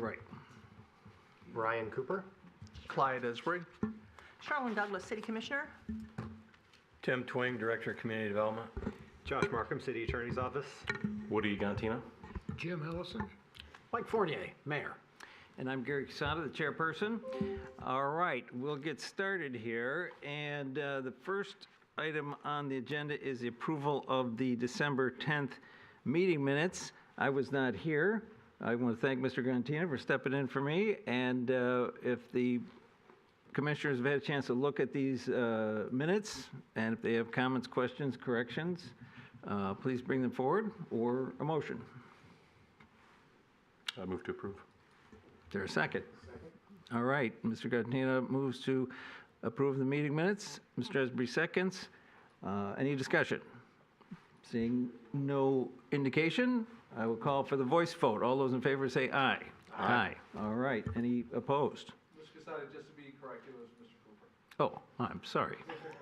Wright. Brian Cooper. Clyde Esbury. Charlene Douglas, City Commissioner. Tim Twing, Director of Community Development. Josh Markham, City Attorney's Office. Woody Gantino. Jim Ellison. Mike Fournier, Mayor. And I'm Gary Casada, the chairperson. All right, we'll get started here. And the first item on the agenda is the approval of the December 10th meeting minutes. I was not here. I want to thank Mr. Gantino for stepping in for me. And if the commissioners have had a chance to look at these minutes, and if they have comments, questions, corrections, please bring them forward, or a motion. I move to approve. Is there a second? All right, Mr. Gantino moves to approve the meeting minutes. Mr. Esbury seconds. Any discussion? Seeing no indication, I will call for the voice vote. All those in favor say aye. Aye. All right. Any opposed? Mr. Casada, just to be correct, it was Mr. Cooper. Oh, I'm sorry.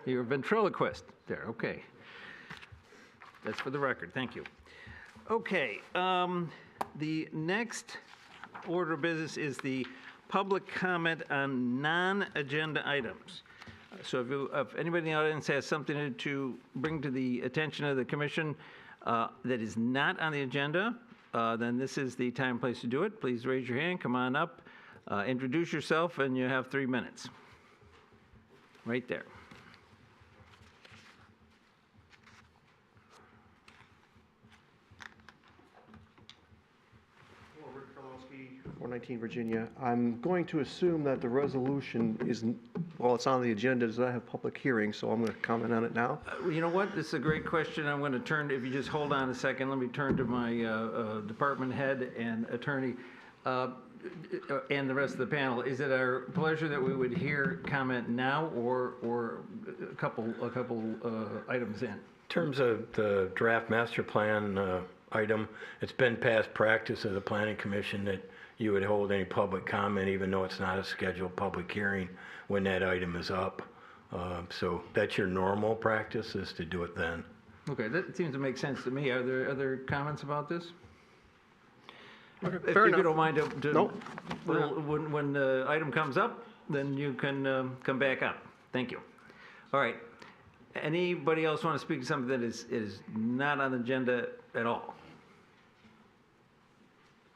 You're a ventriloquist there. Okay. That's for the record. Thank you. Okay. The next order of business is the public comment on non-agenda items. So if anybody in the audience has something to bring to the attention of the commission that is not on the agenda, then this is the time and place to do it. Please raise your hand, come on up, introduce yourself, and you have 3 minutes. Right there. Hello, Rick Karlowski, 419 Virginia. I'm going to assume that the resolution isn't, well, it's on the agenda, does not have public hearing, so I'm going to comment on it now. You know what? This is a great question. I'm going to turn, if you just hold on a second, let me turn to my department head and attorney and the rest of the panel. Is it our pleasure that we would hear comment now or a couple items in? In terms of the draft master plan item, it's been past practice of the Planning Commission that you would hold any public comment, even though it's not a scheduled public hearing, when that item is up. So that's your normal practice, is to do it then. Okay, that seems to make sense to me. Are there other comments about this? Okay, If fair you enough. don't mind, Nope. when the item comes up, then you can come back up. Thank you. All right. Anybody else want to speak to something that is not on the agenda at all?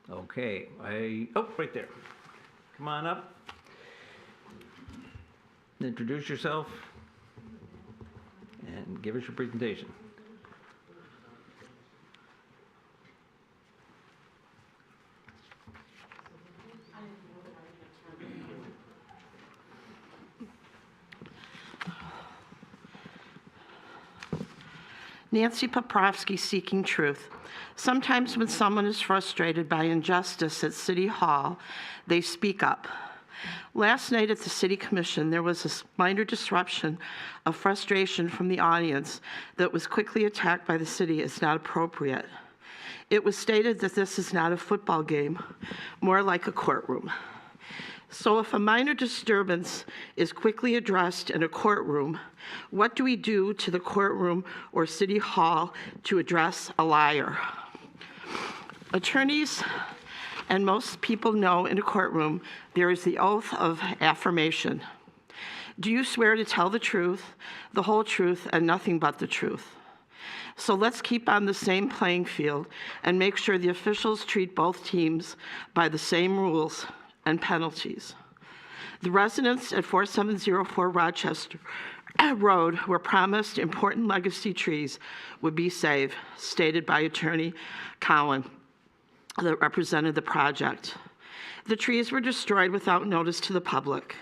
Okay. Right there. Come on up. Introduce yourself and give us your presentation. Nancy Poprovsky, Seeking Truth. Sometimes when someone is frustrated by injustice at City Hall, they speak up. Last night at the City Commission, there was a minor disruption of frustration from the audience that was quickly attacked by the city as not appropriate. It was stated that this is not a football game, more like a courtroom. So if a minor disturbance is quickly addressed in a courtroom, what do we do to the courtroom or City Hall to address a liar? Attorneys and most people know in a courtroom there is the oath of affirmation. Do you swear to tell the truth, the whole truth, and nothing but the truth? So let's keep on the same playing field and make sure the officials treat both teams by the same rules and penalties. The residents at 4704 Rochester Road were promised important legacy trees would be saved, stated by Attorney Cowan, that represented the project. The trees were destroyed without notice to the public.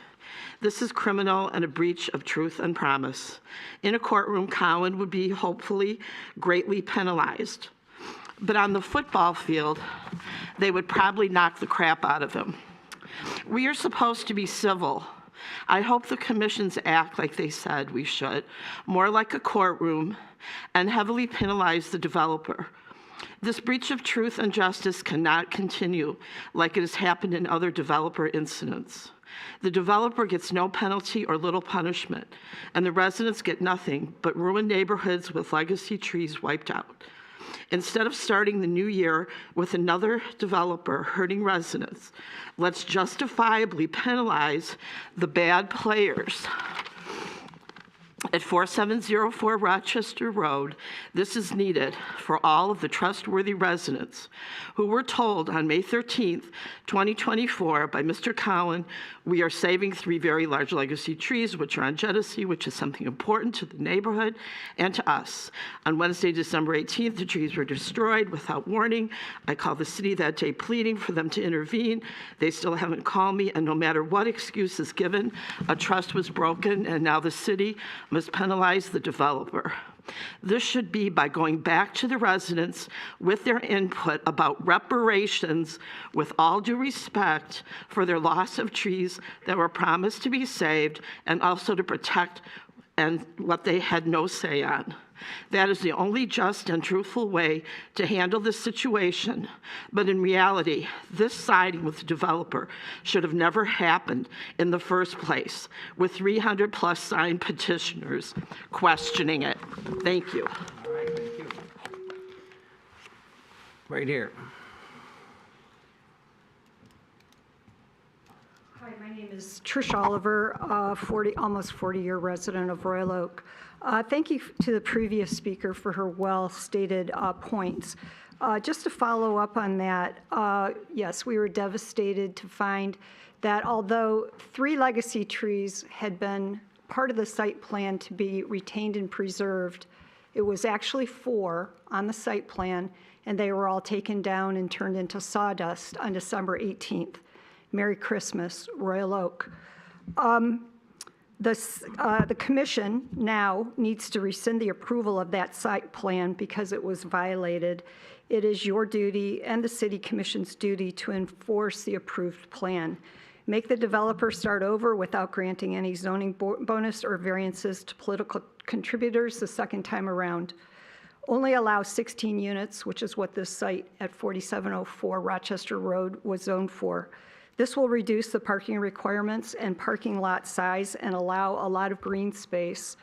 This is criminal and a breach of truth and promise. In a courtroom, Cowan would be hopefully greatly penalized. But on the football field, they would probably knock the crap out of him. We are supposed to be civil. I hope the commissions act like they said we should, more like a courtroom, and heavily penalize the developer. This breach of truth and justice cannot continue like it has happened in other developer incidents. The developer gets no penalty or little punishment, and the residents get nothing but ruined neighborhoods with legacy trees wiped out. Instead of starting the new year with another developer hurting residents, let's justifiably penalize the bad players. At 4704 Rochester Road, this is needed for all of the trustworthy residents who were told on May 13th, 2024 by Mr. Cowan, we are saving 3 very large legacy trees, which are on Genesee, which is something important to the neighborhood and to us. On Wednesday, December 18th, the trees were destroyed without warning. I called the city that day pleading for them to intervene. They still haven't called me, and no matter what excuse is given, a trust was broken, and now the city must penalize the developer. This should be by going back to the residents with their input about reparations, with all due respect for their loss of trees that were promised to be saved, and also to protect and what they had no say on. That is the only just and truthful way to handle this situation. But in reality, this siding with the developer should have never happened in the first place, with 300+ signed petitioners questioning it. Thank you. All right, thank you. Right here. Hi, my name is Trish Oliver, almost 40-year resident of Royal Oak. Thank you to the previous speaker for her well-stated points. Just to follow up on that, yes, we were devastated to find that although 3 legacy trees had been part of the site plan to be retained and preserved, it was actually 4 on the site plan, and they were all taken down and turned into sawdust on December 18th. Merry Christmas, Royal Oak. The commission now needs to rescind the approval of that site plan because it was violated. It is your duty and the city commission's duty to enforce the approved plan. Make the developer start over without granting any zoning bonus or variances to political contributors the second time around. Only allow 16 units, which is what this site at 4704 Rochester Road was zoned for. This will reduce the parking requirements and parking lot size and allow a lot of green space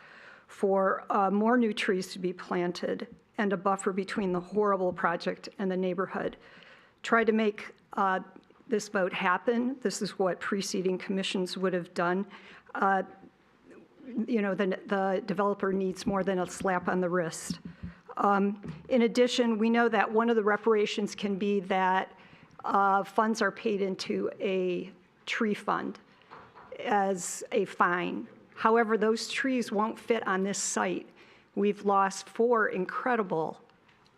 for more new trees to be planted and a buffer between the horrible project and the neighborhood. Try to make this vote happen. This is what preceding commissions would have done. You know, the developer needs more than a slap on the wrist. In addition, we know that one of the reparations can be that funds are paid into a tree fund as a fine. However, those trees won't fit on this site. We've lost 4 incredible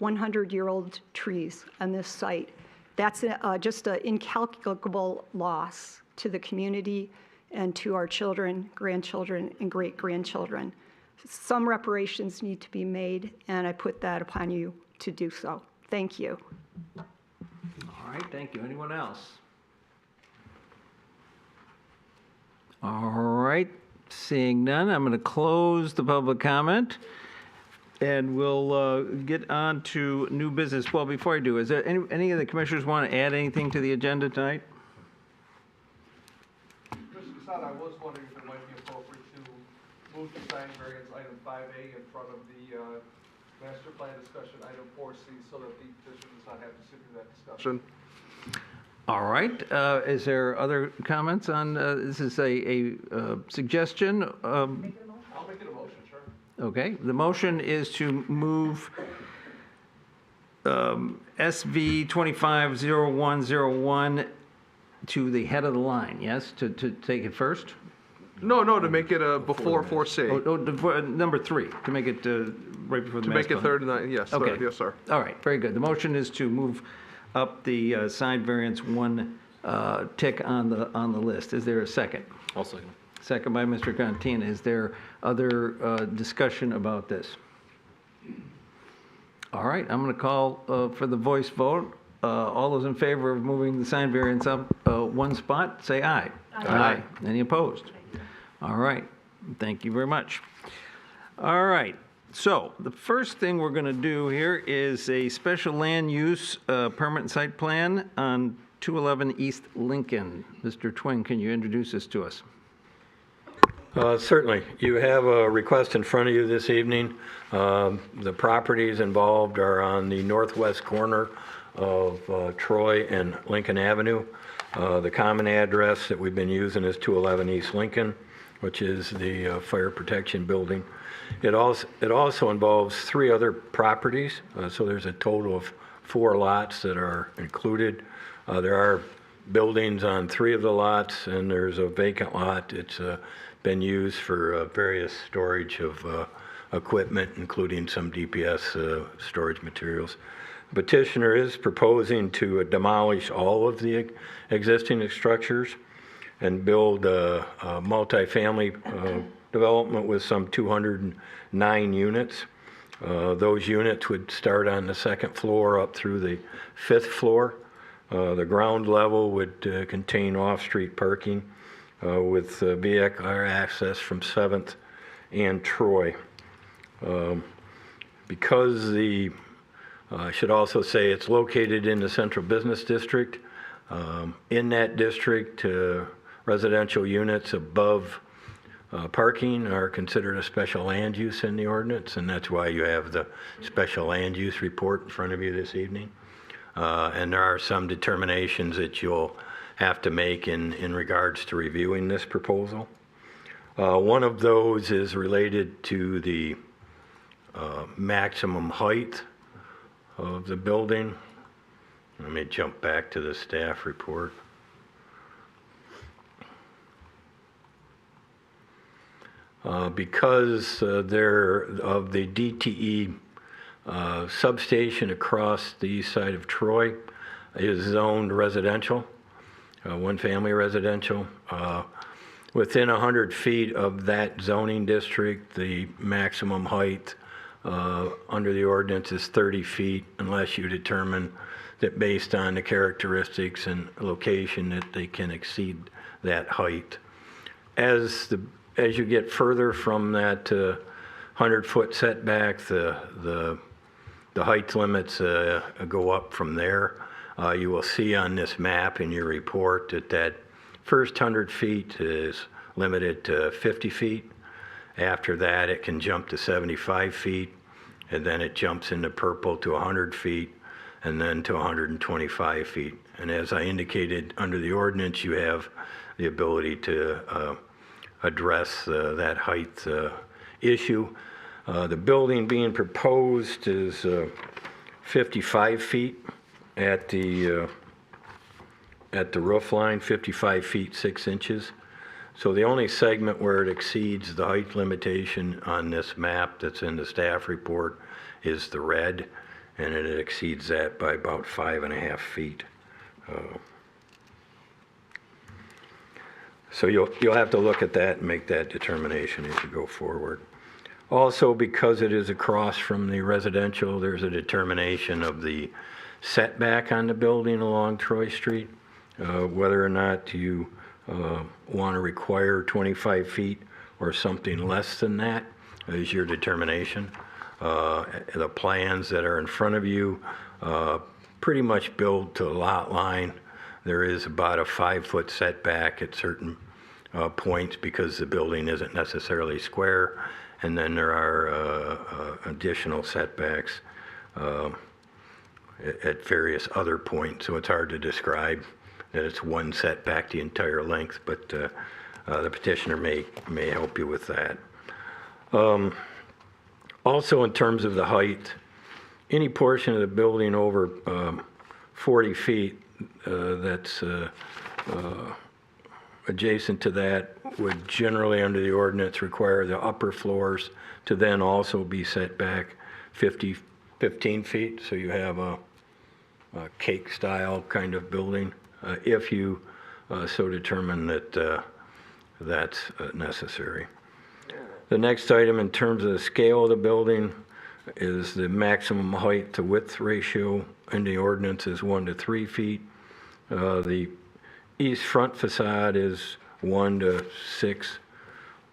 100-year-old trees on this site. That's just an incalculable loss to the community and to our children, grandchildren, and great-grandchildren. Some reparations need to be made, and I put that upon you to do so. Thank you. All right, thank you. Anyone else? All right, seeing none, I'm going to close the public comment, and we'll get on to new business. Well, before I do, is there any of the commissioners want to add anything to the agenda tonight? Mr. Casada, I was wondering if it might be appropriate to move the sign variance item 5A in front of the master plan discussion item 4C so that the petitioner does not have to sit through that discussion. All right, is there other comments on, this is a suggestion? I'll make it a motion, sure. Okay, the motion is to move SV 250101 to the head of the line, yes, to take it first? No, to make it before 4C. Number 3, to make it right before the To make it master third and ninth, yes, Okay. sir. Yes, sir. All right, very good. The motion is to move up the side variance 1 tick on the list. Is there a second? I'll second. Second by Mr. Cantina. Is there other discussion about this? All right, I'm going to call for the voice vote. All those in favor of moving the sign variance up 1 spot, say aye. Aye. Any opposed? All right, thank you very much. All right, so the first thing we're going to do here is a special land use permanent site plan on 211 East Lincoln. Mr. Twing, can you introduce this to us? Certainly. You have a request in front of you this evening. The properties involved are on the northwest corner of Troy and Lincoln Avenue. The common address that we've been using is 211 East Lincoln, which is the fire protection building. It also involves 3 other properties, so there's a total of 4 lots that are included. There are buildings on 3 of the lots, and there's a vacant lot. It's been used for various storage of equipment, including some DPS storage materials. The petitioner is proposing to demolish all of the existing structures and build a multifamily development with some 209 units. Those units would start on the 2nd floor up through the 5th floor. The ground level would contain off-street parking with vehicular access from 7th and Troy. Because I should also say it's located in the central business district. In that district, residential units above parking are considered a special land use in the ordinance, and that's why you have the special land use report in front of you this evening. And there are some determinations that you'll have to make in regards to reviewing this proposal. One of those is related to the maximum height of the building. Let me jump back to the staff report. Because they're of the DTE substation across the east side of Troy is zoned residential, one-family residential. Within 100 feet of that zoning district, the maximum height under the ordinance is 30 feet unless you determine that based on the characteristics and location that they can exceed that height. As you get further from that 100-foot setback, the height limits go up from there. You will see on this map in your report that first 100 feet is limited to 50 feet. After that, it can jump to 75 feet, and then it jumps into purple to 100 feet, and then to 125 feet. And as I indicated, under the ordinance, you have the ability to address that height issue. The building being proposed is 55 feet at the roof line, 55 feet 6 inches. So the only segment where it exceeds the height limitation on this map that's in the staff report is the red, and it exceeds that by about 5.5 feet. So you'll have to look at that and make that determination as you go forward. Also, because it is across from the residential, there's a determination of the setback on the building along Troy Street, whether or not you want to require 25 feet or something less than that is your determination. The plans that are in front of you pretty much build to a lot line. There is about a 5-foot setback at certain points because the building isn't necessarily square, and then there are additional setbacks at various other points, so it's hard to describe that it's one setback the entire length, but the petitioner may help you with that. Also, in terms of the height, any portion of the building over 40 feet that's adjacent to that would generally, under the ordinance, require the upper floors to then also be set back 15 feet, so you have a cake-style kind of building, if you so determine that that's necessary. The next item in terms of the scale of the building is the maximum height to width ratio in the ordinance is 1 to 3 feet. The east front facade is 1 to 6.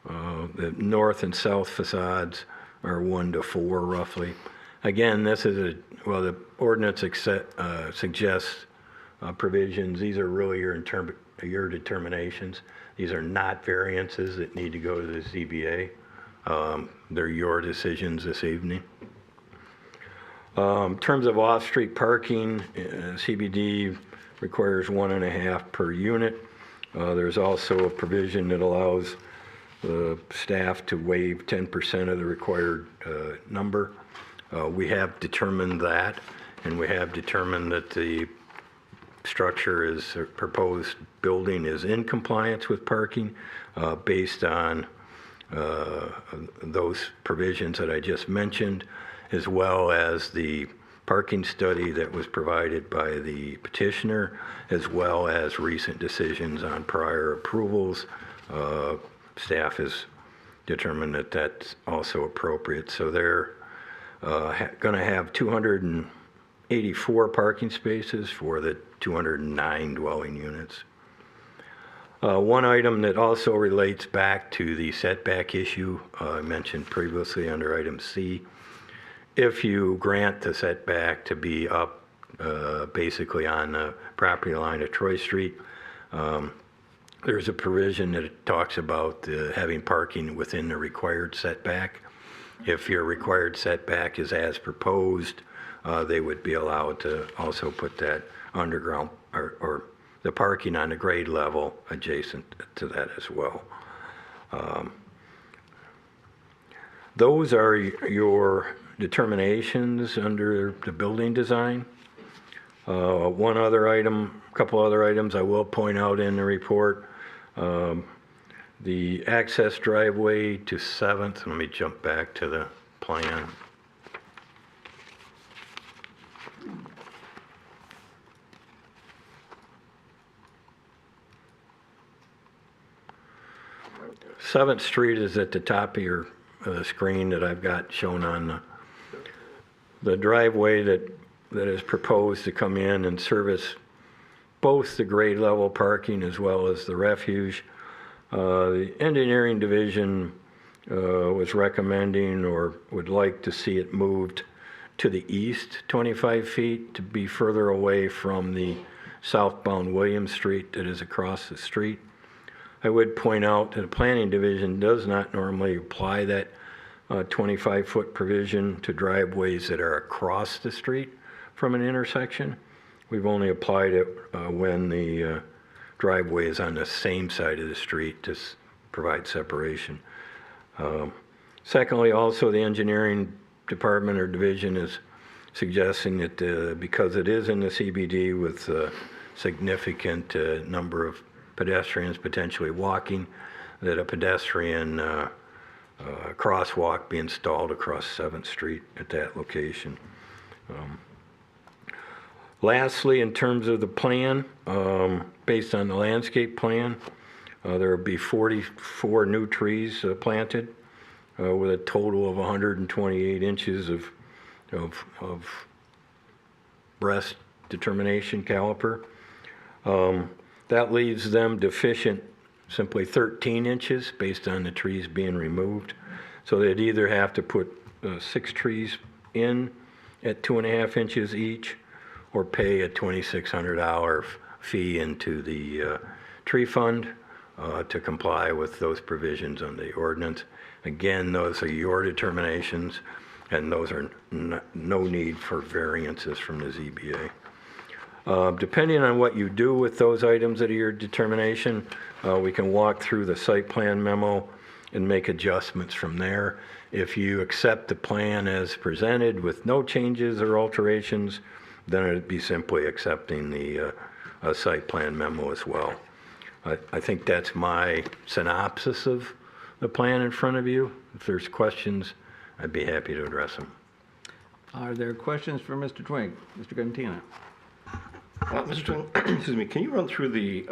The north and south facades are 1 to 4 roughly. Again, this is the ordinance suggests provisions. These are really your determinations. These are not variances that need to go to the ZBA. They're your decisions this evening. In terms of off-street parking, CBD requires 1.5 per unit. There's also a provision that allows the staff to waive 10% of the required number. We have determined that, and we have determined that the structure is, proposed building is in compliance with parking based on those provisions that I just mentioned, as well as the parking study that was provided by the petitioner, as well as recent decisions on prior approvals. Staff has determined that that's also appropriate. So they're going to have 284 parking spaces for the 209 dwelling units. One item that also relates back to the setback issue I mentioned previously under item C. If you grant the setback to be up basically on the property line of Troy Street, there's a provision that talks about having parking within the required setback. If your required setback is as proposed, they would be allowed to also put that underground or the parking on the grade level adjacent to that as well. Those are your determinations under the building design. One other item, a couple other items I will point out in the report. The access driveway to 7th, let me jump back to the plan. Seventh Street is at the top of your screen that I've got shown on the driveway that is proposed to come in and service both the grade level parking as well as the refuge. The engineering division was recommending or would like to see it moved to the east 25 feet to be further away from the southbound William Street that is across the street. I would point out that the planning division does not normally apply that 25-foot provision to driveways that are across the street from an intersection. We've only applied it when the driveway is on the same side of the street to provide separation. Secondly, also the engineering department or division is suggesting that because it is in the CBD with a significant number of pedestrians potentially walking, that a pedestrian crosswalk be installed across 7th Street at that location. Lastly, in terms of the plan, based on the landscape plan, there will be 44 new trees planted with a total of 128 inches of breast determination caliper. That leaves them deficient simply 13 inches based on the trees being removed. So they'd either have to put 6 trees in at 2.5 inches each or pay a $2,600 fee into the tree fund to comply with those provisions on the ordinance. Again, those are your determinations, and those are no need for variances from the ZBA. Depending on what you do with those items that are your determination, we can walk through the site plan memo and make adjustments from there. If you accept the plan as presented with no changes or alterations, then it'd be simply accepting the site plan memo as well. I think that's my synopsis of the plan in front of you. If there's questions, I'd be happy to address them. Are there questions for Mr. Twig? Mr. Cantina? Mr. Twing, excuse me, can you run through the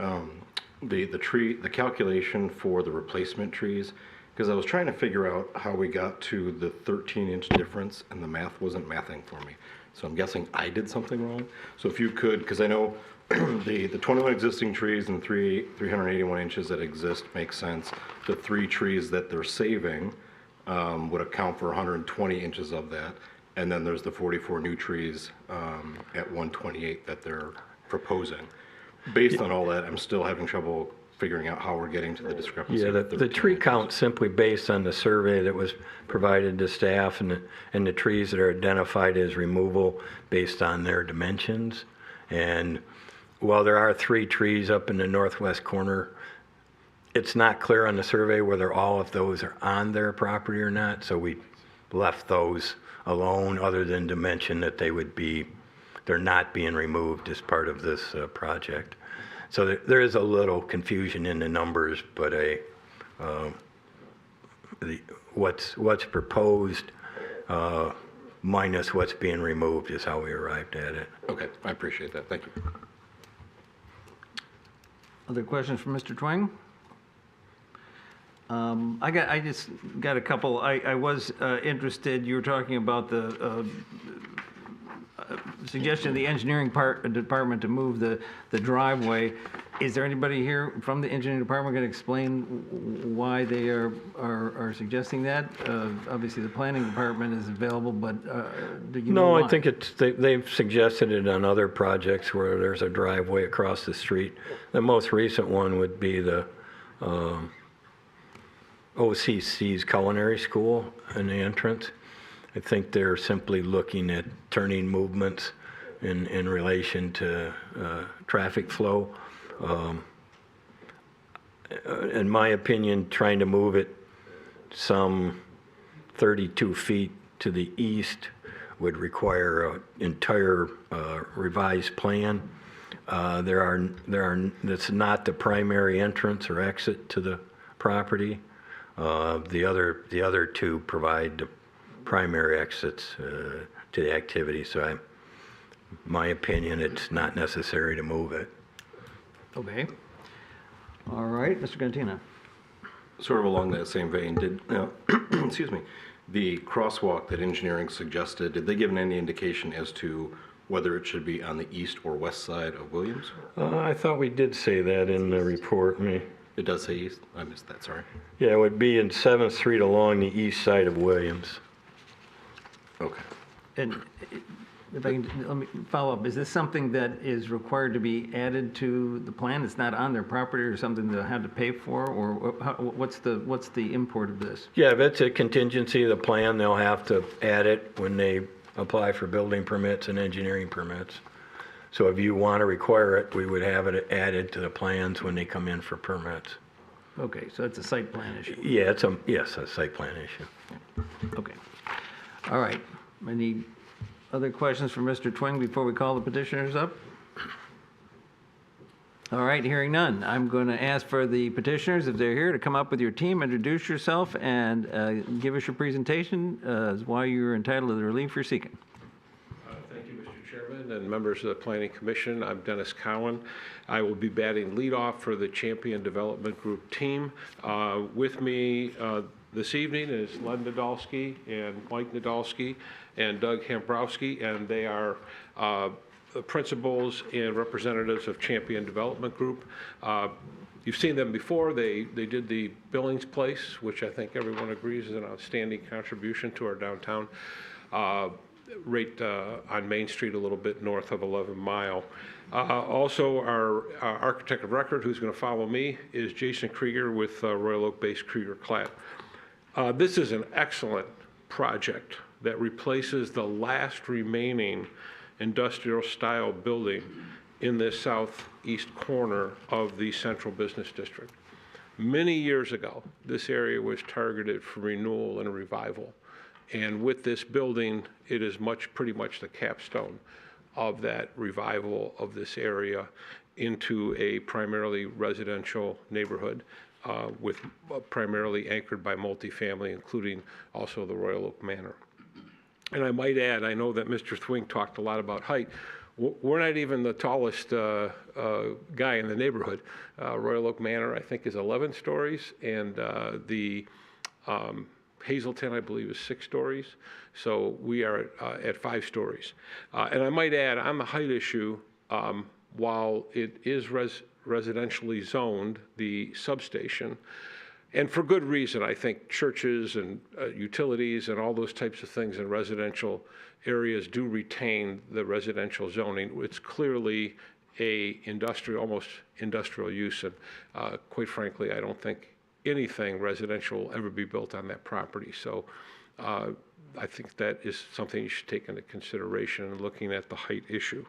calculation for the replacement trees? Because I was trying to figure out how we got to the 13-inch difference, and the math wasn't mathing for me. So I'm guessing I did something wrong. So if you could, because I know the 21 existing trees and 381 inches that exist makes sense. The 3 trees that they're saving would account for 120 inches of that. And then there's the 44 new trees at 128 that they're proposing. Based on all that, I'm still having trouble figuring out how we're getting to the discrepancy. Yeah, of the 13 tree inches. count simply based on the survey that was provided to staff and the trees that are identified as removal based on their dimensions. And while there are 3 trees up in the northwest corner, it's not clear on the survey whether all of those are on their property or not, so we left those alone, other than to mention that they're not being removed as part of this project. So there is a little confusion in the numbers, but what's proposed minus what's being removed is how we arrived at it. Okay, I appreciate that. Thank you. Other questions from Mr. Twing? I just got a couple. I was interested, you were talking about the suggestion of the engineering department to move the driveway. Is there anybody here from the engineering department going to explain why they are suggesting that? Obviously, the planning department is available, but do you know No, why? I think they've suggested it on other projects where there's a driveway across the street. The most recent one would be the OCC's culinary school in the entrance. I think they're simply looking at turning movements in relation to traffic flow. In my opinion, trying to move it some 32 feet to the east would require an entire revised plan. That's not the primary entrance or exit to the property. The other 2 provide the primary exits to the activity. So my opinion, it's not necessary to move it. Okay. All right, Mr. Cantina. Sort of along that same vein, excuse me, the crosswalk that engineering suggested, did they give any indication as to whether it should be on the east or west side of Williams? I thought we did say that in the report. It does say east? I missed that, sorry. Yeah, it would be in 7th Street along the east side of Williams. Okay. And if I can, let me follow up. Is this something that is required to be added to the plan? It's not on their property or something they'll have to pay for? Or what's the import of this? Yeah, if it's a contingency of the plan, they'll have to add it when they apply for building permits and engineering permits. So if you want to require it, we would have it added to the plans when they come in for permits. Okay, so it's a site plan issue. Yeah, it's a site plan issue. Okay. All right. Any other questions for Mr. Twing before we call the petitioners up? All right, hearing none. I'm going to ask for the petitioners, if they're here, to come up with your team, introduce yourself, and give us your presentation as why you're entitled to the relief you're seeking. Thank you, Mr. Chairman and members of the Planning Commission. I'm Dennis Cowan. I will be batting leadoff for the Champion Development Group team. With me this evening is Len Nadolski and Mike Nadolski and Doug Hambrowski, and they are principals and representatives of Champion Development Group. You've seen them before. They did the Billings Place, which I think everyone agrees is an outstanding contribution to our downtown. Right on Main Street, a little bit north of 11 Mile. Also, our architect of record, who's going to follow me, is Jason Krieger with Royal Oak-based Krieger-Klatt. This is an excellent project that replaces the last remaining industrial-style building in this southeast corner of the Central Business District. Many years ago, this area was targeted for renewal and revival. And with this building, it is pretty much the capstone of that revival of this area into a primarily residential neighborhood with primarily anchored by multifamily, including also the Royal Oak Manor. And I might add, I know that Mr. Thwing talked a lot about height. We're not even the tallest guy in the neighborhood. Royal Oak Manor, I think, is 11 stories, and the Hazelton, I believe, is 6 stories. So we are at 5 stories. And I might add, on the height issue, while it is residentially zoned, the substation, and for good reason, I think churches and utilities and all those types of things in residential areas do retain the residential zoning. It's clearly a industrial, almost industrial use. And quite frankly, I don't think anything residential will ever be built on that property. So I think that is something you should take into consideration in looking at the height issue.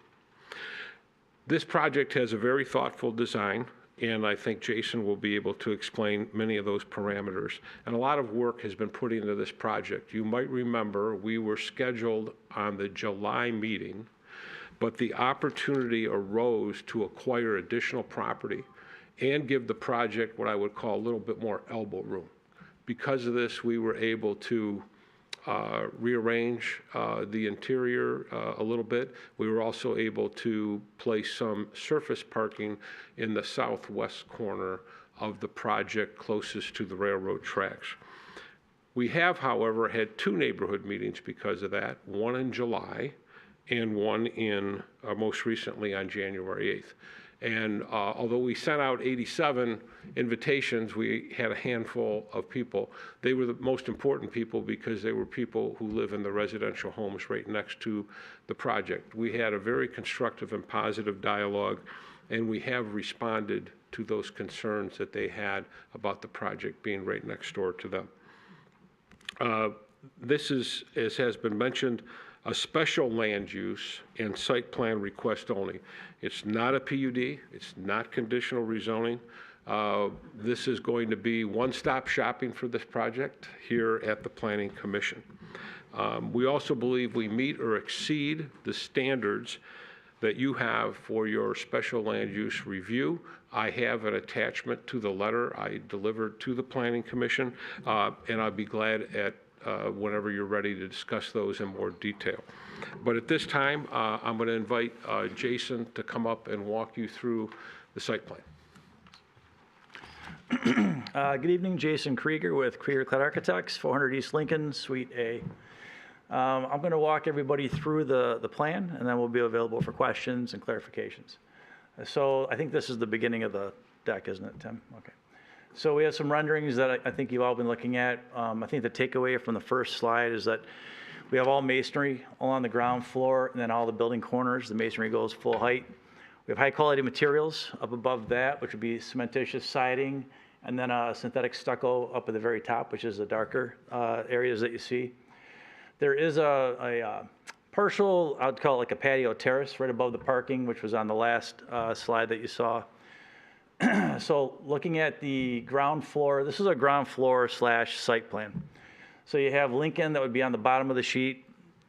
This project has a very thoughtful design, and I think Jason will be able to explain many of those parameters. And a lot of work has been put into this project. You might remember we were scheduled on the July meeting, but the opportunity arose to acquire additional property and give the project what I would call a little bit more elbow room. Because of this, we were able to rearrange the interior a little bit. We were also able to place some surface parking in the southwest corner of the project closest to the railroad tracks. We have, however, had 2 neighborhood meetings because of that, one in July and one in most recently on January 8th. And although we sent out 87 invitations, we had a handful of people. They were the most important people because they were people who live in the residential homes right next to the project. We had a very constructive and positive dialogue, and we have responded to those concerns that they had about the project being right next door to them. This is, as has been mentioned, a special land use and site plan request only. It's not a PUD, it's not conditional rezoning. This is going to be one-stop shopping for this project here at the Planning Commission. We also believe we meet or exceed the standards that you have for your special land use review. I have an attachment to the letter I delivered to the Planning Commission, and I'd be glad at whenever you're ready to discuss those in more detail. But at this time, I'm going to invite Jason to come up and walk you through the site plan. Good evening, Jason Krieger with Krieger-Klett Architects, 400 East Lincoln, Suite A. I'm going to walk everybody through the plan, and then we'll be available for questions and clarifications. So I think this is the beginning of the deck, isn't it, Tim? Okay. So we have some renderings that I think you've all been looking at. I think the takeaway from the first slide is that we have all masonry along the ground floor, and then all the building corners, the masonry goes full height. We have high quality materials up above that, which would be cementitious siding, and then synthetic stucco up at the very top, which is the darker areas that you see. There is a partial, I'd call it like a patio terrace right above the parking, which was on the last slide that you saw. So looking at the ground floor, this is a ground floor / site plan. So you have Lincoln that would be on the bottom of the sheet.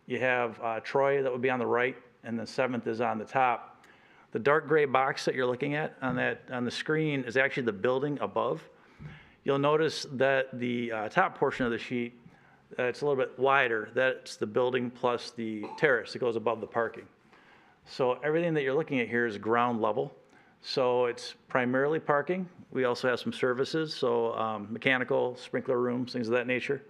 You have Troy that would be on the right, and then 7th is on the top. The dark gray box that you're looking at on the screen is actually the building above. You'll notice that the top portion of the sheet, it's a little bit wider. That's the building plus the terrace that goes above the parking. So everything that you're looking at here is ground level. So it's primarily parking. We also have some services, so mechanical, sprinkler rooms, things of that nature.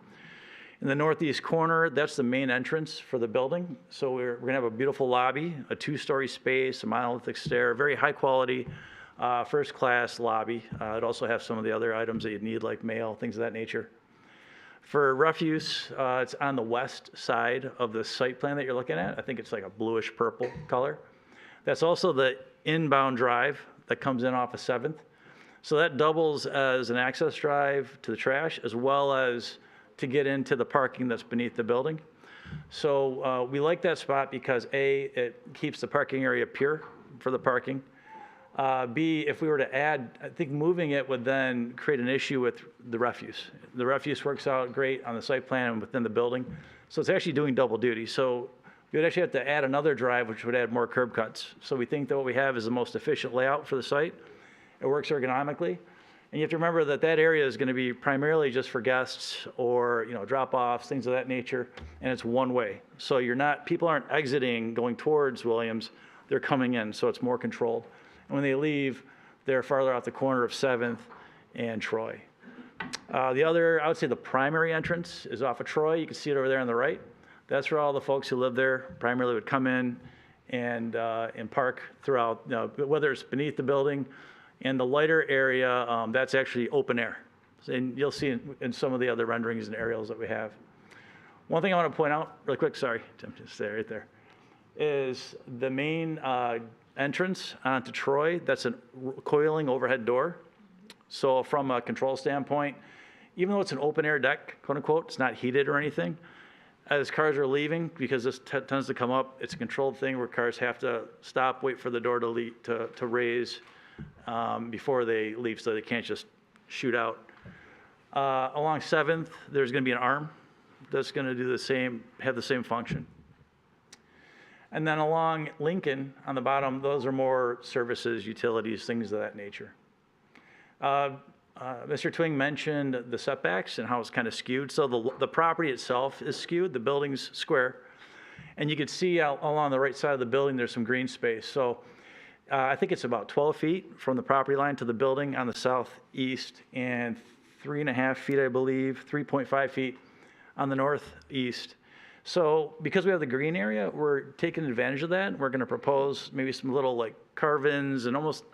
In the northeast corner, that's the main entrance for the building. So we're going to have a beautiful lobby, a 2-story space, a monolithic stair, very high quality, first-class lobby. It also has some of the other items that you'd need, like mail, things of that nature. For refuse, it's on the west side of the site plan that you're looking at. I think it's like a bluish purple color. That's also the inbound drive that comes in off of 7th. So that doubles as an access drive to the trash, as well as to get into the parking that's beneath the building. So we like that spot because A, it keeps the parking area pure for the parking. B, if we were to add, I think moving it would then create an issue with the refuse. The refuse works out great on the site plan and within the building. So it's actually doing double duty. So you would actually have to add another drive, which would add more curb cuts. So we think that what we have is the most efficient layout for the site. It works ergonomically. And you have to remember that that area is going to be primarily just for guests or, drop-offs, things of that nature, and it's one way. So people aren't exiting going towards Williams, they're coming in, so it's more controlled. And when they leave, they're farther out the corner of 7th and Troy. The other, I would say the primary entrance is off of Troy. You can see it over there on the right. That's where all the folks who live there primarily would come in and park throughout, whether it's beneath the building. And the lighter area, that's actually open air. And you'll see in some of the other renderings and aerials that we have. One thing I want to point out really quick, sorry, Tim, just stay right there, is the main entrance onto Troy, that's a coiling overhead door. So from a control standpoint, even though it's an open air deck, quote unquote, it's not heated or anything, as cars are leaving, because this tends to come up, it's a controlled thing where cars have to stop, wait for the door to raise before they leave, so they can't just shoot out. Along 7th, there's going to be an arm that's going to do the same, have the same function. And then along Lincoln, on the bottom, those are more services, utilities, things of that nature. Mr. Twing mentioned the setbacks and how it's kind of skewed. So the property itself is skewed, the building's square. And you can see out along the right side of the building, there's some green space. So I think it's about 12 feet from the property line to the building on the southeast and 3.5 feet, I believe, 3.5 feet on the northeast. So because we have the green area, we're taking advantage of that. We're going to propose maybe some little like carve-ins and almost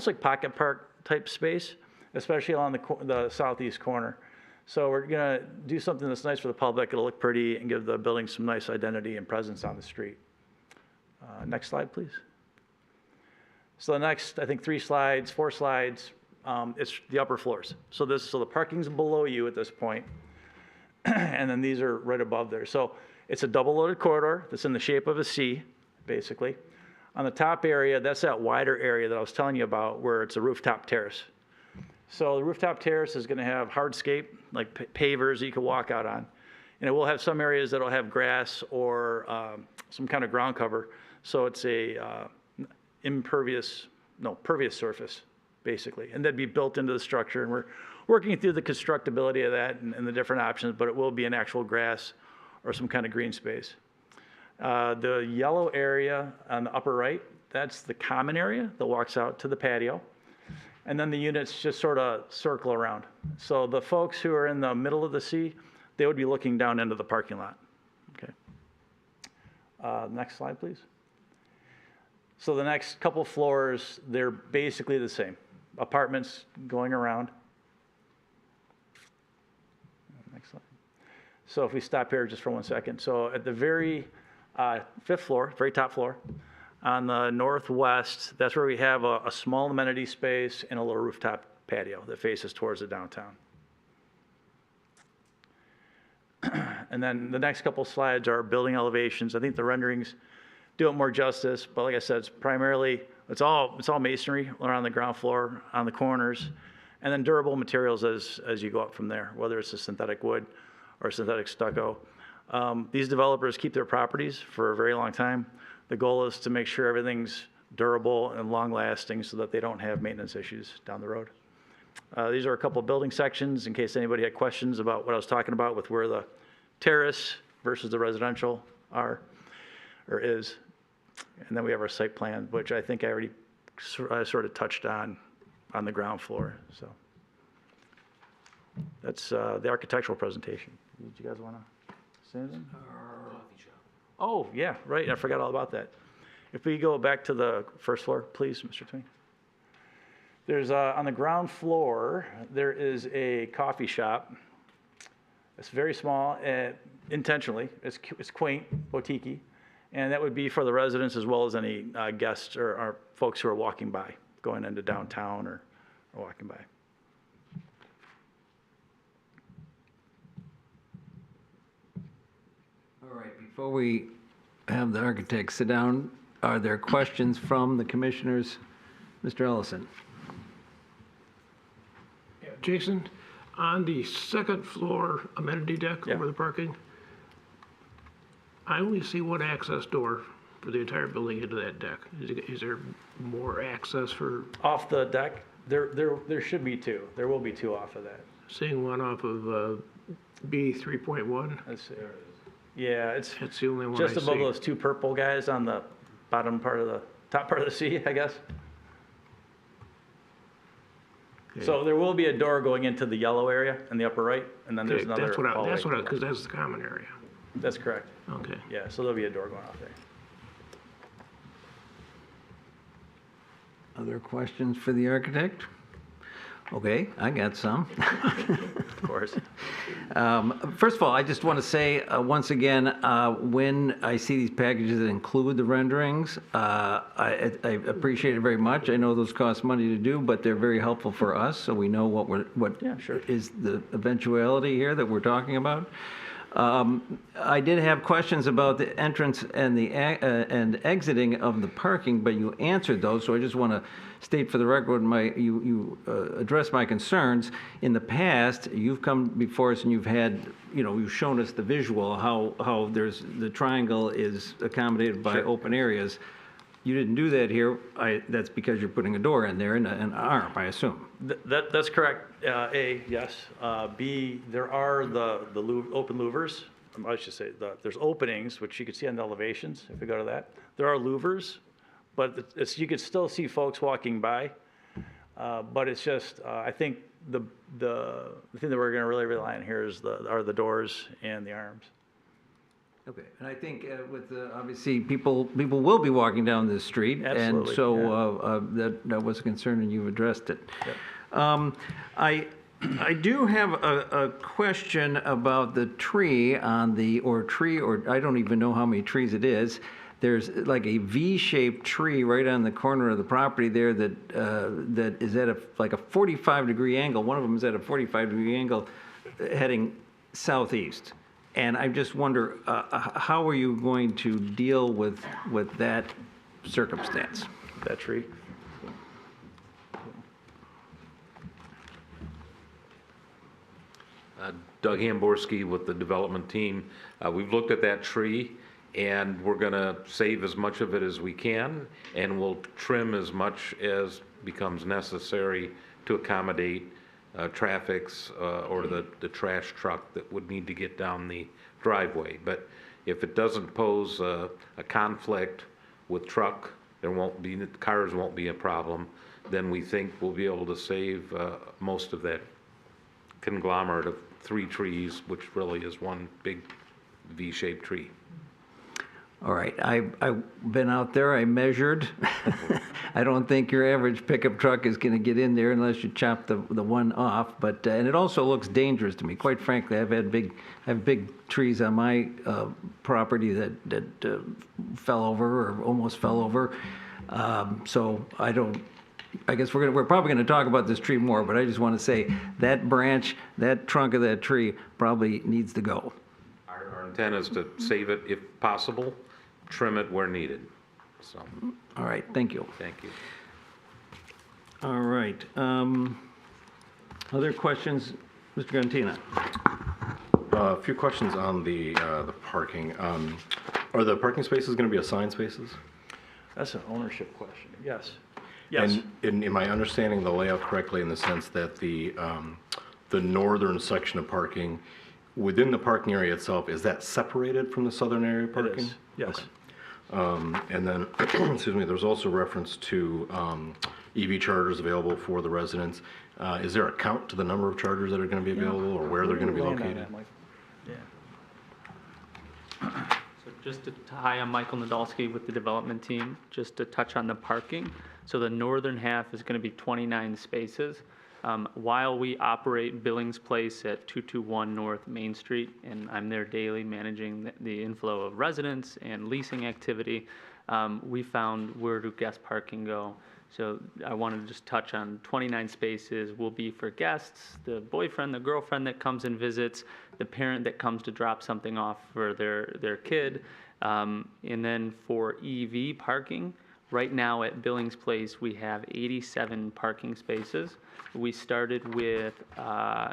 like pocket park type space, especially along the southeast corner. So we're going to do something that's nice for the public. It'll look pretty and give the building some nice identity and presence on the street. Next slide, please. So the next, I think 4 slides, it's the upper floors. So the parking's below you at this point, and then these are right above there. So it's a double loaded corridor that's in the shape of a C, basically. On the top area, that's that wider area that I was telling you about where it's a rooftop terrace. So the rooftop terrace is going to have hardscape, like pavers that you can walk out on. And it will have some areas that will have grass or some kind of ground cover. So it's a pervious surface, basically. And that'd be built into the structure. And we're working through the constructability of that and the different options, but it will be an actual grass or some kind of green space. The yellow area on the upper right, that's the common area that walks out to the patio. And then the units just sort of circle around. So the folks who are in the middle of the C, they would be looking down into the parking lot. Okay. Next slide, please. So the next couple floors, they're basically the same. Apartments going around. Next slide. So if we stop here just for 1 second. So at the very 5th floor, very top floor, on the northwest, that's where we have a small amenity space and a little rooftop patio that faces towards the downtown. And then the next couple slides are building elevations. I think the renderings do it more justice, but like I said, it's all masonry around the ground floor, on the corners, and then durable materials as you go up from there, whether it's a synthetic wood or synthetic stucco. These developers keep their properties for a very long time. The goal is to make sure everything's durable and long-lasting so that they don't have maintenance issues down the road. These are a couple of building sections in case anybody had questions about what I was talking about with where the terrace versus the residential are or is. And then we have our site plan, which I think I already sort of touched on the ground floor. So that's the architectural presentation. Did you guys want to say anything? Oh, yeah, right. I forgot all about that. If we go back to the first floor, please, Mr. Twing. There's on the ground floor, there is a coffee shop. It's very small, intentionally. It's quaint, boutique-y, and that would be for the residents as well as any guests or folks who are walking by, going into downtown or walking by. All right, before we have the architect sit down, are there questions from the commissioners? Mr. Ellison. Yeah, Jason, on the second floor amenity deck over the parking, I only see one access door for the entire building into that deck. Is there more access for? Off the deck, there should be two. There will be two off of that. Seeing one off of B 3.1. Let's see. Yeah, it's the only one just I above see. those two purple guys on the top part of the C, I guess. Okay. So there will be a door going into the yellow area in the upper right, and then there's Okay, another hallway. because that's the common area. That's correct. Okay. Yeah, so there'll be a door going off there. Other questions for the architect? Okay, I got some. Of course. First of all, I just want to say, once again, when I see these packages that include the renderings, I appreciate it very much. I know those cost money to do, but they're very helpful for us, so we know what Yeah, sure. is the eventuality here that we're talking about. I did have questions about the entrance and the and exiting of the parking, but you answered those, so I just want to state for the record, you addressed my concerns. In the past, you've come before us and you've had, you've shown us the visual, how there's, the triangle is accommodated by open areas. You didn't do that here. That's because you're putting a door in there and an arm, I assume. That's correct. A, yes. B, there are the open louvers. I should say, there's openings, which you can see on the elevations, if we go to that. There are louvers, but you could still see folks walking by. But it's just, I think the thing that we're going to really rely on here are the doors and the arms. Okay, and I think with obviously people will be walking down this street, Absolutely, and so that was a concern, and you've addressed it. Yep. I do have a question about the tree on the or I don't even know how many trees it is. There's like a V-shaped tree right on the corner of the property there that is at like a 45-degree angle. One of them is at a 45-degree angle, heading southeast. And I just wonder, how are you going to deal with that circumstance? That tree. Doug Hamborski with the development team. We've looked at that tree, and we're going to save as much of it as we can, and we'll trim as much as becomes necessary to accommodate traffics or the trash truck that would need to get down the driveway. But if it doesn't pose a conflict with truck, cars won't be a problem, then we think we'll be able to save most of that conglomerate of 3 trees, which really is one big V-shaped tree. All right, I've been out there, I measured. I don't think your average pickup truck is going to get in there unless you chop the one off, but, and it also looks dangerous to me. Quite frankly, I have big trees on my property that fell over or almost fell over. So I guess we're probably going to talk about this tree more, but I just want to say that branch, that trunk of that tree probably needs to go. Our intent is to save it if possible, trim it where needed. So. All right, thank you. Thank you. All right. Other questions, Mr. Gantina? A few questions on the parking. Are the parking spaces going to be assigned spaces? That's an ownership question. Yes. Yes. And am I understanding the layout correctly in the sense that the northern section of parking within the parking area itself, is that separated from the southern area parking? It is, yes. Okay. And then, excuse me, there's also reference to EV chargers available for the residents. Is there a count to the number of chargers that are going to be available or where they're going to be located? Yeah. So hi, I'm Michael Nadolski with the development team. Just to touch on the parking. So the northern half is going to be 29 spaces. While we operate Billings Place at 221 North Main Street, and I'm there daily managing the inflow of residents and leasing activity, we found where do guest parking go. So I wanted to just touch on 29 spaces will be for guests, the boyfriend, the girlfriend that comes and visits, the parent that comes to drop something off for their kid. And then for EV parking, right now at Billings Place, we have 87 parking spaces. We started with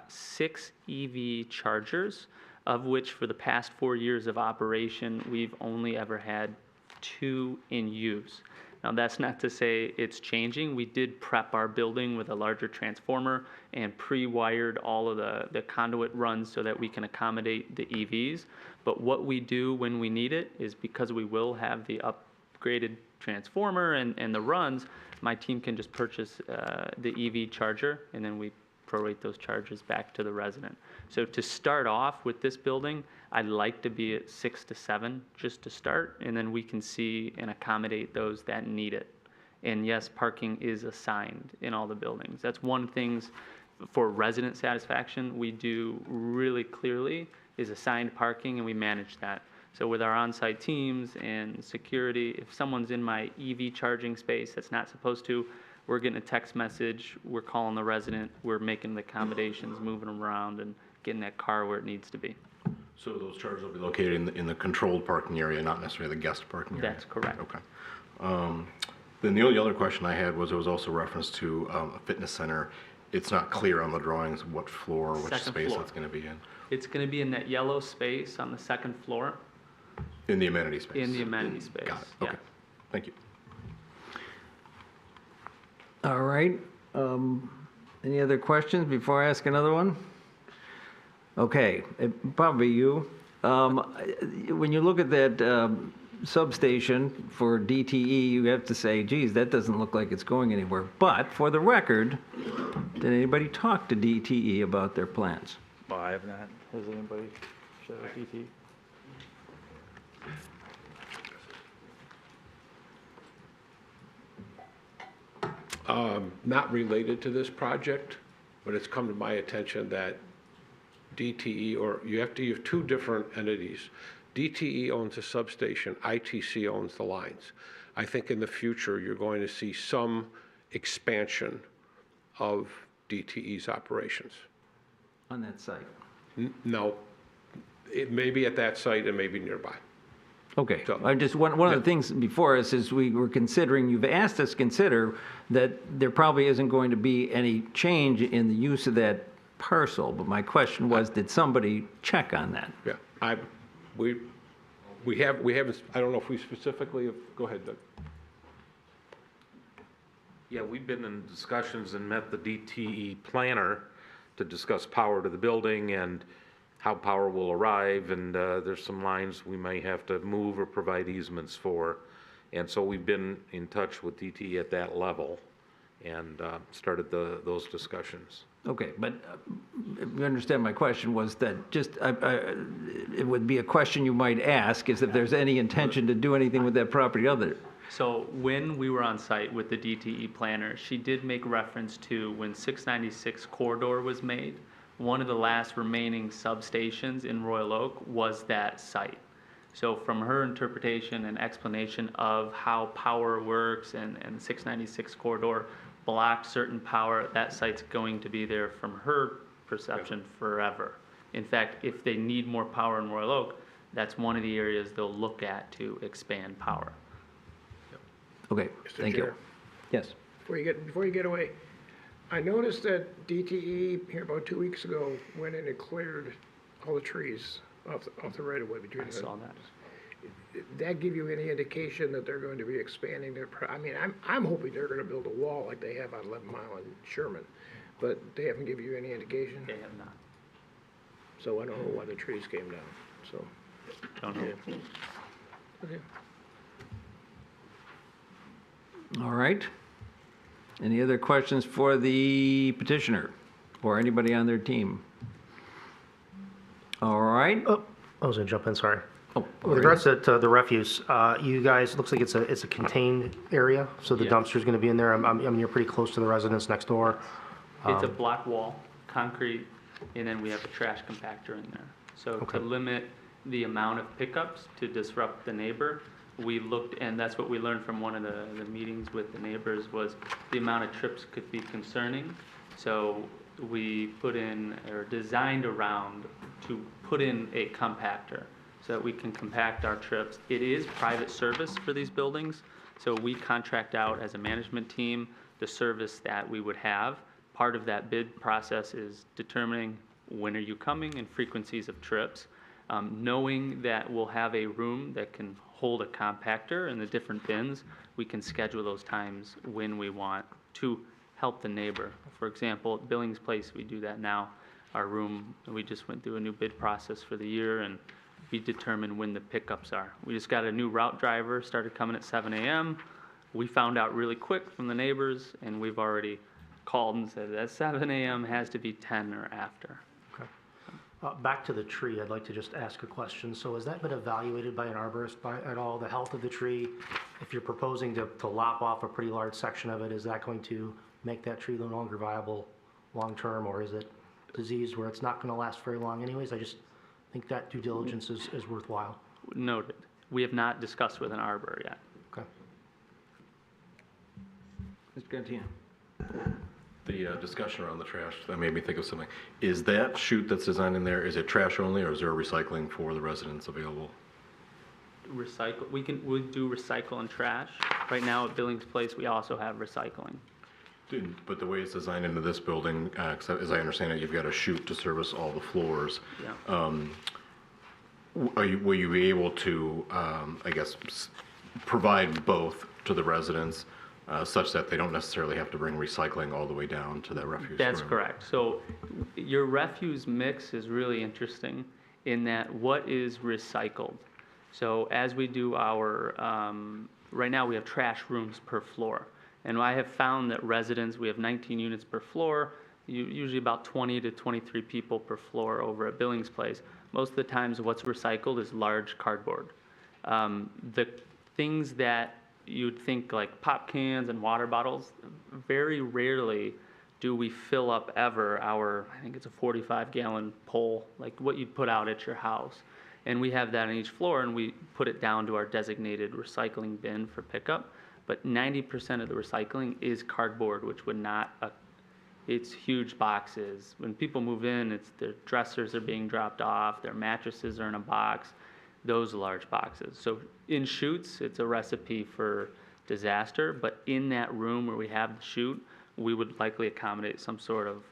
6 EV chargers, of which for the past 4 years of operation, we've only ever had 2 in use. Now, that's not to say it's changing. We did prep our building with a larger transformer and pre-wired all of the conduit runs so that we can accommodate the EVs. But what we do when we need it is, because we will have the upgraded transformer and the runs, my team can just purchase the EV charger, and then we prorate those charges back to the resident. So to start off with this building, I'd like to be at 6 to 7 just to start, and then we can see and accommodate those that need it. And yes, parking is assigned in all the buildings. That's one thing for resident satisfaction we do really clearly is assigned parking, and we manage that. So with our on-site teams and security, if someone's in my EV charging space that's not supposed to, we're getting a text message, we're calling the resident, we're making the accommodations, moving them around and getting that car where it needs to be. So those chargers will be located in the controlled parking area, not necessarily the guest parking area? That's correct. Okay. Then the only other question I had was there was also reference to a fitness center. It's not clear on the drawings what floor, which Second space floor. that's going to be in. It's going to be in that yellow space on the second floor, In the amenity space? in the amenity space. Got it, Yeah. okay. Thank you. All right. Any other questions before I ask another one? Okay, probably you. When you look at that substation for DTE, you have to say, geez, that doesn't look like it's going anywhere. But for the record, did anybody talk to DTE about their plans? Well, I have not. Has anybody shared with DT? Not related to this project, but it's come to my attention that DTE, or you have two different entities. DTE owns the substation, ITC owns the lines. I think in the future, you're going to see some expansion of DTE's operations. On that site? No, it may be at that site and maybe nearby. Okay, I just, one of the things before us is we were considering, you've asked us to consider that there probably isn't going to be any change in the use of that parcel, but my question was, did somebody check on that? Yeah, we haven't, I don't know if we specifically have, go ahead, Doug. Yeah, we've been in discussions and met the DTE planner to discuss power to the building and how power will arrive, and there's some lines we may have to move or provide easements for. And so we've been in touch with DTE at that level and started those discussions. Okay, but you understand my question was that just, it would be a question you might ask, is if there's any intention to do anything with that property other. So when we were on site with the DTE planner, she did make reference to when 696 corridor was made, one of the last remaining substations in Royal Oak was that site. So from her interpretation and explanation of how power works and 696 corridor blocked certain power, that site's going to be there from her perception forever. In fact, if they need more power in Royal Oak, that's one of the areas they'll look at to expand power. Okay, thank you. Yes. Before you get away, I noticed that DTE, here about 2 weeks ago, went in and cleared all the trees off the right of way between I the. saw that. Did that give you any indication that they're going to be expanding their, I mean, I'm hoping they're gonna build a wall like they have on 11 Mile and Sherman, but they haven't given you any indication? They have not. So I don't know why the trees came down, so. Don't know. Okay. All right. Any other questions for the petitioner or anybody on their team? All right. Oh, I was gonna jump in, sorry. Oh, With regards to the refuse, you guys, looks like it's a contained area, so the Yes. dumpster's gonna be in there. I mean, you're pretty close to the residents next door. It's a block wall, concrete, and then we have a trash compactor in there. So Okay. to limit the amount of pickups to disrupt the neighbor, we looked, and that's what we learned from one of the meetings with the neighbors, was the amount of trips could be concerning. So we put in, or designed around to put in a compactor so that we can compact our trips. It is private service for these buildings, so we contract out as a management team the service that we would have. Part of that bid process is determining when are you coming and frequencies of trips. Knowing that we'll have a room that can hold a compactor and the different bins, we can schedule those times when we want to help the neighbor. For example, at Billings Place, we do that now. Our room, we just went through a new bid process for the year, and we determine when the pickups are. We just got a new route driver, started coming at 7 a.m. We found out really quick from the neighbors, and we've already called and said that 7 a.m. has to be 10 or after. Back to the tree, I'd like to just ask a question. So has that been evaluated by an arborist at all, the health of the tree? If you're proposing to lop off a pretty large section of it, is that going to make that tree no longer viable long-term, or is it diseased where it's not going to last very long anyways? I just think that due diligence is worthwhile. Noted. We have not discussed with an arbor yet. Okay. Mr. Gantino. The discussion around the trash, that made me think of something. Is that chute that's designed in there, is it trash only, or is there recycling for the residents available? Recycle, we do recycle and trash. Right now at Billings Place, we also have recycling. But the way it's designed into this building, 'cause as I understand it, you've got a chute to service all the floors. Yeah. Will you be able to, I guess, provide both to the residents such that they don't necessarily have to bring recycling all the way down to that refuse? That's room? correct. So your refuse mix is really interesting in that what is recycled. So as we do our, right now we have trash rooms per floor. And I have found that residents, we have 19 units per floor, usually about 20 to 23 people per floor over at Billings Place. Most of the times what's recycled is large cardboard. The things that you'd think like pop cans and water bottles, very rarely do we fill up ever our, I think it's a 45-gallon pole, like what you'd put out at your house. And we have that on each floor, and we put it down to our designated recycling bin for pickup. But 90% of the recycling is cardboard, which would not, it's huge boxes. When people move in, it's their dressers are being dropped off, their mattresses are in a box, those large boxes. So in chutes, it's a recipe for disaster, but in that room where we have the chute, we would likely accommodate some sort of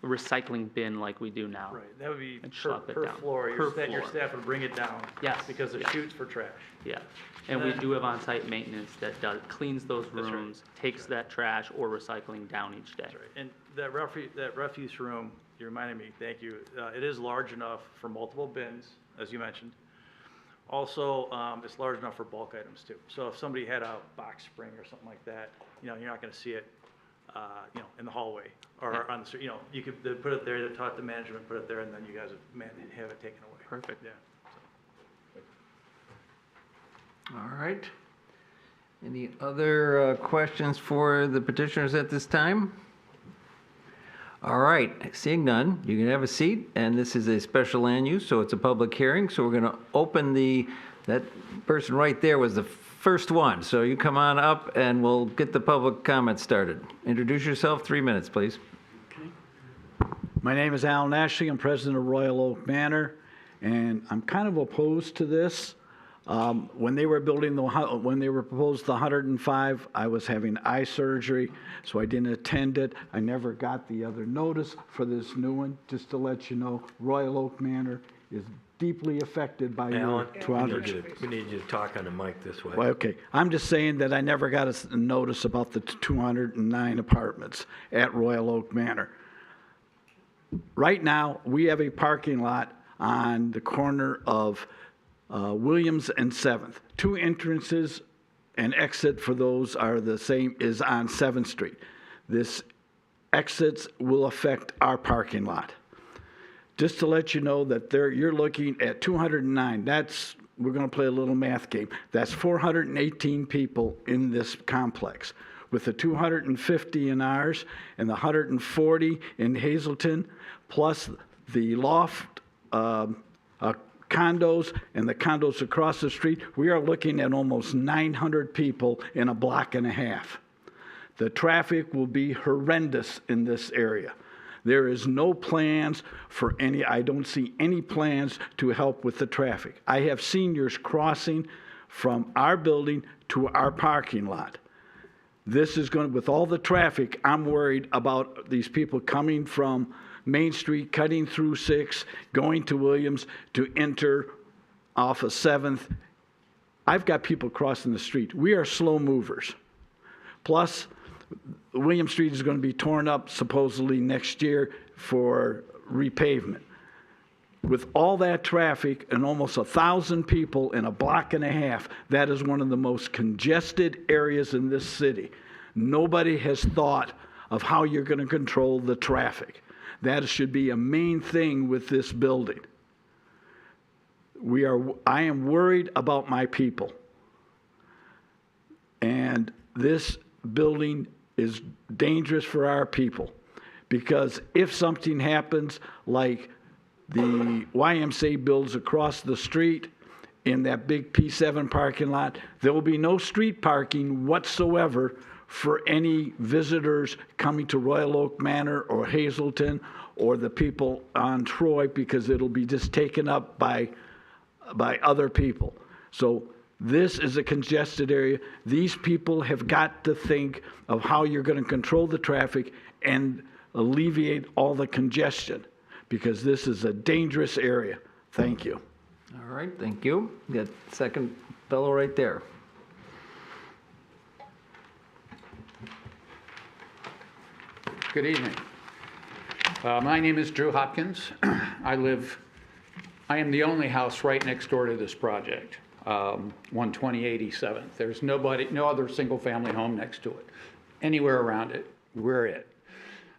recycling bin like we do now. Right, that would be And per schlep it down. floor. Per Your floor. staff would bring it down. Yes, Because the yeah. chute's for trash. Yeah, and we do have on-site maintenance that cleans those That's right. rooms, takes that trash or recycling down each day. That's right. And that refuse room, you reminded me, thank you. It is large enough for multiple bins, as you mentioned. Also, it's large enough for bulk items too. So if somebody had a box spring or something like that, you're not gonna see it, in the hallway or on the street. You could they'd put it there, they'd talk to management, put it there, and then you guys would have it taken away. Perfect. Yeah. All right. Any other questions for the petitioners at this time? All right, seeing none, you can have a seat, and this is a special land use, so it's a public hearing, so we're going to open that person right there was the first one, so you come on up and we'll get the public comment started. Introduce yourself, 3 minutes, please. My name is Alan Ashley. I'm president of Royal Oak Manor, and I'm kind of opposed to this. When they were proposed the 105, I was having eye surgery, so I didn't attend it. I never got the other notice for this new one. Just to let you know, Royal Oak Manor is deeply affected by your Alan, 200. we need you to talk on the mic this way. Well, okay, I'm just saying that I never got a notice about the 209 apartments at Royal Oak Manor. Right now, we have a parking lot on the corner of Williams and 7th. Two entrances and exit for those are the same is on 7th Street. This exits will affect our parking lot. Just to let you know that you're looking at 209. We're going to play a little math game. That's 418 people in this complex. With the 250 in ours and the 140 in Hazelton, plus the loft condos and the condos across the street, we are looking at almost 900 people in a block and a half. The traffic will be horrendous in this area. There is no plans I don't see any plans to help with the traffic. I have seniors crossing from our building to our parking lot. This is with all the traffic, I'm worried about these people coming from Main Street, cutting through 6, going to Williams to enter off of 7th. I've got people crossing the street. We are slow movers. Plus, William Street is going to be torn up supposedly next year for repavement. With all that traffic and almost 1,000 people in a block and a half, that is one of the most congested areas in this city. Nobody has thought of how you're going to control the traffic. That should be a main thing with this building. I am worried about my people. And this building is dangerous for our people, because if something happens like the YMCA builds across the street in that big P7 parking lot, there will be no street parking whatsoever for any visitors coming to Royal Oak Manor or Hazelton or the people on Troy, because it'll be just taken up by other people. So this is a congested area. These people have got to think of how you're going to control the traffic and alleviate all the congestion, because this is a dangerous area. Thank you. All right, thank you. Got second fellow right there. Good evening. My name is Drew Hopkins. I am the only house right next door to this project, 12087th. There's no other single-family home next to it. Anywhere around it, we're it.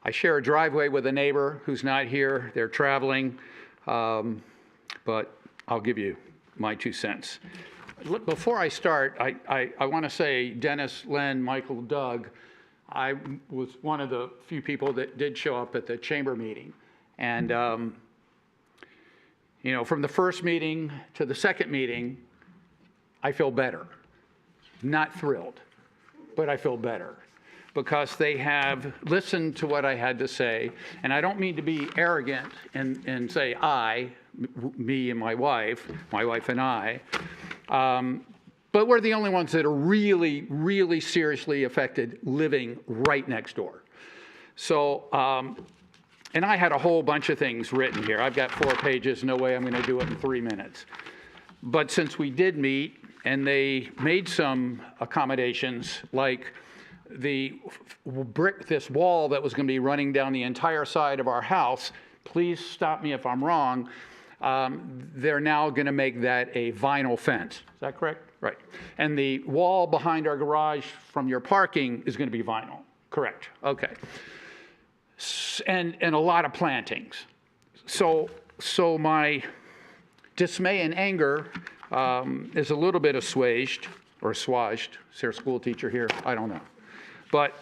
I share a driveway with a neighbor who's not here. They're traveling, but I'll give you my 2 cents. Before I start, I want to say, Dennis, Len, Michael, Doug, I was one of the few people that did show up at the chamber meeting. And, you know, from the first meeting to the second meeting, I feel better. Not thrilled, but I feel better, because they have listened to what I had to say. And I don't mean to be arrogant and say me and my wife and I, but we're the only ones that are really, really seriously affected living right next door. So, and I had a whole bunch of things written here. I've got 4 pages, no way I'm going to do it in 3 minutes. But since we did meet and they made some accommodations, like this wall that was going to be running down the entire side of our house, please stop me if I'm wrong, they're now going to make that a vinyl fence. Is that correct? Right. And the wall behind our garage from your parking is going to be vinyl. Correct. Okay. And a lot of plantings. So my dismay and anger is a little bit assuaged or assuaged. Is there a school teacher here? I don't know. But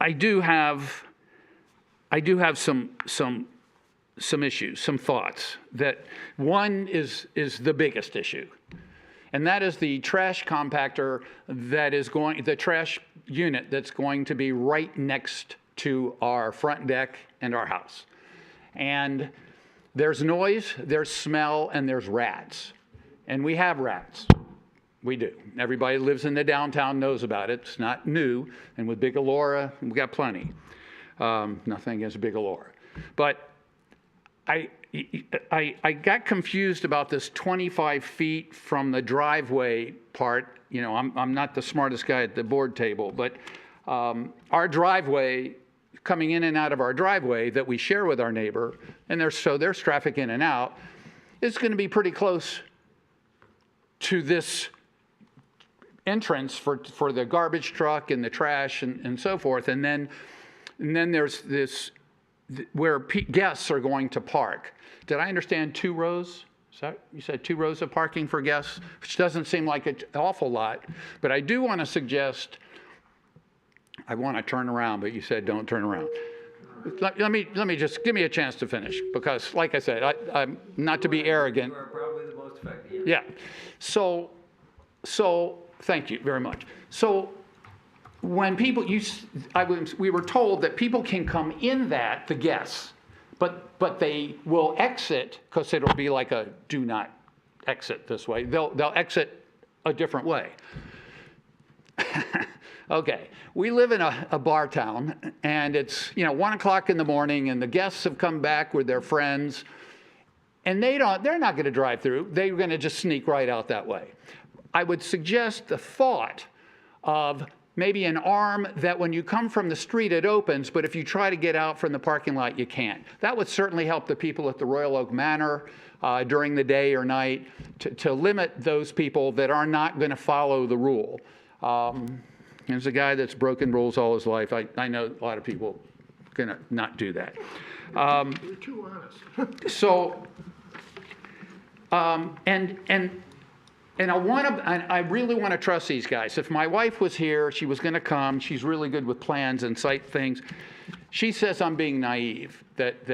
I do have some issues, some thoughts. That one is the biggest issue, and that is the trash compactor the trash unit that's going to be right next to our front deck and our house. And there's noise, there's smell, and there's rats. And we have rats. We do. Everybody who lives in the downtown knows about it. It's not new. And with Big Elora, we got plenty. Nothing against Big Elora. But I got confused about this 25 feet from the driveway part. You know, I'm not the smartest guy at the board table, but our driveway, coming in and out of our driveway that we share with our neighbor, and there's traffic in and out, is going to be pretty close to this entrance for the garbage truck and the trash and so forth. And then there's this where guests are going to park. Did I understand 2 rows? You said 2 rows of parking for guests, which doesn't seem like an awful lot. But I do want to suggest, I want to turn around, but you said don't turn around. Let me just, give me a chance to finish, because like I said, I'm not to be arrogant. You are probably the most effective. Yeah. So thank you very much. So when people we were told that people can come in the guests, but they will exit, because it'll be like a do not exit this way. They'll exit a different way. Okay, we live in a bar town, and it's 1 o'clock in the morning, and the guests have come back with their friends, and they're not going to drive through. They're going to just sneak right out that way. I would suggest the thought of maybe an arm that when you come from the street, it opens, but if you try to get out from the parking lot, you can't. That would certainly help the people at the Royal Oak Manor during the day or night to limit those people that are not going to follow the rule. There's a guy that's broken rules all his life. I know a lot of people going to not do that. You're too honest. So, I really want to trust these guys. If my wife was here, she was going to come. She's really good with plans and site things. She says I'm being naive, that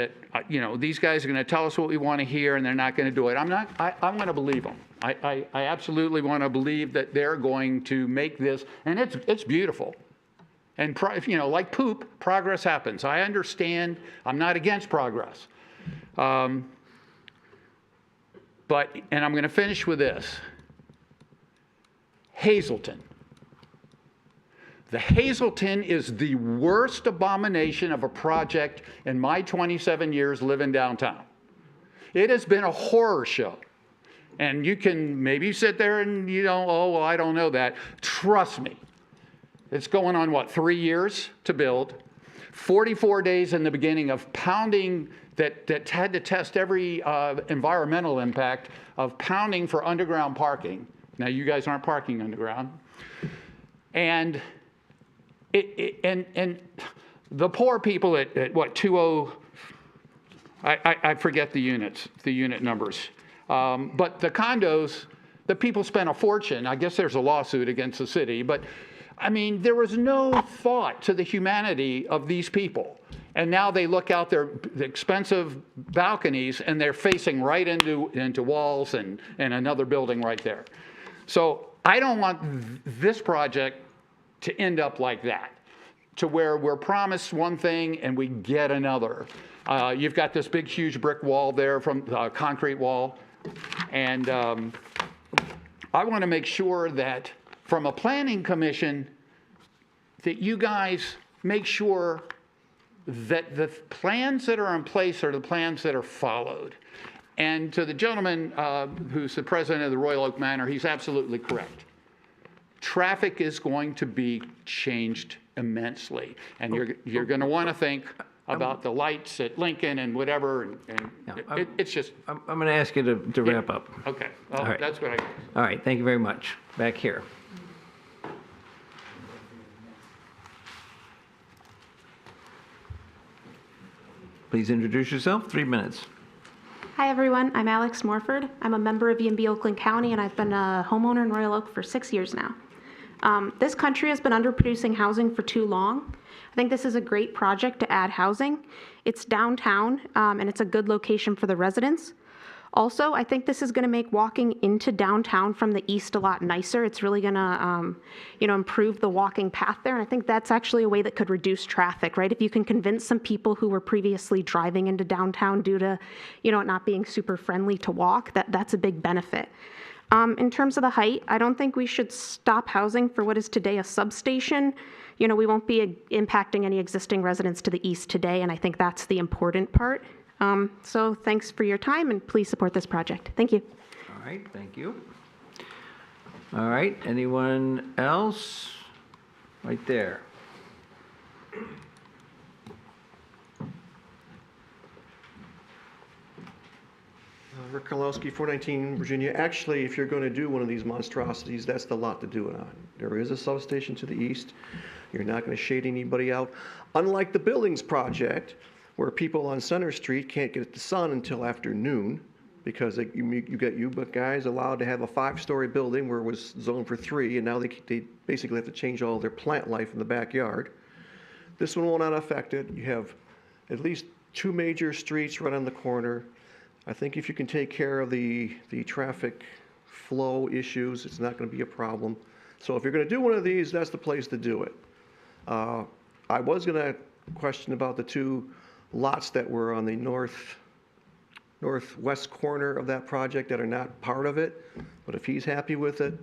these guys are going to tell us what we want to hear and they're not going to do it. I'm going to believe them. I absolutely want to believe that they're going to make this, and it's beautiful. And like poop, progress happens. I understand. I'm not against progress. And I'm going to finish with this. Hazelton. The Hazelton is the worst abomination of a project in my 27 years living downtown. It has been a horror show. And you can maybe sit there and I don't know that. Trust me. It's going on, 3 years to build, 44 days in the beginning of pounding that had to test every environmental impact of pounding for underground parking. Now, you guys aren't parking underground. And and the poor people at 20, I forget the unit numbers. But the condos, the people spent a fortune. I guess there's a lawsuit against the city, but I mean, there was no thought to the humanity of these people. And now they look out their expensive balconies and they're facing right into walls and another building right there. So I don't want this project to end up like that, to where we're promised one thing and we get another. You've got this big, huge brick wall there from concrete wall. And I want to make sure that from a planning commission that you guys make sure that the plans that are in place are the plans that are followed. And to the gentleman who's the president of the Royal Oak Manor, he's absolutely correct. Traffic is going to be changed immensely. And you're going to want to think about the lights at Lincoln and whatever. It's just... I'm going to ask you to wrap up. Okay. Well, All right. That's what I... All right. Thank you very much. Back here. Please introduce yourself. 3 minutes. Hi, everyone. I'm Alex Morford. I'm a member of EMB Oakland County, and I've been a homeowner in Royal Oak for 6 years now. This country has been underproducing housing for too long. I think this is a great project to add housing. It's downtown, and it's a good location for the residents. Also, I think this is going to make walking into downtown from the east a lot nicer. It's really going to, improve the walking path there. And I think that's actually a way that could reduce traffic, right? If you can convince some people who were previously driving into downtown due to, it not being super friendly to walk, that's a big benefit. In terms of the height, I don't think we should stop housing for what is today a substation. We won't be impacting any existing residents to the east today, and I think that's the important part. So thanks for your time, and please support this project. Thank you. All right, thank you. All right, anyone else? Right there. Rick Karlowski, 419 Virginia. Actually, if you're going to do one of these monstrosities, that's the lot to do it on. There is a substation to the east. You're not going to shade anybody out. Unlike the Billings project, where people on Center Street can't get the sun until after noon, because you got you guys allowed to have a 5-story building where it was zoned for 3, and now they basically have to change all their plant life in the backyard. This one will not affect it. You have at least 2 major streets right on the corner. I think if you can take care of the traffic flow issues, it's not going to be a problem. So if you're going to do one of these, that's the place to do it. I was going to question about the 2 lots that were on the northwest corner of that project that are not part of it, but if he's happy with it,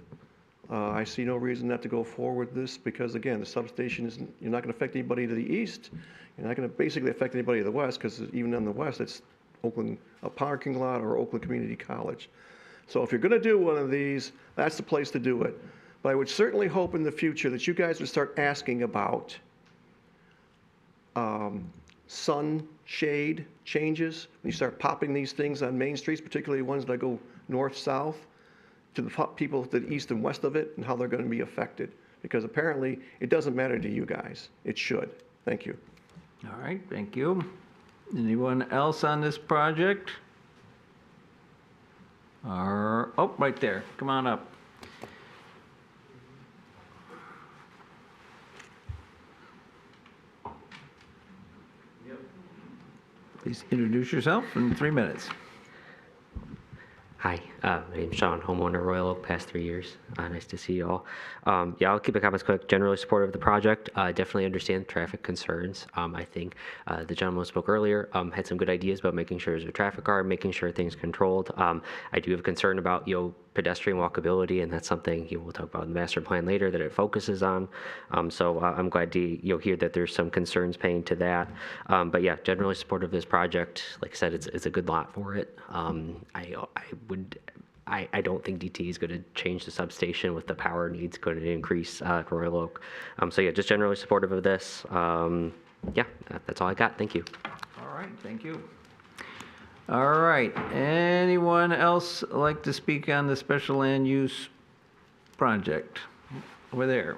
I see no reason not to go forward with this, because again, the substation isn't, you're not going to affect anybody to the east, you're not going to basically affect anybody to the west, because even on the west, it's Oakland, a parking lot or Oakland Community College. So if you're going to do one of these, that's the place to do it. But I would certainly hope in the future that you guys would start asking about sun shade changes. When you start popping these things on main streets, particularly ones that go north-south, to the people to the east and west of it, and how they're going to be affected. Because apparently, it doesn't matter to you guys. It should. Thank you. All right, thank you. Anyone else on this project? Oh, right there. Come on up. Please introduce yourself in 3 minutes. Hi, my name's Sean, homeowner, Royal Oak, past 3 years. Nice to see you all. Yeah, I'll keep the comments quick. Generally supportive of the project. Definitely understand traffic concerns. I think the gentleman who spoke earlier had some good ideas about making sure there's a traffic guard, making sure things controlled. I do have a concern about, pedestrian walkability, and that's something we'll talk about in the master plan later that it focuses on. So I'm glad to hear that there's some concerns paying to that. But yeah, generally supportive of this project. Like I said, it's a good lot for it. I don't think DT is going to change the substation with the power needs going to increase at Royal Oak. So yeah, just generally supportive of this. Yeah, that's all I got. Thank you. All right, thank you. All right, anyone else like to speak on the special land use project? Over there.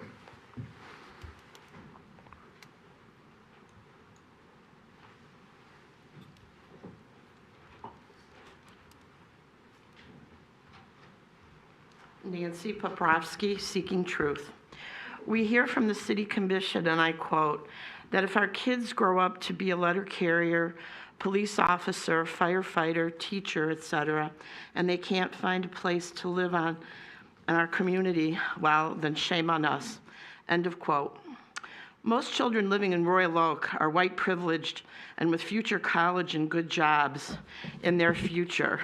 Nancy Poprovsky, Seeking Truth. We hear from the City Commission, and I quote, that if our kids grow up to be a letter carrier, police officer, firefighter, teacher, etc., and they can't find a place to live in our community, well, then shame on us. End of quote. Most children living in Royal Oak are white privileged and with future college and good jobs in their future.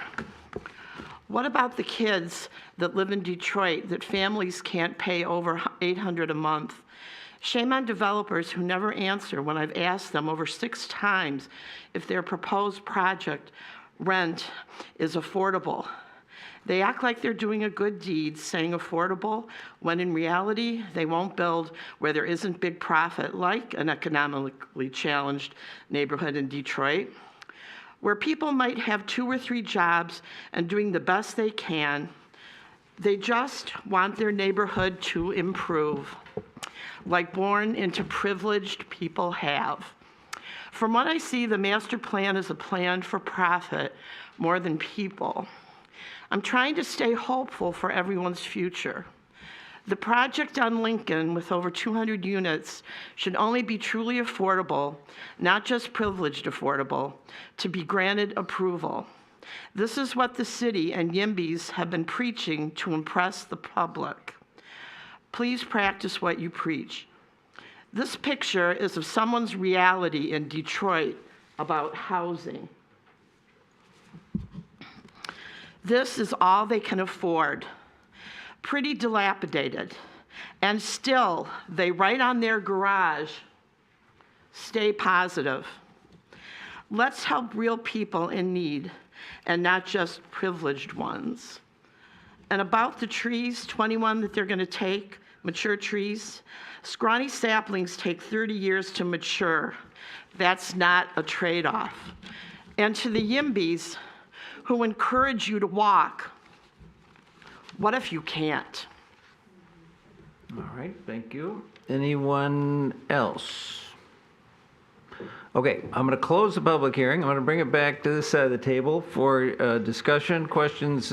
What about the kids that live in Detroit that families can't pay over $800 a month? Shame on developers who never answer when I've asked them over 6 times if their proposed project rent is affordable. They act like they're doing a good deed saying affordable, when in reality, they won't build where there isn't big profit, like an economically challenged neighborhood in Detroit, where people might have 2 or 3 jobs and doing the best they can. They just want their neighborhood to improve, like born into privileged people have. From what I see, the master plan is a plan for profit more than people. I'm trying to stay hopeful for everyone's future. The project on Lincoln, with over 200 units, should only be truly affordable, not just privileged affordable, to be granted approval. This is what the city and YIMBYs have been preaching to impress the public. Please practice what you preach. This picture is of someone's reality in Detroit about housing. This is all they can afford. Pretty dilapidated. And still, they write on their garage, stay positive. Let's help real people in need and not just privileged ones. And about the trees, 21 that they're going to take, mature trees, scrawny saplings take 30 years to mature. That's not a trade-off. And to the YIMBYs who encourage you to walk, what if you can't? All right, thank you. Anyone else? Okay, I'm going to close the public hearing. I'm going to bring it back to this side of the table for discussion, questions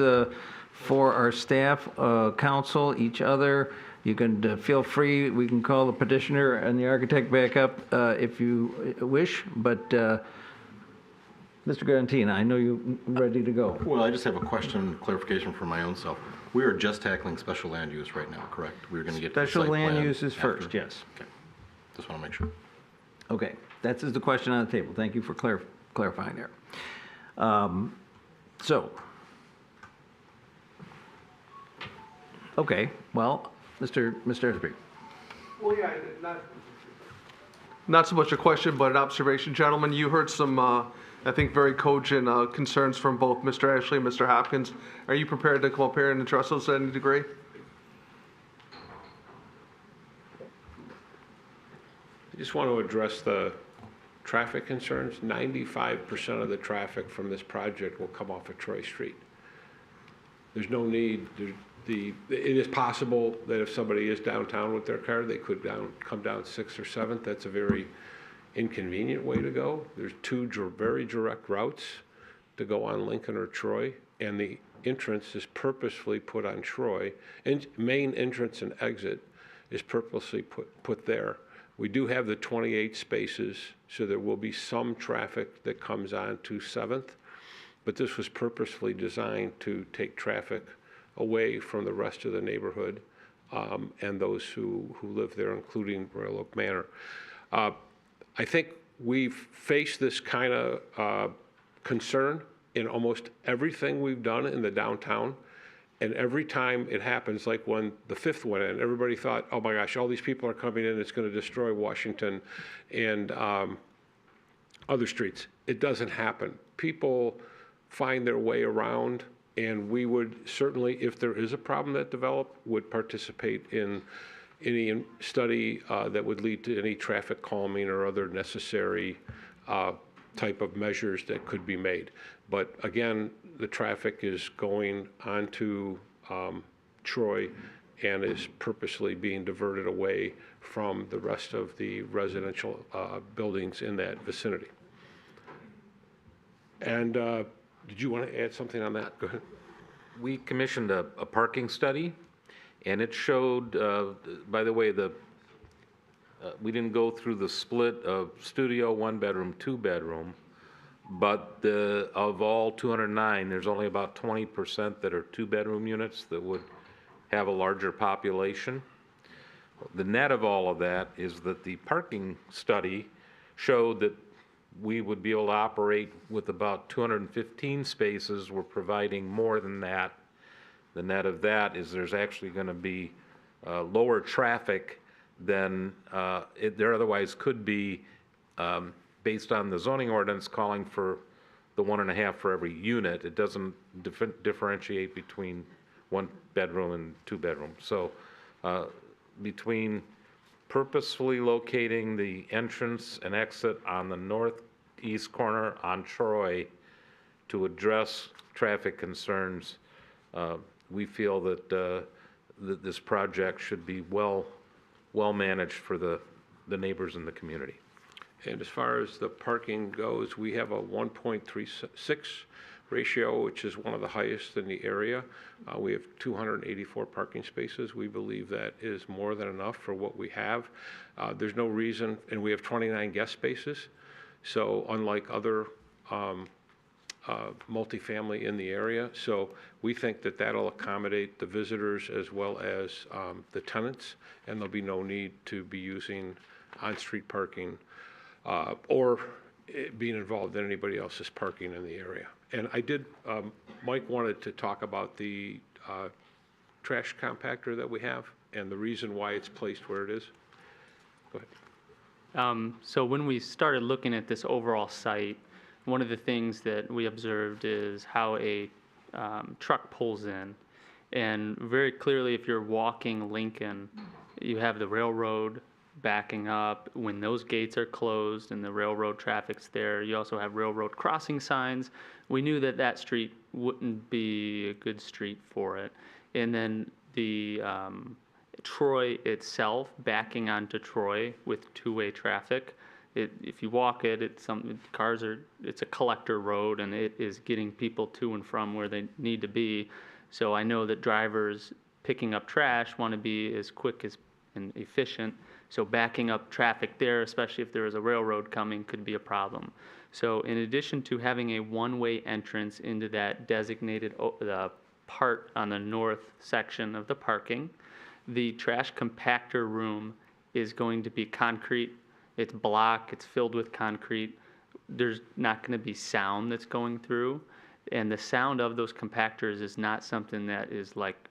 for our staff, council, each other. You can feel free. We can call the petitioner and the architect back up if you wish, but Mr. Garantina, I know you're ready to go. Well, I just have a question, clarification for my own self. We are just tackling special land use right now, correct? We're going to get to the Special site land plan use is after? first, yes. Okay, just want to make sure. Okay, that is the question on the table. Thank you for clarifying there. Okay, well, Mr. Ersby. Well, yeah, not so much a question, but an observation, gentlemen. You heard some, I think, very cogent concerns from both Mr. Ashley and Mr. Hopkins. Are you prepared to come up here and address those to any degree? I just want to address the traffic concerns. 95% of the traffic from this project will come off of Troy Street. There's no need, it is possible that if somebody is downtown with their car, they could come down 6th or 7th. That's a very inconvenient way to go. There's two very direct routes to go on Lincoln or Troy, and the entrance is purposefully put on Troy, and main entrance and exit is purposely put there. We do have the 28 spaces, so there will be some traffic that comes on to 7th, but this was purposefully designed to take traffic away from the rest of the neighborhood and those who live there, including Royal Oak Manor. I think we've faced this kind of concern in almost everything we've done in the downtown. And every time it happens, like when the 5th went in, everybody thought, oh my gosh, all these people are coming in, it's going to destroy Washington and other streets. It doesn't happen. People find their way around, and we would certainly, if there is a problem that developed, would participate in any study that would lead to any traffic calming or other necessary type of measures that could be made. But again, the traffic is going onto Troy and is purposely being diverted away from the rest of the residential buildings in that vicinity. And did you want to add something on that? Go ahead. We commissioned a parking study, and it showed, by the way, we didn't go through the split of studio, 1-bedroom, 2-bedroom, but of all 209, there's only about 20% that are 2-bedroom units that would have a larger population. The net of all of that is that the parking study showed that we would be able to operate with about 215 spaces. We're providing more than that. The net of that is there's actually going to be lower traffic than there otherwise could be based on the zoning ordinance calling for the 1.5 for every unit. It doesn't differentiate between 1-bedroom and 2-bedroom. So between purposefully locating the entrance and exit on the northeast corner on Troy to address traffic concerns, we feel that, that this project should be well managed for the neighbors in the community. And as far as the parking goes, we have a 1.36 ratio, which is one of the highest in the area. We have 284 parking spaces. We believe that is more than enough for what we have. There's no reason, and we have 29 guest spaces. So unlike other multifamily in the area, so we think that that'll accommodate the visitors as well as the tenants, and there'll be no need to be using on-street parking or being involved in anybody else's parking in the area. And I did, Mike wanted to talk about the trash compactor that we have and the reason why it's placed where it is. Go ahead. So when we started looking at this overall site, one of the things that we observed is how a truck pulls in. And very clearly, if you're walking Lincoln, you have the railroad backing up. When those gates are closed and the railroad traffic's there, you also have railroad crossing signs. We knew that that street wouldn't be a good street for it. And then the Troy itself, backing onto Troy with two-way traffic. If you walk it, it's a collector road, and it is getting people to and from where they need to be. So I know that drivers picking up trash want to be as quick and efficient. So backing up traffic there, especially if there is a railroad coming, could be a problem. So in addition to having a one-way entrance into that designated the part on the north section of the parking, the trash compactor room is going to be concrete. It's block, it's filled with concrete. There's not going to be sound that's going through. And the sound of those compactors is not something that is like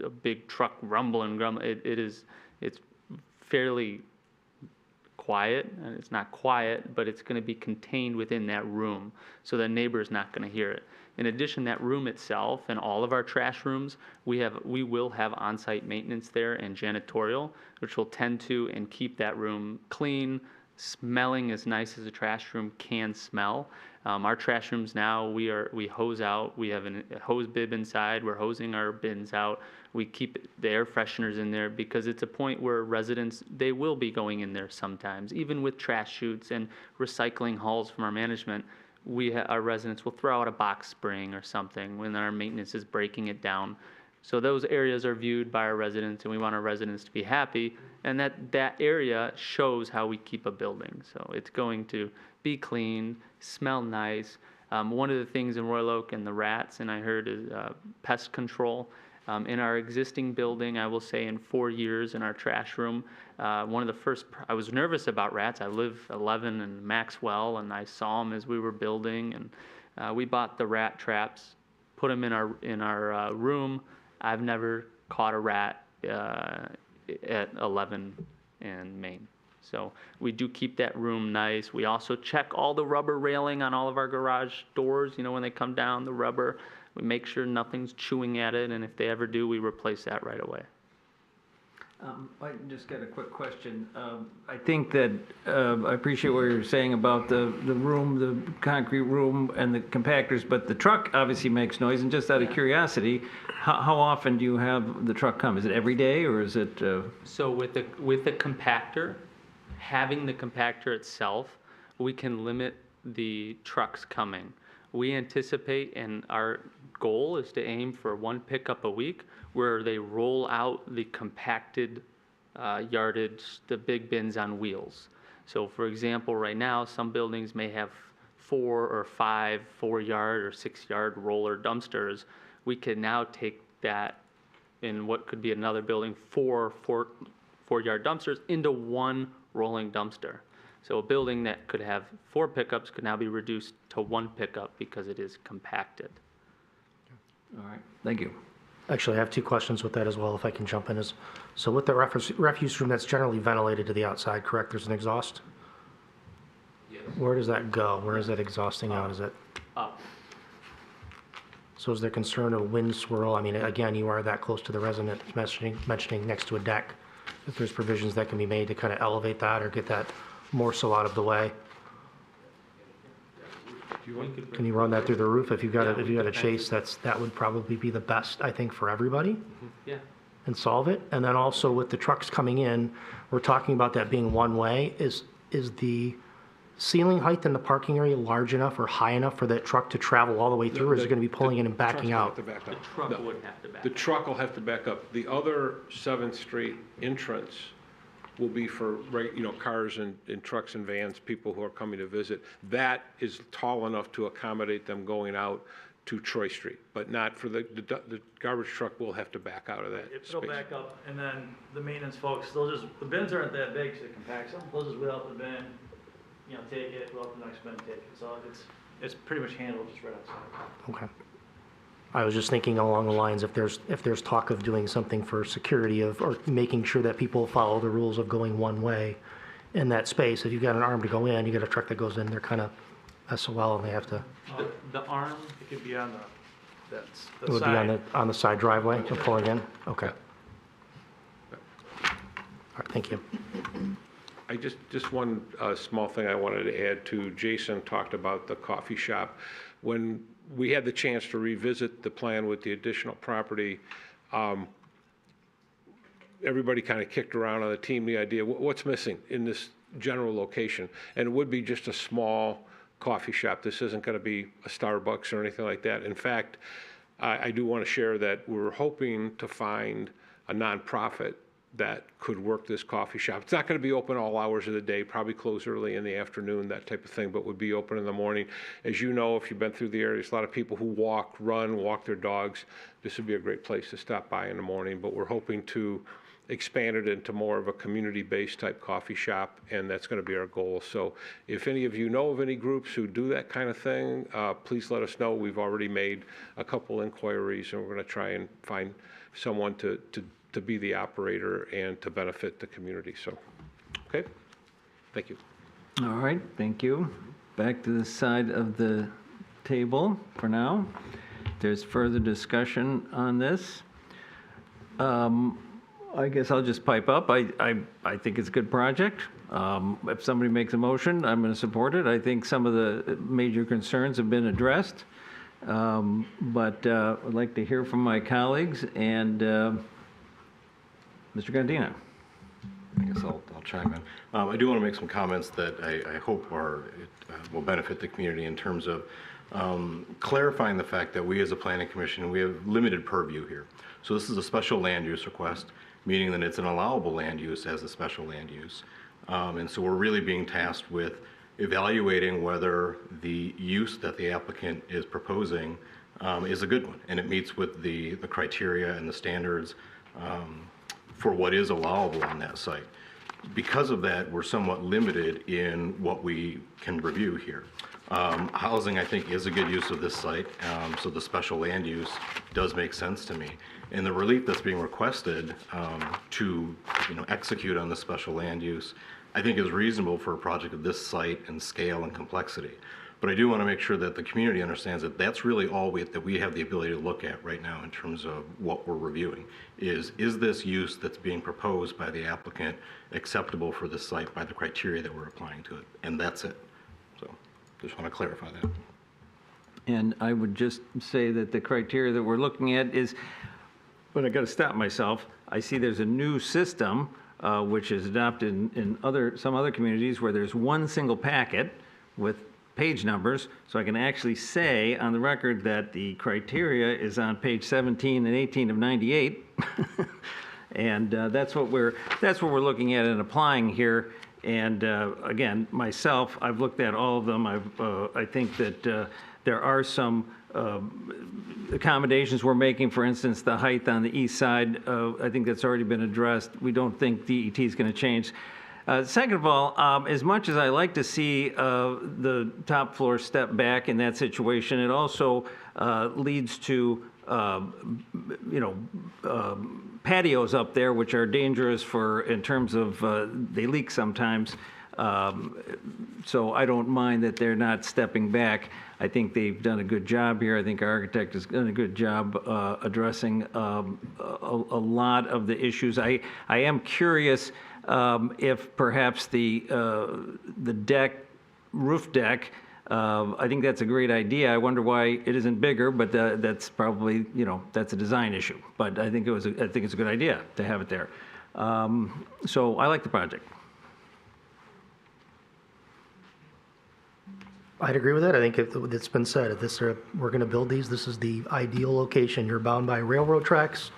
a big truck rumbling. It's fairly quiet, and it's not quiet, but it's going to be contained within that room, so the neighbor is not going to hear it. In addition, that room itself and all of our trash rooms, we will have on-site maintenance there and janitorial, which will tend to and keep that room clean, smelling as nice as a trash room can smell. Our trash rooms now, we hose out. We have a hose bib inside. We're hosing our bins out. We keep the air fresheners in there because it's a point where residents, they will be going in there sometimes, even with trash chutes and recycling hauls from our management. Our residents will throw out a box spring or something when our maintenance is breaking it down. So those areas are viewed by our residents, and we want our residents to be happy. And that area shows how we keep a building. So it's going to be clean, smell nice. One of the things in Royal Oak and the rats, and I heard, is pest control. In our existing building, I will say in 4 years in our trash room, one of the first, I was nervous about rats. I live 11 in Maxwell, and I saw them as we were building, and we bought the rat traps, put them in our room. I've never caught a rat at 11 in Maine. So we do keep that room nice. We also check all the rubber railing on all of our garage doors. You know, when they come down, the rubber, we make sure nothing's chewing at it, and if they ever do, we replace that right away. I just got a quick question. I think that I appreciate what you're saying about the room, the concrete room and the compactors, but the truck obviously makes noise. And just out of curiosity, how often do you have the truck come? Is it every day, or is it? So with the compactor, having the compactor itself, we can limit the trucks coming. We anticipate, and our goal is to aim for 1 pickup a week, where they roll out the compacted yardage, the big bins on wheels. So for example, right now, some buildings may have 4 or 5 4-yard or 6-yard roller dumpsters. We can now take that in what could be another building, 4-yard dumpsters into 1 rolling dumpster. So a building that could have 4 pickups could now be reduced to 1 pickup because it is compacted. All right, thank you. Actually, I have 2 questions with that as well, if I can jump in. So with the refuse room, that's generally ventilated to the outside, correct? There's an exhaust? Yes. Where does that go? Where is that exhausting out? Is it? Up. So is there concern of wind swirl? I mean, again, you are that close to the resident, mentioning next to a deck. If there's provisions that can be made to kind of elevate that or get that more so out of the way. Can you run that through the roof? If you've got a chase, that would probably be the best, I think, for everybody. Yeah. And solve it. And then also with the trucks coming in, we're talking about that being one way. Is the ceiling height in the parking area large enough or high enough for that truck to travel all the way through, or is it going to be pulling in and backing out? The truck would have to back The truck will have to back up. The other 7th Street entrance will be for, cars and trucks and vans, people who are coming to visit. That is tall enough to accommodate them going out to Troy Street, but not for the garbage truck will have to back out of that space. It'll back up, and then the maintenance folks, the bins aren't that big, so it compacts them. They'll just wheel out the bin, take it, wheel out the next bin, take it. So it's pretty much handled just right outside. Okay. I was just thinking along the lines, if there's talk of doing something for security or making sure that people follow the rules of going one way in that space. If you've got an arm to go in, you got a truck that goes in, they're kind of SOL and they have to. The arm, It could be on the It would side. be on the side driveway and pulling in? Okay. All right, thank you. I just one small thing I wanted to add to. Jason talked about the coffee shop. When we had the chance to revisit the plan with the additional property, everybody kind of kicked around on the team the idea, what's missing in this general location? And it would be just a small coffee shop. This isn't going to be a Starbucks or anything like that. In fact, I do want to share that we're hoping to find a nonprofit that could work this coffee shop. It's not going to be open all hours of the day, probably close early in the afternoon, that type of thing, but would be open in the morning. As you know, if you've been through the area, there's a lot of people who walk their dogs. This would be a great place to stop by in the morning, but we're hoping to expand it into more of a community-based type coffee shop, and that's going to be our goal. So if any of you know of any groups who do that kind of thing, please let us know. We've already made a couple inquiries, and we're going to try and find someone to be the operator and to benefit the community. So, okay, thank you. All right, thank you. Back to the side of the table for now. There's further discussion on this. I guess I'll just pipe up. I think it's a good project. If somebody makes a motion, I'm going to support it. I think some of the major concerns have been addressed. But I'd like to hear from my colleagues and Mr. Gandina. I guess I'll chime in. I do want to make some comments that I hope will benefit the community in terms of clarifying the fact that we as a planning commission, we have limited purview here. So this is a special land use request, meaning that it's an allowable land use as a special land use. And so we're really being tasked with evaluating whether the use that the applicant is proposing is a good one, and it meets with the criteria and the standards for what is allowable on that site. Because of that, we're somewhat limited in what we can review here. Housing, I think, is a good use of this site, so the special land use does make sense to me. And the relief that's being requested to execute on the special land use, I think is reasonable for a project of this site and scale and complexity. But I do want to make sure that the community understands that that's really all that we have the ability to look at right now in terms of what we're reviewing. Is this use that's being proposed by the applicant acceptable for this site by the criteria that we're applying to it? And that's it. So just want to clarify that. And I would just say that the criteria that we're looking at is, but I got to stop myself. I see there's a new system which is adopted in some other communities where there's one single packet with page numbers, so I can actually say on the record that the criteria is on page 17 and 18 of 98. And that's what we're looking at and applying here. And again, myself, I've looked at all of them. I think that there are some accommodations we're making. For instance, the height on the east side, I think that's already been addressed. We don't think DET is going to change. Second of all, as much as I like to see the top floor step back in that situation, it also leads to patios up there, which are dangerous in terms of they leak sometimes. So I don't mind that they're not stepping back. I think they've done a good job here. I think our architect has done a good job addressing a lot of the issues. I am curious if perhaps the roof deck, I think that's a great idea. I wonder why it isn't bigger, but that's probably, that's a design issue. But I think it's a good idea to have it there. So I like the project. I'd agree with that. I think it's been said, if we're going to build these, this is the ideal location. You're bound by railroad tracks,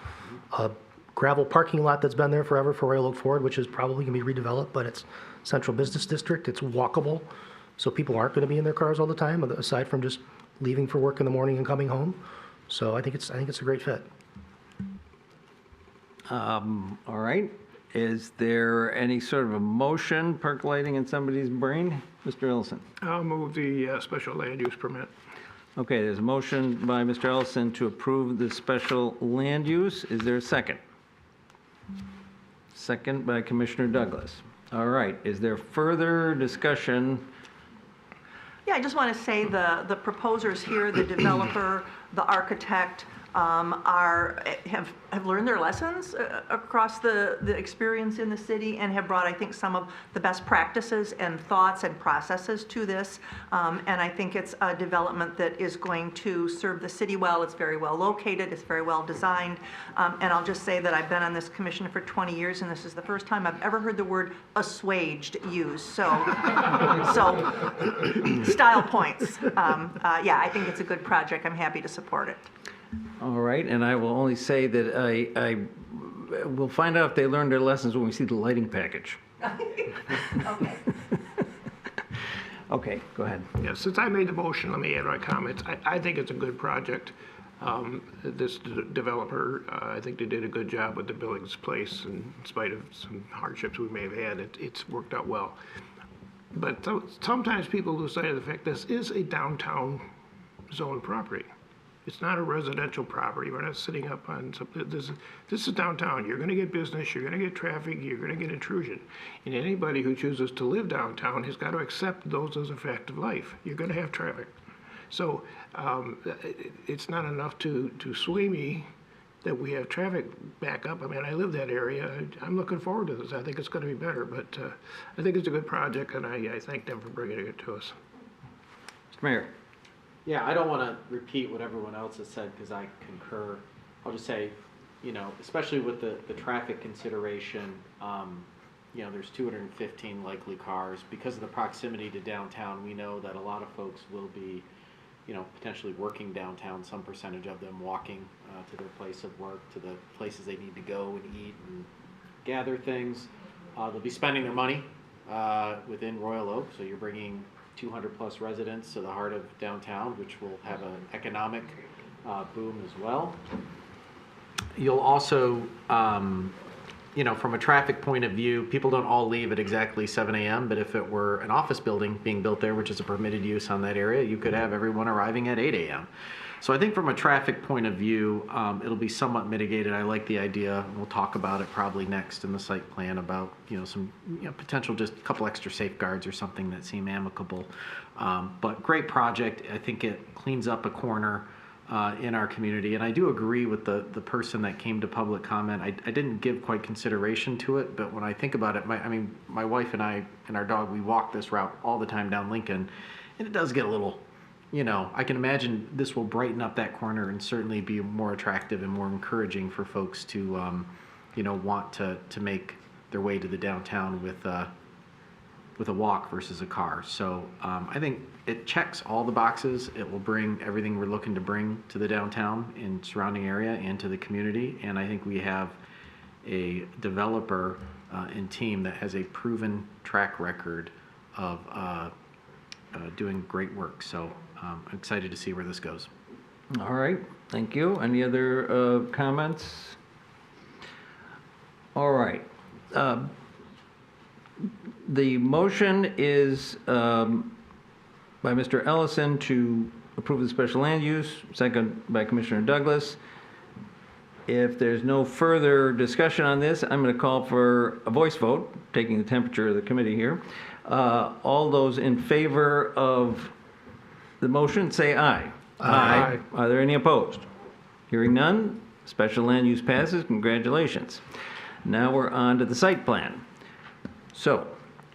a gravel parking lot that's been there forever for Royal Oak Ford, which is probably going to be redeveloped, but it's central business district. It's walkable, so people aren't going to be in their cars all the time, aside from just leaving for work in the morning and coming home. So I think it's a great fit. All right. Is there any sort of a motion percolating in somebody's brain? Mr. Ellison. I'll move the special land use permit. Okay, there's a motion by Mr. Ellison to approve the special land use. Is there a second? Second by Commissioner Douglas. All right, is there further discussion? Yeah, I just want to say the proposers here, the developer, the architect, have learned their lessons across the experience in the city and have brought, I think, some of the best practices and thoughts and processes to this. And I think it's a development that is going to serve the city well. It's very well located. It's very well designed. And I'll just say that I've been on this commission for 20 years, and this is the first time I've ever heard the word assuaged used. So style points. Yeah, I think it's a good project. I'm happy to support it. All right, and I will only say that I will find out if they learned their lessons when we see the lighting package. Okay. Okay, go ahead. Yeah, since I made the motion, let me add my comments. I think it's a good project. This developer, I think they did a good job with the Billings Place, and in spite of some hardships we may have had, it's worked out well. But sometimes people lose sight of the fact this is a downtown zone property. It's not a residential property. We're not sitting up on something. This is downtown. You're going to get business. You're going to get traffic. You're going to get intrusion. And anybody who chooses to live downtown has got to accept those as a fact of life. You're going to have traffic. So it's not enough to sway me that we have traffic back up. I mean, I live that area. I'm looking forward to this. I think it's going to be better, but I think it's a good project, and I thank them for bringing it to us. Mr. Mayor. Yeah, I don't want to repeat what everyone else has said because I concur. I'll just say, especially with the traffic consideration, there's 215 likely cars. Because of the proximity to downtown, we know that a lot of folks will be, potentially working downtown, some percentage of them walking to their place of work, to the places they need to go and eat and gather things. They'll be spending their money within Royal Oak, so you're bringing 200 plus residents to the heart of downtown, which will have an economic boom as well. You'll also, from a traffic point of view, people don't all leave at exactly 7 a.m., but if it were an office building being built there, which is a permitted use on that area, you could have everyone arriving at 8 a.m. So I think from a traffic point of view, it'll be somewhat mitigated. I like the idea. We'll talk about it probably next in the site plan about, some potential, just a couple extra safeguards or something that seem amicable. But great project. I think it cleans up a corner in our community. And I do agree with the person that came to public comment. I didn't give quite consideration to it, but when I think about it, my wife and I and our dog, we walk this route all the time down Lincoln, and it does get a little, I can imagine this will brighten up that corner and certainly be more attractive and more encouraging for folks to, want to make their way to the downtown with a walk versus a car. So I think it checks all the boxes. It will bring everything we're looking to bring to the downtown and surrounding area and to the community. And I think we have a developer and team that has a proven track record of doing great work. So I'm excited to see where this goes. All right, thank you. Any other comments? All right. The motion is by Mr. Ellison to approve the special land use, second by Commissioner Douglas. If there's no further discussion on this, I'm going to call for a voice vote, taking the temperature of the committee here. All those in favor of the motion, say aye. Aye. Are there any opposed? Hearing none, special land use passes. Congratulations. Now we're on to the site plan. So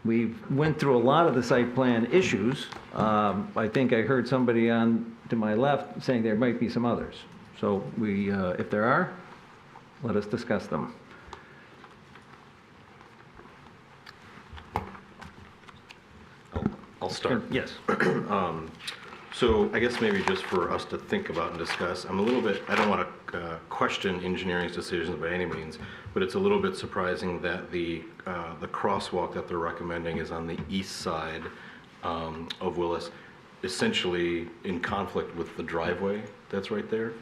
we went through a lot of the site plan issues. I think I heard somebody on to my left saying there might be some others. So we, if there are, let us discuss them. I'll start. Yes. So I guess maybe just for us to think about and discuss, I don't want to question engineering's decisions by any means, but it's a little bit surprising that the crosswalk that they're recommending is on the east side of Willis, essentially in conflict with the driveway that's right there.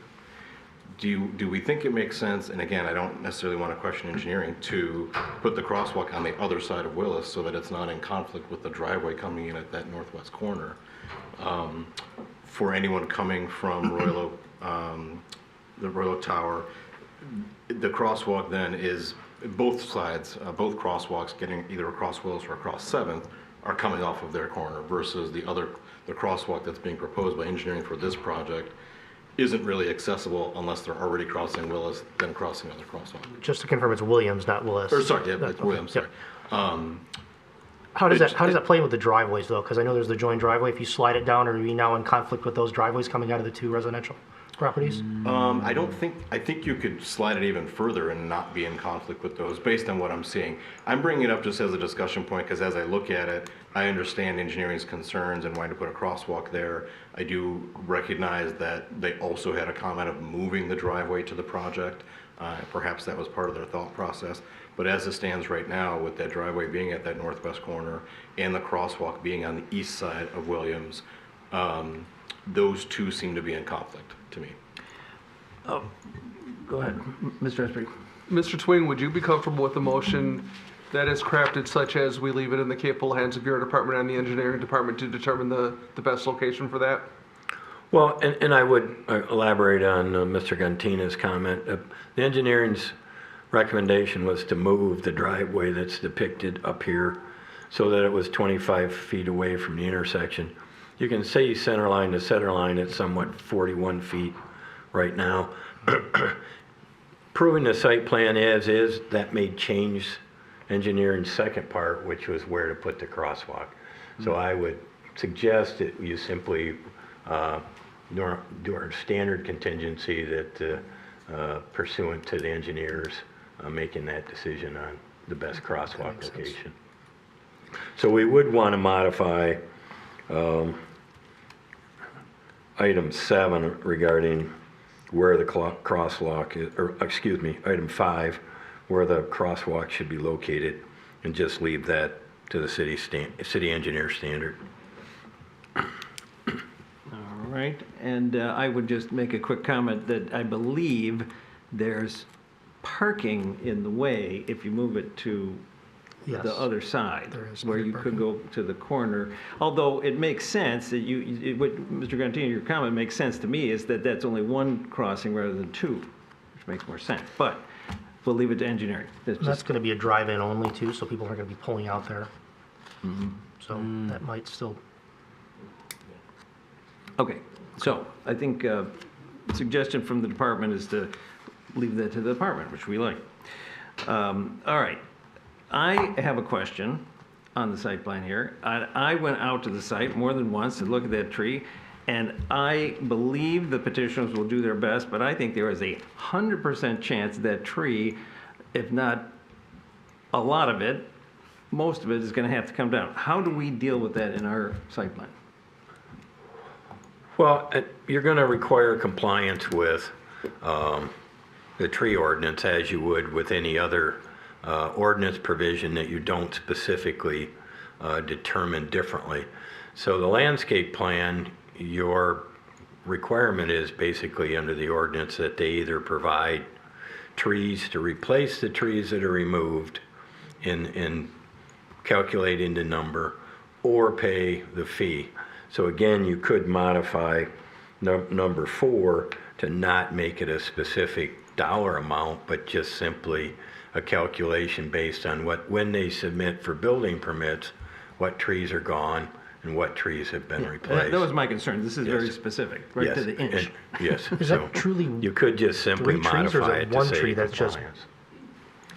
Do we think it makes sense, and again, I don't necessarily want to question engineering, to put the crosswalk on the other side of Willis so that it's not in conflict with the driveway coming in at that northwest corner? For anyone coming from Royal Oak, the Royal Oak Tower, the crosswalk then is both sides, both crosswalks getting either across Willis or across 7th are coming off of their corner versus the crosswalk that's being proposed by engineering for this project isn't really accessible unless they're already crossing Willis, then crossing other crosswalk. Just to confirm, it's Williams, not Willis. Or sorry, yeah, it's Williams, sorry. How does that play with the driveways though? Because I know there's the joint driveway. If you slide it down, are we now in conflict with those driveways coming out of the two residential properties? I think you could slide it even further and not be in conflict with those based on what I'm seeing. I'm bringing it up just as a discussion point because as I look at it, I understand engineering's concerns and wanting to put a crosswalk there. I do recognize that they also had a comment of moving the driveway to the project. Perhaps that was part of their thought process. But as it stands right now, with that driveway being at that northwest corner and the crosswalk being on the east side of Williams, those two seem to be in conflict to me. Oh, go ahead, Mr. Esprit. Mr. Twing, would you be comfortable with the motion that is crafted such as we leave it in the capable hands of your department and the engineering department to determine the best location for that? Well, and I would elaborate on Mr. Gantina's comment. The engineering's recommendation was to move the driveway that's depicted up here so that it was 25 feet away from the intersection. You can say center line to center line, it's somewhat 41 feet right now. approving the site plan as is, that may change engineering's second part, which was where to put the crosswalk. So I would suggest that you simply do our standard contingency that pursuant to the engineers making that decision on the best crosswalk location. So we would want to modify item 7 regarding where the crosswalk is, or excuse me, item 5, where the crosswalk should be located, and just leave that to the city engineer standard. All right, and I would just make a quick comment that I believe there's parking in the way if you move it to Yes. the other side, There is where street you could go to the corner. Although it makes sense that what Mr. Grantini, your comment makes sense to me, is that that's only one crossing rather than two, which makes more sense. But we'll leave it to engineering. That's going to be a drive-in only too, so people aren't going to be pulling out there. So that might still. Okay, so I think suggestion from the department is to leave that to the department, which we like. All right, I have a question on the site plan here. I went out to the site more than once to look at that tree, and I believe the petitioners will do their best, but I think there is 100% chance that tree, if not a lot of it, most of it is going to have to come down. How do we deal with that in our site plan? Well, you're going to require compliance with the tree ordinance as you would with any other ordinance provision that you don't specifically determine differently. So the landscape plan, your requirement is basically under the ordinance that they either provide trees to replace the trees that are removed in calculating the number, or pay the fee. So again, you could modify number 4 to not make it a specific dollar amount, but just simply a calculation based on when they submit for building permits, what trees are gone and what trees have been replaced. That was my concern. This is very Yes. specific, right to the inch. Yes. Is So that truly you could just simply 3 trees, or modify is it it to one say tree that's just compliance.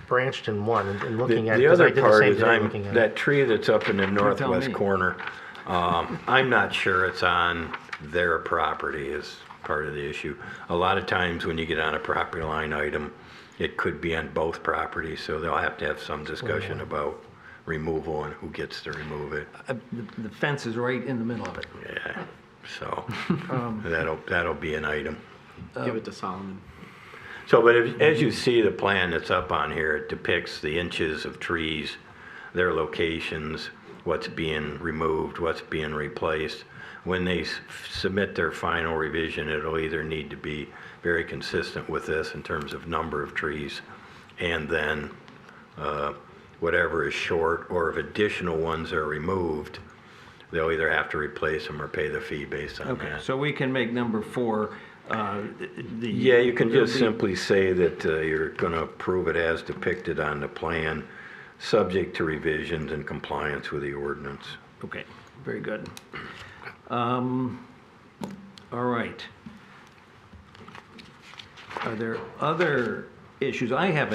branched in one and looking at it? The 'Cause I other did the part same is thing looking at it. that tree that's up in the tell northwest me. corner, I'm not sure it's on their property is part of the issue. A lot of times when you get on a property line item, it could be on both properties, so they'll have to have some discussion about removal and who gets to remove it. The fence is right in the middle of it. Yeah, so that'll be an item. Give it to Solomon. So, but as you see the plan that's up on here, it depicts the inches of trees, their locations, what's being removed, what's being replaced. When they submit their final revision, it'll either need to be very consistent with this in terms of number of trees, and then whatever is short, or if additional ones are removed, they'll either have to replace them or pay the fee based on Okay, that. so we can make number 4, Yeah, you can just simply say that you're going to approve it as depicted on the plan, subject to revisions and compliance with the ordinance. Okay, very good. All right. Are there other issues? I have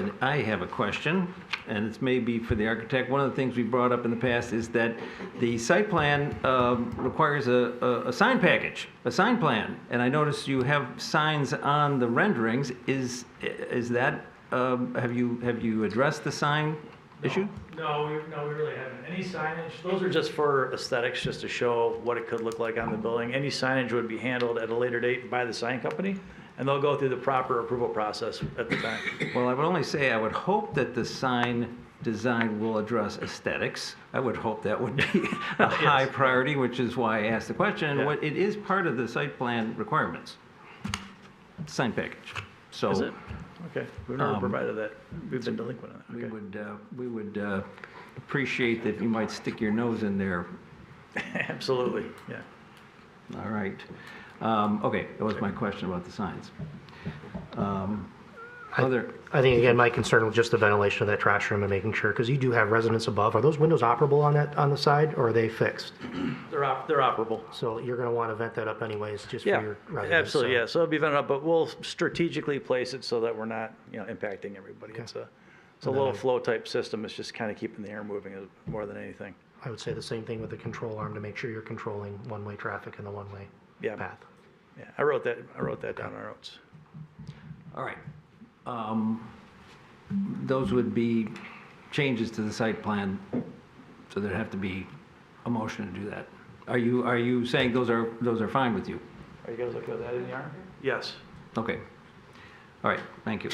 a question, and it's maybe for the architect. One of the things we brought up in the past is that the site plan requires a sign package, a sign plan. And I noticed you have signs on the renderings. Is that, have you addressed the sign issue? No, we really haven't. Any signage, those are just for aesthetics, just to show what it could look like on the building. Any signage would be handled at a later date by the sign company, and they'll go through the proper approval process at the time. Well, I would only say, I would hope that the sign design will address aesthetics. I would hope that would be a high priority, which is why I asked the question. And what, it is part of the site plan requirements, sign package. So. Is it? Okay, we've never provided that. We've been delinquent on that. We would appreciate that you might stick your nose in there. Absolutely, yeah. All right. Okay, that was my question about the signs. I think, again, my concern was just the ventilation of that trash room and making sure, because you do have residents above. Are those windows operable on the side, or are they fixed? They're operable. So you're going to want to vent that up anyways, just for Yeah, your residents. absolutely, yeah. So it'll be vented up, but we'll strategically place it so that we're not, impacting everybody. It's a low flow type system. It's just kind of keeping the air moving more than anything. I would say the same thing with the control arm to make sure you're controlling one-way traffic in the one-way path. Yeah, I wrote that down in our notes. All right. Those would be changes to the site plan, so there'd have to be a motion to do that. Are you saying those are fine with you? Are you guys okay with that in the R? Yes. Okay. All right, thank you.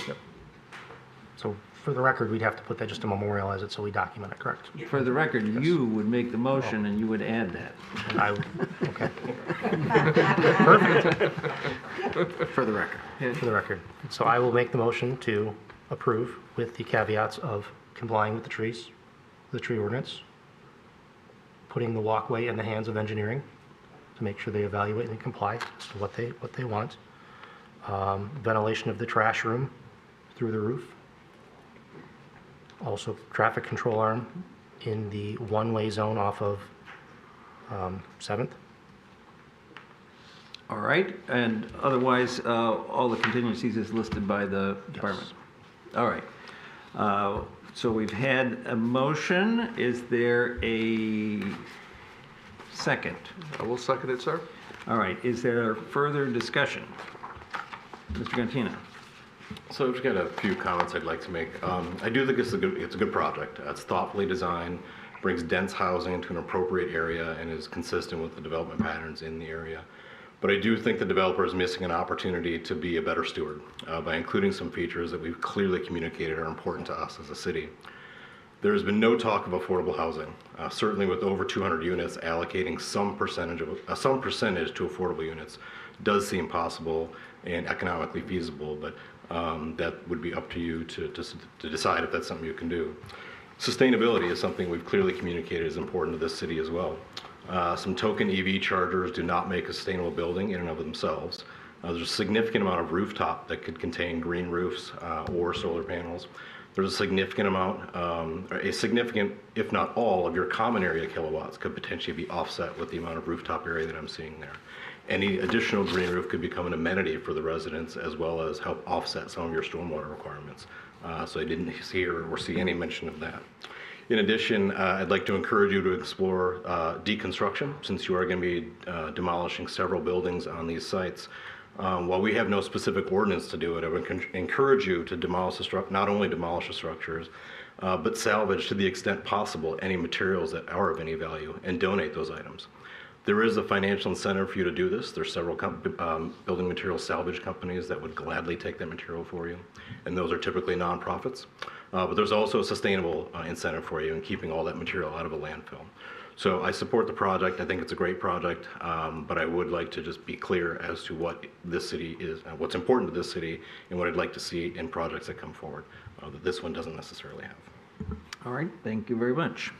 So for the record, we'd have to put that just to memorialize it so we document it, correct? For the record, you would make the motion and you would add that. Okay. Perfect. For the record. For the record. So I will make the motion to approve with the caveats of complying with the tree ordinance, putting the walkway in the hands of engineering to make sure they evaluate and comply as to what they want. Ventilation of the trash room through the roof. Also, traffic control arm in the one-way zone off of 7th. All right, and otherwise, all the contingencies is listed by the department? All right. So we've had a motion. Is there a second? I will second it, sir. All right, is there further discussion? Mr. Gantina? So I've just got a few comments I'd like to make. I do think it's a good project. It's thoughtfully designed, brings dense housing into an appropriate area, and is consistent with the development patterns in the area. But I do think the developer is missing an opportunity to be a better steward by including some features that we've clearly communicated are important to us as a city. There has been no talk of affordable housing. Certainly with over 200 units, allocating some percentage to affordable units does seem possible and economically feasible, but that would be up to you to decide if that's something you can do. Sustainability is something we've clearly communicated is important to this city as well. Some token EV chargers do not make a sustainable building in and of themselves. There's a significant amount of rooftop that could contain green roofs or solar panels. There's a significant amount, if not all, of your common area kilowatts could potentially be offset with the amount of rooftop area that I'm seeing there. Any additional green roof could become an amenity for the residents as well as help offset some of your stormwater requirements. So I didn't hear or see any mention of that. In addition, I'd like to encourage you to explore deconstruction, since you are going to be demolishing several buildings on these sites. While we have no specific ordinance to do it, I would encourage you to not only demolish the structures, but salvage to the extent possible any materials that are of any value and donate those items. There is a financial incentive for you to do this. There's several building material salvage companies that would gladly take that material for you, and those are typically nonprofits. But there's also a sustainable incentive for you in keeping all that material out of a landfill. So I support the project. I think it's a great project, but I would like to just be clear as to what this city is, what's important to this city, and what I'd like to see in projects that come forward that this one doesn't necessarily have. All right, thank you very much.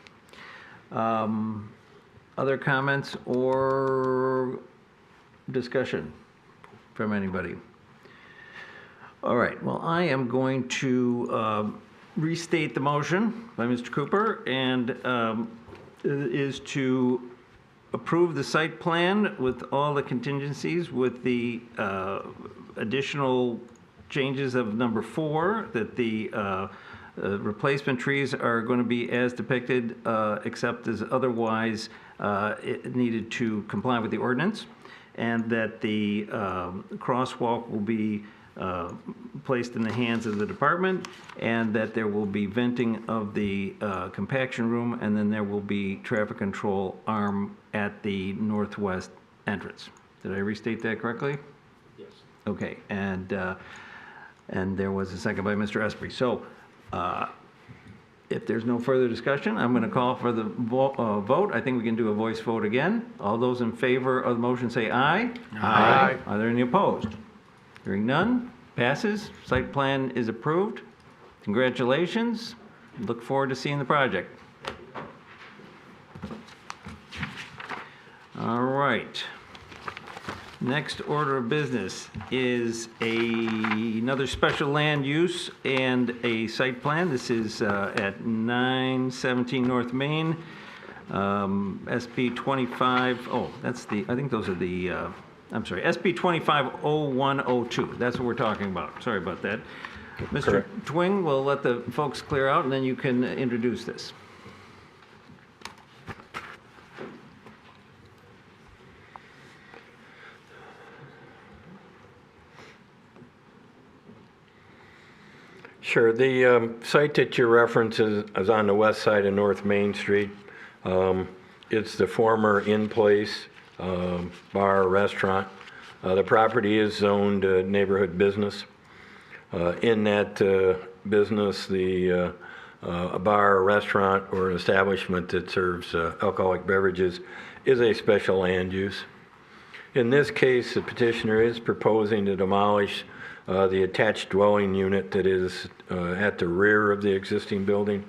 Other comments or discussion from anybody? All right, well, I am going to restate the motion by Mr. Cooper, and is to approve the site plan with all the contingencies with the additional changes of number 4, that the replacement trees are going to be as depicted, except as otherwise it needed to comply with the ordinance, and that the crosswalk will be placed in the hands of the department, and that there will be venting of the compaction room, and then there will be traffic control arm at the northwest entrance. Did I restate that correctly? Yes. Okay, and there was a second by Mr. Esprit. So if there's no further discussion, I'm going to call for the vote. I think we can do a voice vote again. All those in favor of the motion say aye. Aye. Are there any opposed? Hearing none, passes. Site plan is approved. Congratulations. Look forward to seeing the project. All right. Next order of business is another special land use and a site plan. This is at 917 North Main, SB 25, oh, that's the, I think those are the, I'm sorry, SB 250102. That's what we're talking about. Sorry about that. Mr. Twing, we'll let the folks clear out, and then you can introduce this. Sure. The site that you reference is on the west side of North Main Street. It's the former In Place bar restaurant. The property is zoned neighborhood business. In that business, a bar, or restaurant, or an establishment that serves alcoholic beverages is a special land use. In this case, the petitioner is proposing to demolish the attached dwelling unit that is at the rear of the existing building,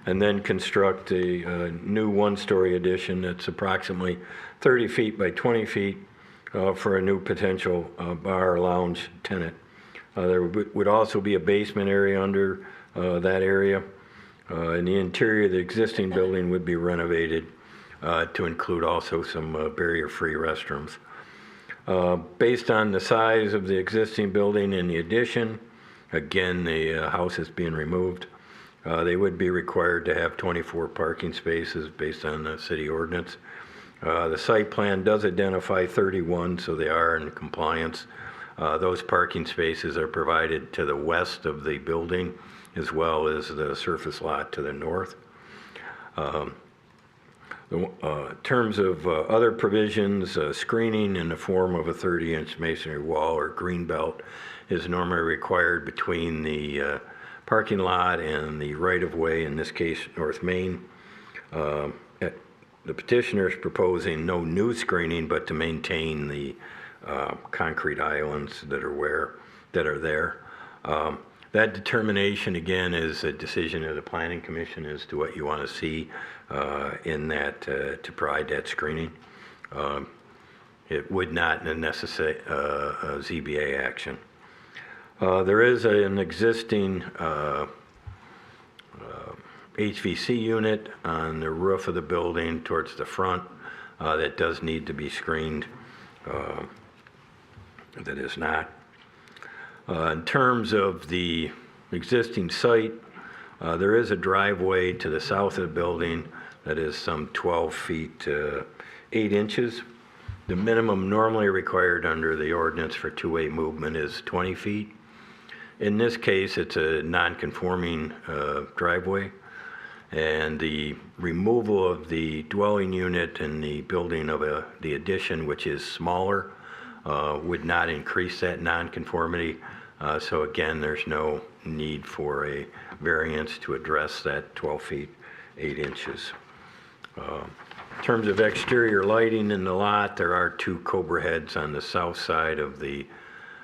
and then construct a new one-story addition that's approximately 30 feet by 20 feet for a new potential bar or lounge tenant. There would also be a basement area under that area, and the interior of the existing building would be renovated to include also some barrier-free restrooms. Based on the size of the existing building and the addition, again, the house is being removed. They would be required to have 24 parking spaces based on the city ordinance. The site plan does identify 31, so they are in compliance. Those parking spaces are provided to the west of the building, as well as the surface lot to the north. In terms of other provisions, screening in the form of a 30-inch masonry wall or green belt is normally required between the parking lot and the right-of-way, in this case, North Main. The petitioner is proposing no new screening, but to maintain the concrete islands that are there. That determination, again, is a decision of the Planning Commission as to what you want to see in that, to provide that screening. It would not necessitate a ZBA action. There is an existing HVC unit on the roof of the building towards the front that does need to be screened. That is not. In terms of the existing site, there is a driveway to the south of the building that is some 12 feet 8 inches. The minimum normally required under the ordinance for two-way movement is 20 feet. In this case, it's a non-conforming driveway, and the removal of the dwelling unit and the building of the addition, which is smaller, would not increase that non-conformity. So again, there's no need for a variance to address that 12 feet 8 inches. In terms of exterior lighting in the lot, there are two Cobra heads on the south side of the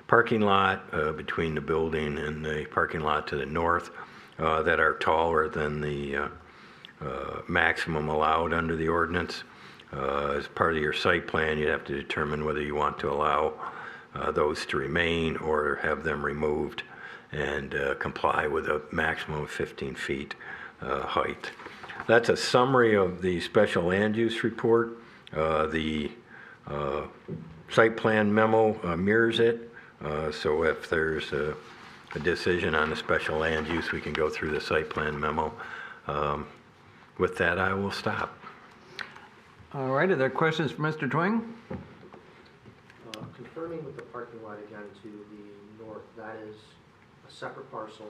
parking lot between the building and the parking lot to the north that are taller than the maximum allowed under the ordinance. As part of your site plan, you have to determine whether you want to allow those to remain or have them removed and comply with a maximum of 15 feet height. That's a summary of the special land use report. The site plan memo mirrors it. So if there's a decision on the special land use, we can go through the site plan memo. With that, I will stop. All right, are there questions for Mr. Twing? Confirming with the parking lot again to the north, that is a separate parcel.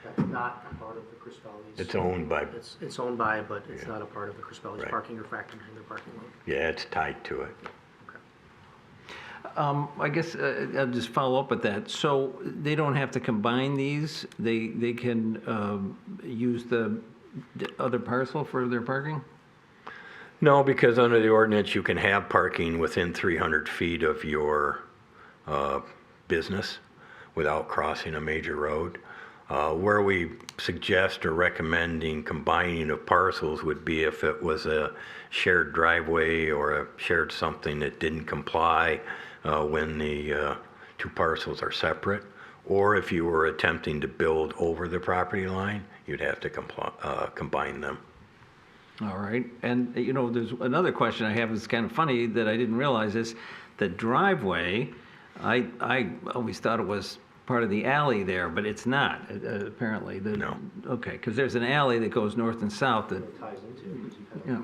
That's not a part of the Crispelli's. It's owned by. It's owned by, but it's not a part of the Crispelli's parking or factored into their parking lot. Yeah, it's tied to it. I guess I'll just follow up with that. So they don't have to combine these? They can use the other parcel for their parking? No, because under the ordinance, you can have parking within 300 feet of your business without crossing a major road. Where we suggest or recommending combining of parcels would be if it was a shared driveway or a shared something that didn't comply when the two parcels are separate, or if you were attempting to build over the property line, you'd have to combine them. All right, and you know, there's another question I have. It's kind of funny that I didn't realize this. The driveway, I always thought it was part of the alley there, but it's not, apparently. No. Okay, because there's an alley that goes north and south that, yeah.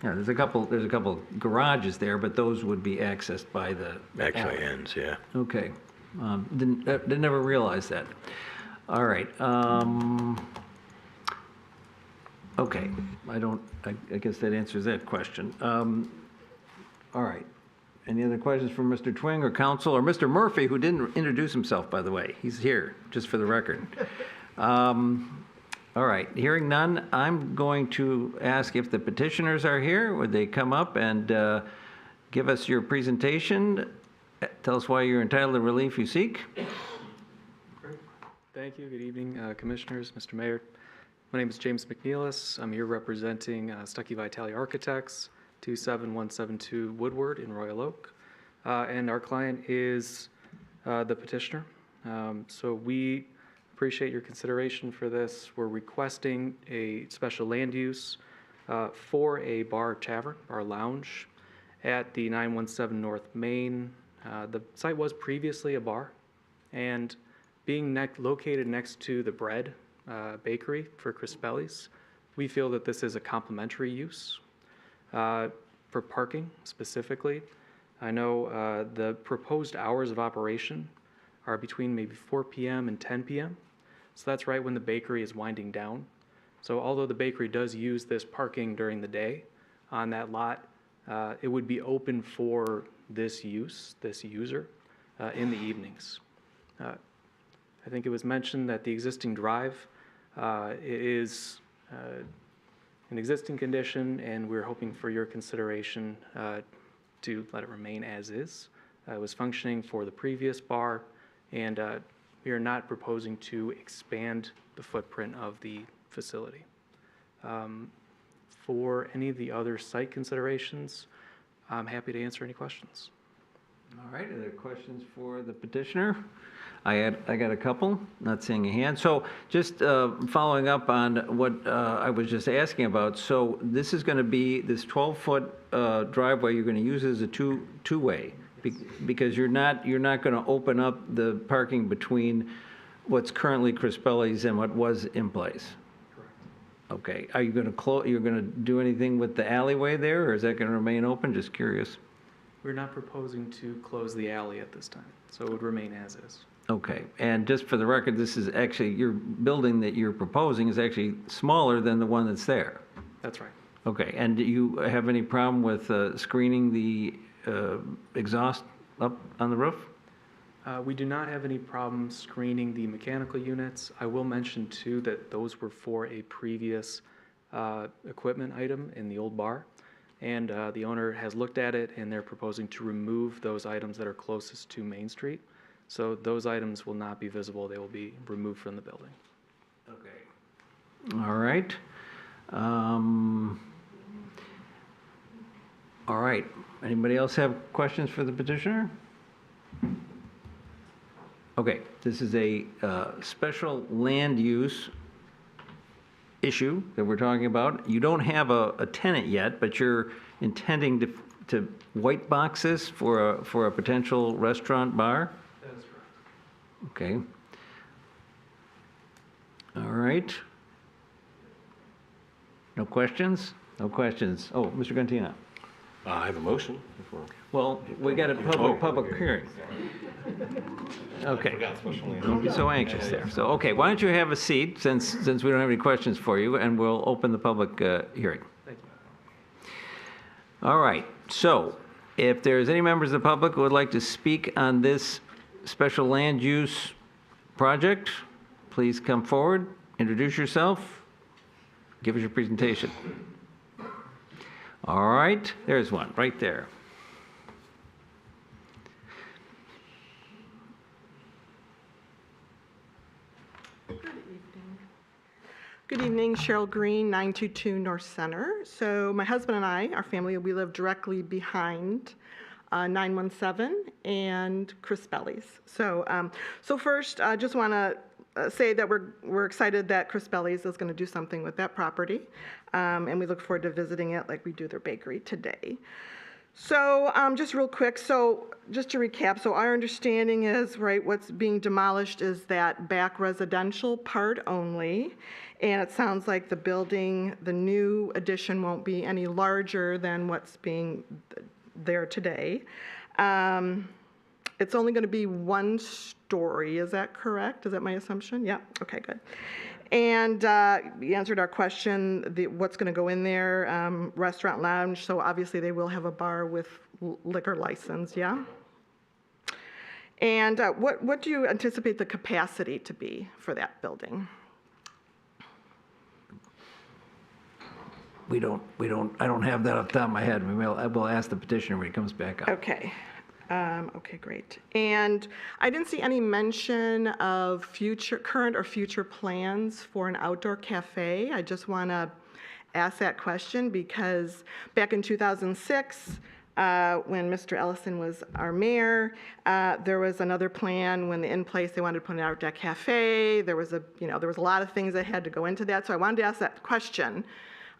Yeah, there's a couple garages there, but those would be accessed by the Actually alley. ends, yeah. Okay, didn't never realize that. All right, okay, I guess that answers that question. All right. Any other questions from Mr. Twing or council, or Mr. Murphy, who didn't introduce himself, by the way? He's here, just for the record. All right, hearing none, I'm going to ask if the petitioners are here. Would they come up and give us your presentation? Tell us why you're entitled to relief you seek. Thank you. Good evening, Commissioners, Mr. Mayor. My name is James McNeilis. I'm here representing Stuckey Vitale Architects, 27172 Woodward in Royal Oak. And our client is the petitioner. So we appreciate your consideration for this. We're requesting a special land use for a bar tavern, bar lounge at the 917 North Main. The site was previously a bar, and being located next to the bread bakery for Crispelli's, we feel that this is a complementary use. For parking specifically, I know the proposed hours of operation are between maybe 4 p.m. and 10 p.m. So that's right when the bakery is winding down. So although the bakery does use this parking during the day on that lot, it would be open for this user in the evenings. I think it was mentioned that the existing drive is an existing condition, and we're hoping for your consideration to let it remain as is. It was functioning for the previous bar, and we are not proposing to expand the footprint of the facility. For any of the other site considerations, I'm happy to answer any questions. All right, are there questions for the petitioner? I got a couple, not seeing a hand. So just following up on what I was just asking about, so this is going to be, this 12-foot driveway you're going to use as a two-way, because you're not going to open up the parking between what's currently Crispelli's and what was in place? Correct. Okay, are you going to you're going to do anything with the alleyway there, or is that going to remain open? Just curious. We're not proposing to close the alley at this time, so it would remain as is. Okay, and just for the record, this is actually, your building that you're proposing is actually smaller than the one that's there? That's right. Okay, and do you have any problem with screening the exhaust up on the roof? We do not have any problem screening the mechanical units. I will mention too that those were for a previous equipment item in the old bar, and the owner has looked at it, and they're proposing to remove those items that are closest to Main Street. So those items will not be visible. They will be removed from the building. Okay. All right. All right. Anybody else have questions for the petitioner? Okay, this is a special land use issue that we're talking about. You don't have a tenant yet, but you're intending to white box this for a potential restaurant bar? That is correct. Okay. All right. No questions? No questions. Oh, Mr. Guntina. I have a motion. Well, we got a public hearing. Okay. Don't be so anxious there. So, okay, why don't you have a seat since we don't have any questions for you, and we'll open the public hearing. Thank you. All right. So, if there's any members of the public who would like to speak on this special land use project, please come forward, introduce yourself, give us your presentation. All right, there's one right there. Good evening, Cheryl Green, 922 North Center. So my husband and I, our family, we live directly behind 917 and Crispelli's. So first, I just want to say that we're excited that Crispelli's is going to do something with that property, and we look forward to visiting it like we do their bakery today. So just real quick, so just to recap, so our understanding is, right, what's being demolished is that back residential part only, and it sounds like the building, the new addition won't be any larger than what's being there today. It's only going to be one story, is that correct? Is that my assumption? Yeah, okay, good. And you answered our question, what's going to go in there, restaurant lounge, so obviously they will have a bar with liquor license, yeah? And what do you anticipate the capacity to be for that building? I don't have that off the top of my head. I will ask the petitioner when he comes back up. Okay. Okay, great. And I didn't see any mention of current or future plans for an outdoor cafe. I just want to ask that question because back in 2006, when Mr. Ellison was our mayor, there was another plan when in place they wanted to put an outdoor cafe. There was a lot of things that had to go into that. So I wanted to ask that question.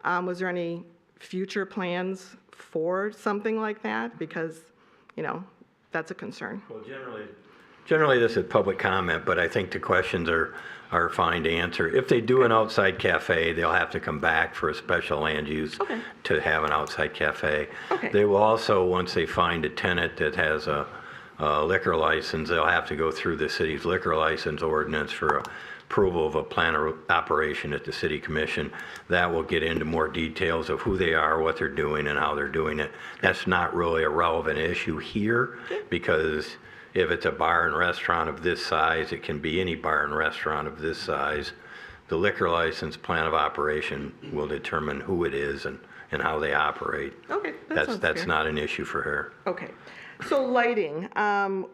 Was there any future plans for something like that? Because, that's a concern. Well, generally this is public comment, but I think the questions are fine to answer. If they do an outside cafe, they'll have to come back for a special land use to have an outside cafe. Okay. They will also, once they find a tenant that has a liquor license, they'll have to go through the city's liquor license ordinance for approval of a plan of operation at the city commission. That will get into more details of who they are, what they're doing, and how they're doing it. That's not really a relevant issue here because if it's a bar and restaurant of this size, it can be any bar and restaurant of this size. The liquor license plan of operation will determine who it is and how they operate. Okay, That's fair. not an issue for her. Okay. So lighting,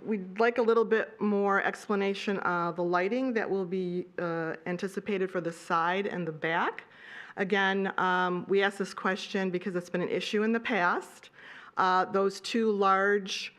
we'd like a little bit more explanation of the lighting that will be anticipated for the side and the back. Again, we asked this question because it's been an issue in the past. Those two large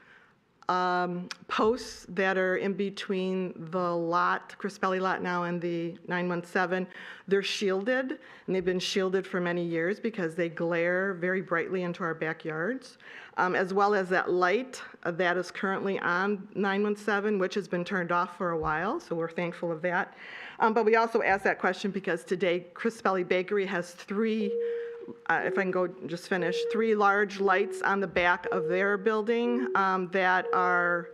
posts that are in between the lot, Crispelli lot now, and the 917, they're shielded, and they've been shielded for many years because they glare very brightly into our backyards, as well as that light that is currently on 917, which has been turned off for a while, so we're thankful of that. But we also asked that question because today Crispelli Bakery has three, if I can go just finish, three large lights on the back of their building that are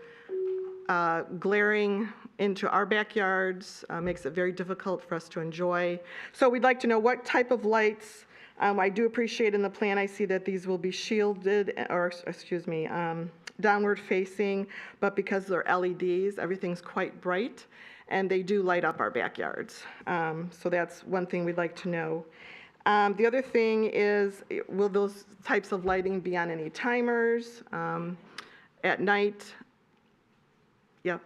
glaring into our backyards, makes it very difficult for us to enjoy. So we'd like to know what type of lights. I do appreciate in the plan, I see that these will be shielded, or excuse me, downward facing, but because they're LEDs, everything's quite bright, and they do light up our backyards. So that's one thing we'd like to know. The other thing is, will those types of lighting be on any timers at night? Yep.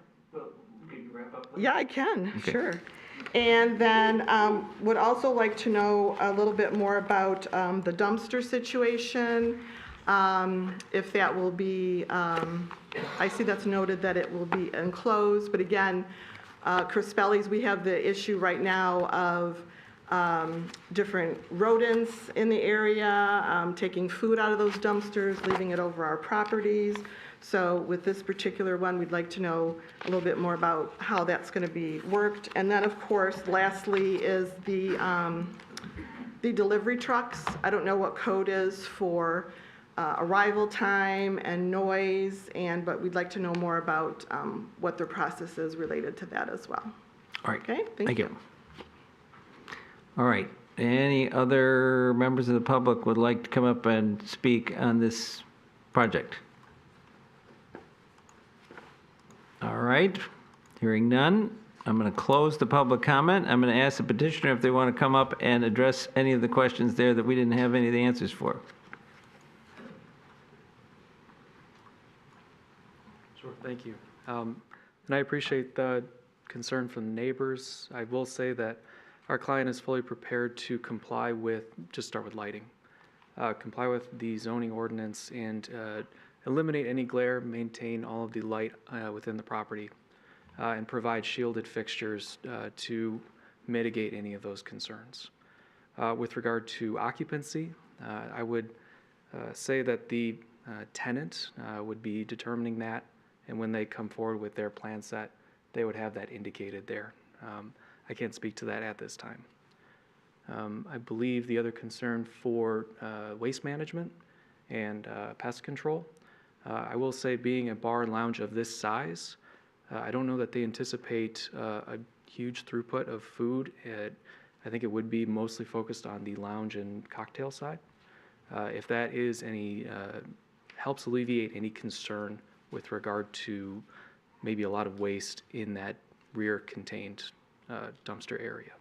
Can you wrap up? Yeah, I can, sure. And then would also like to know a little bit more about the dumpster situation. If that will be, I see that's noted that it will be enclosed, but again, Crispelli's, we have the issue right now of different rodents in the area, taking food out of those dumpsters, leaving it over our properties. So with this particular one, we'd like to know a little bit more about how that's going to be worked. And then, of course, lastly is the delivery trucks. I don't know what code is for arrival time and noise, but we'd like to know more about what their process is related to that as well. All right. Okay, thank you. All right. Any other members of the public would like to come up and speak on this project? All right. Hearing none, I'm going to close the public comment. I'm going to ask the petitioner if they want to come up and address any of the questions there that we didn't have any of the answers for. Sure, thank you. And I appreciate the concern from the neighbors. I will say that our client is fully prepared to comply with, just start with lighting, comply with the zoning ordinance and eliminate any glare, maintain all of the light within the property, and provide shielded fixtures to mitigate any of those concerns. With regard to occupancy, I would say that the tenant would be determining that, and when they come forward with their plan set, they would have that indicated there. I can't speak to that at this time. I believe the other concern for waste management and pest control, I will say being a bar and lounge of this size, I don't know that they anticipate a huge throughput of food. I think it would be mostly focused on the lounge and cocktail side. If that is any, helps alleviate any concern with regard to maybe a lot of waste in that rear contained dumpster area.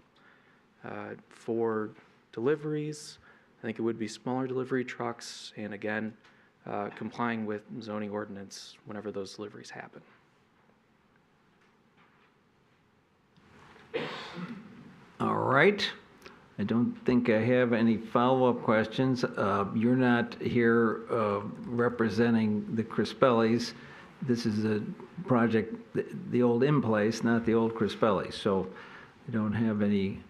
For deliveries, I think it would be smaller delivery trucks, and again, complying with zoning ordinance whenever those deliveries happen. All right. I don't think I have any follow-up questions. You're not here representing the Crispellis. This is a project, the old in place, not the old Crispellis. So I don't have anything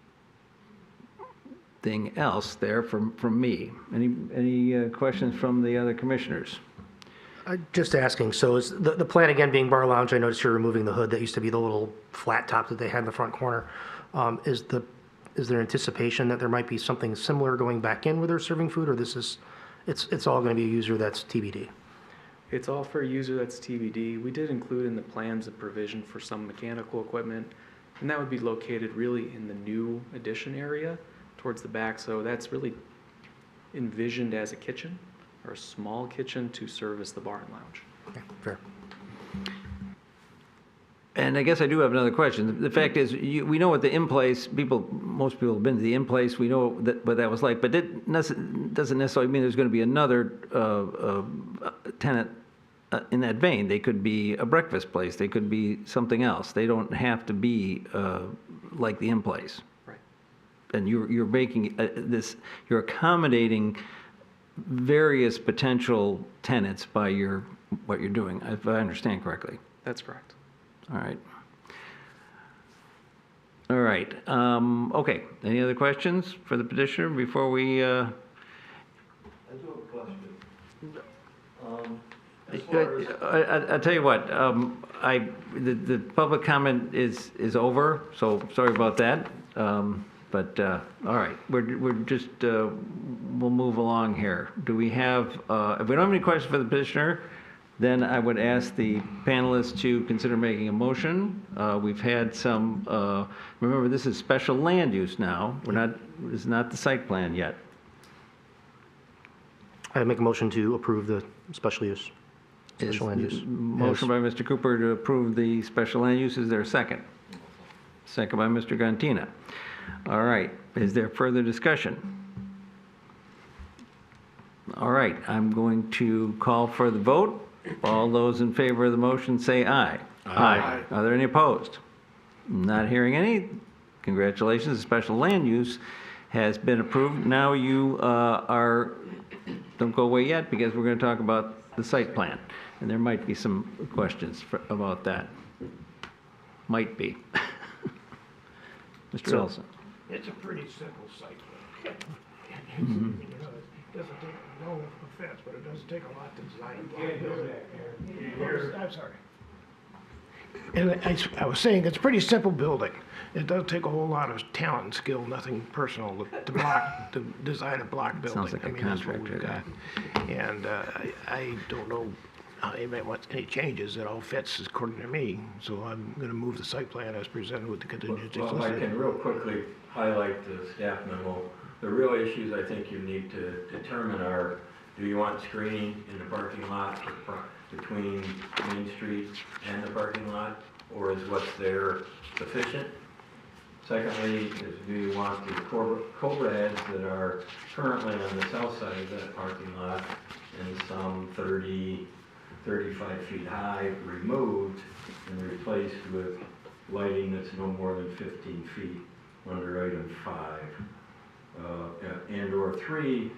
else there from me. Any questions from the other commissioners? Just asking, so is the plan again being bar lounge? I noticed you're removing the hood that used to be the little flat top that they had in the front corner. Is there anticipation that there might be something similar going back in where they're serving food, or it's all going to be a user that's TBD? It's all for a user that's TBD. We did include in the plans a provision for some mechanical equipment, and that would be located really in the new addition area towards the back. So that's really envisioned as a kitchen or a small kitchen to service the bar and lounge. Okay, fair. And I guess I do have another question. The fact is, we know what the in-place, most people have been to the in-place, we know what that was like, but it doesn't necessarily mean there's going to be another tenant in that vein. They could be a breakfast place, they could be something else. They don't have to be like the in-place. Right. And you're making you're accommodating various potential tenants by what you're doing, if I understand correctly. That's correct. All right. All right. Okay. Any other questions for the petitioner before we? I do have a question. I'll tell you what. The public comment is over. So sorry about that. But all right. We're just we'll move along here. Do we have? If we don't have any questions for the petitioner, then I would ask the panelists to consider making a motion. We've had some, remember this is special land use now. It's not the site plan yet. I make a motion to approve the special use, special land use. Motion by Mr. Cooper to approve the special land use. Is there a second? Second by Mr. Gantina. All right. Is there further discussion? All right. I'm going to call for the vote. All those in favor of the motion say aye. Aye. Are there any opposed? Not hearing any. Congratulations. The special land use has been approved. Now you don't go away yet because we're going to talk about the site plan. And there might be some questions about that. Might be. Mr. Elson. It's a pretty simple site plan. Mm-hmm. It doesn't take, no offense, but it doesn't take a lot to design a building. I'm sorry. And I was saying, it's a pretty simple building. It doesn't take a whole lot of talent and skill, nothing personal to design a block building. Sounds like a contractor. And I don't know how anybody wants any changes. It all fits according to me. So I'm going to move the site plan as presented with the contingencies. Well, I can real quickly highlight the staff memo. The real issues I think you need to determine are, do you want screening in the parking lot between Main Street and the parking lot, or is what's there sufficient? Secondly, do you want the cobra heads that are currently on the south side of that parking lot and some 30, 35 feet high removed and replaced with lighting that's no more than 15 feet under item 5. And/or 3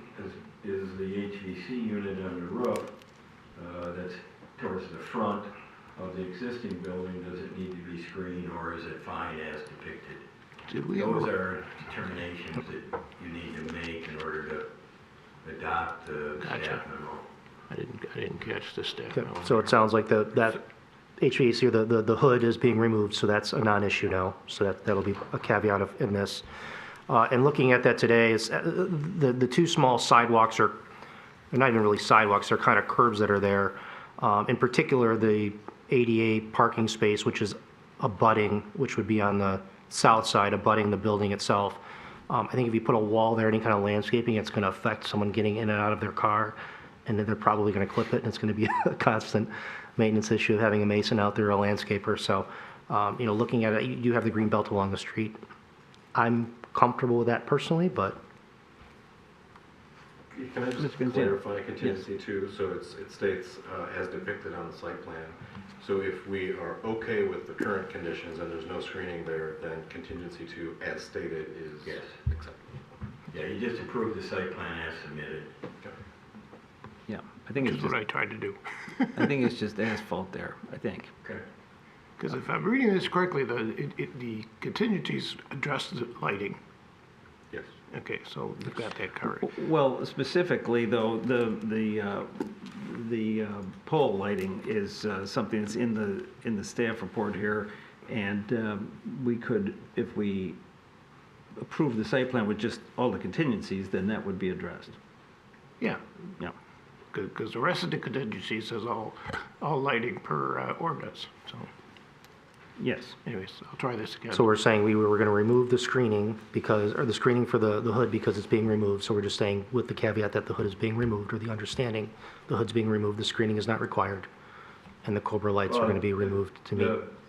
is the HVC unit on the roof that's towards the front of the existing building. Does it need to be screened, or is it fine as depicted? Those are determinations that you need to make in order to adopt the staff memo. I didn't catch the staff Okay, so it sounds like that HVAC, or the hood is being removed, so that's a non-issue now. So that'll be a caveat in this. And looking at that today, is the two small sidewalks they're not even really sidewalks, they're kind of curbs that are there. In particular, the ADA parking space, which is abutting, which would be on the south side, abutting the building itself. I think if you put a wall there, any kind of landscaping, it's going to affect someone getting in and out of their car, and then they're probably going to clip it, and it's going to be a constant maintenance issue of having a mason out there, a landscaper. So, looking at it, you do have the green belt along the street. I'm comfortable with that personally, but Can I just clarify contingency too? So it states as depicted on the site plan. So if we are okay with the current conditions and there's no screening there, then contingency 2 as stated is acceptable. Yeah, you just approved the site plan as submitted. Yeah, I think it's That's just, what I tried to do. I think it's just asphalt there, I think. Okay. Because if I'm reading this correctly, the contingencies address the lighting. Yes. Okay, so you've got that covered. Well, specifically though, the pole lighting is something that's in the staff report here, and we could, if we approve the site plan with just all the contingencies, then that would be addressed. Yeah, Yeah. because the rest of the contingency says all lighting per ordinance, so. Yes. Anyways, I'll try this again. so we're saying we were going to remove the screening or the screening for the hood because it's being removed. So we're just saying with the caveat that the hood is being removed, or the understanding the hood's being removed, the screening is not required, and the Cobra lights are going to be removed to meet.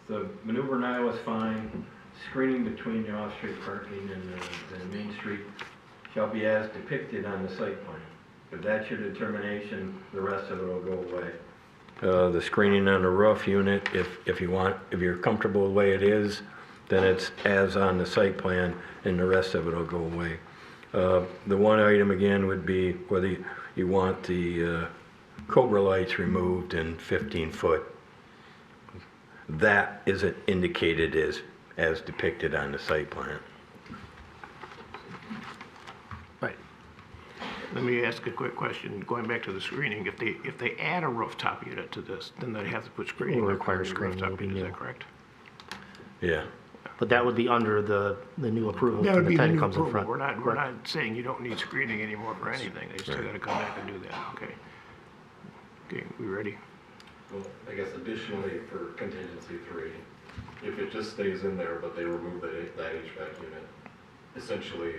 The maneuver aisle is fine. Screening between the off-street parking and the main street shall be as depicted on the site plan. If that's your determination, the rest of it will go away. The screening on the roof unit, if you're comfortable with the way it is, then it's as on the site plan, and the rest of it will go away. The one item again would be whether you want the Cobra lights removed in 15 foot. That isn't indicated as depicted on the site plan. Right. Let me ask a quick question, going back to the screening. If they add a rooftop unit to this, then they'd have to put screening. It will require on the screening, rooftop it'll be unit, new. Is that correct? Yeah. But that would be under the new approval That when would the be the tenant new comes in approval. front. We're not saying you don't need screening anymore for anything. They still gotta come back and do that, okay. Okay, we ready? Well, I guess additionally for contingency 3, if it just stays in there, but they remove that HVAC unit, essentially,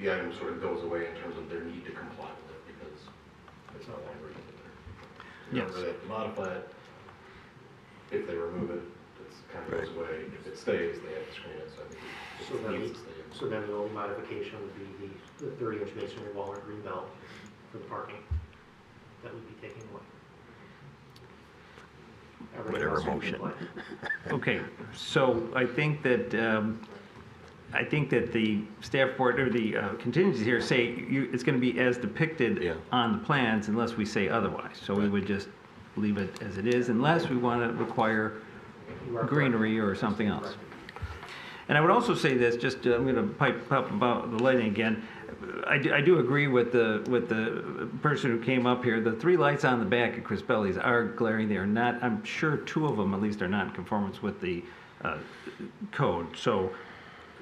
the item sort of goes away in terms of their need to comply with it because it's no longer in there. Yes. They have to modify it. If they remove it, it kind of goes away. If it stays, they have to screen it, so I think it needs to stay in. So then the only modification would be the 30-inch masonry wall or green belt for the parking. That would be taken away. Everything Whatever else would be motion. applied. Okay, so I think that the staff report or the contingencies here say it's going to be as depicted on the plans unless we say otherwise. So we would just leave it as it is unless we want to require greenery or something else. And I would also say this, just I'm going to pipe up about the lighting again. I do agree with the person who came up here. The 3 lights on the back of Crispelli's are glaring. They are not, I'm sure 2 of them at least are not in conformance with the code. So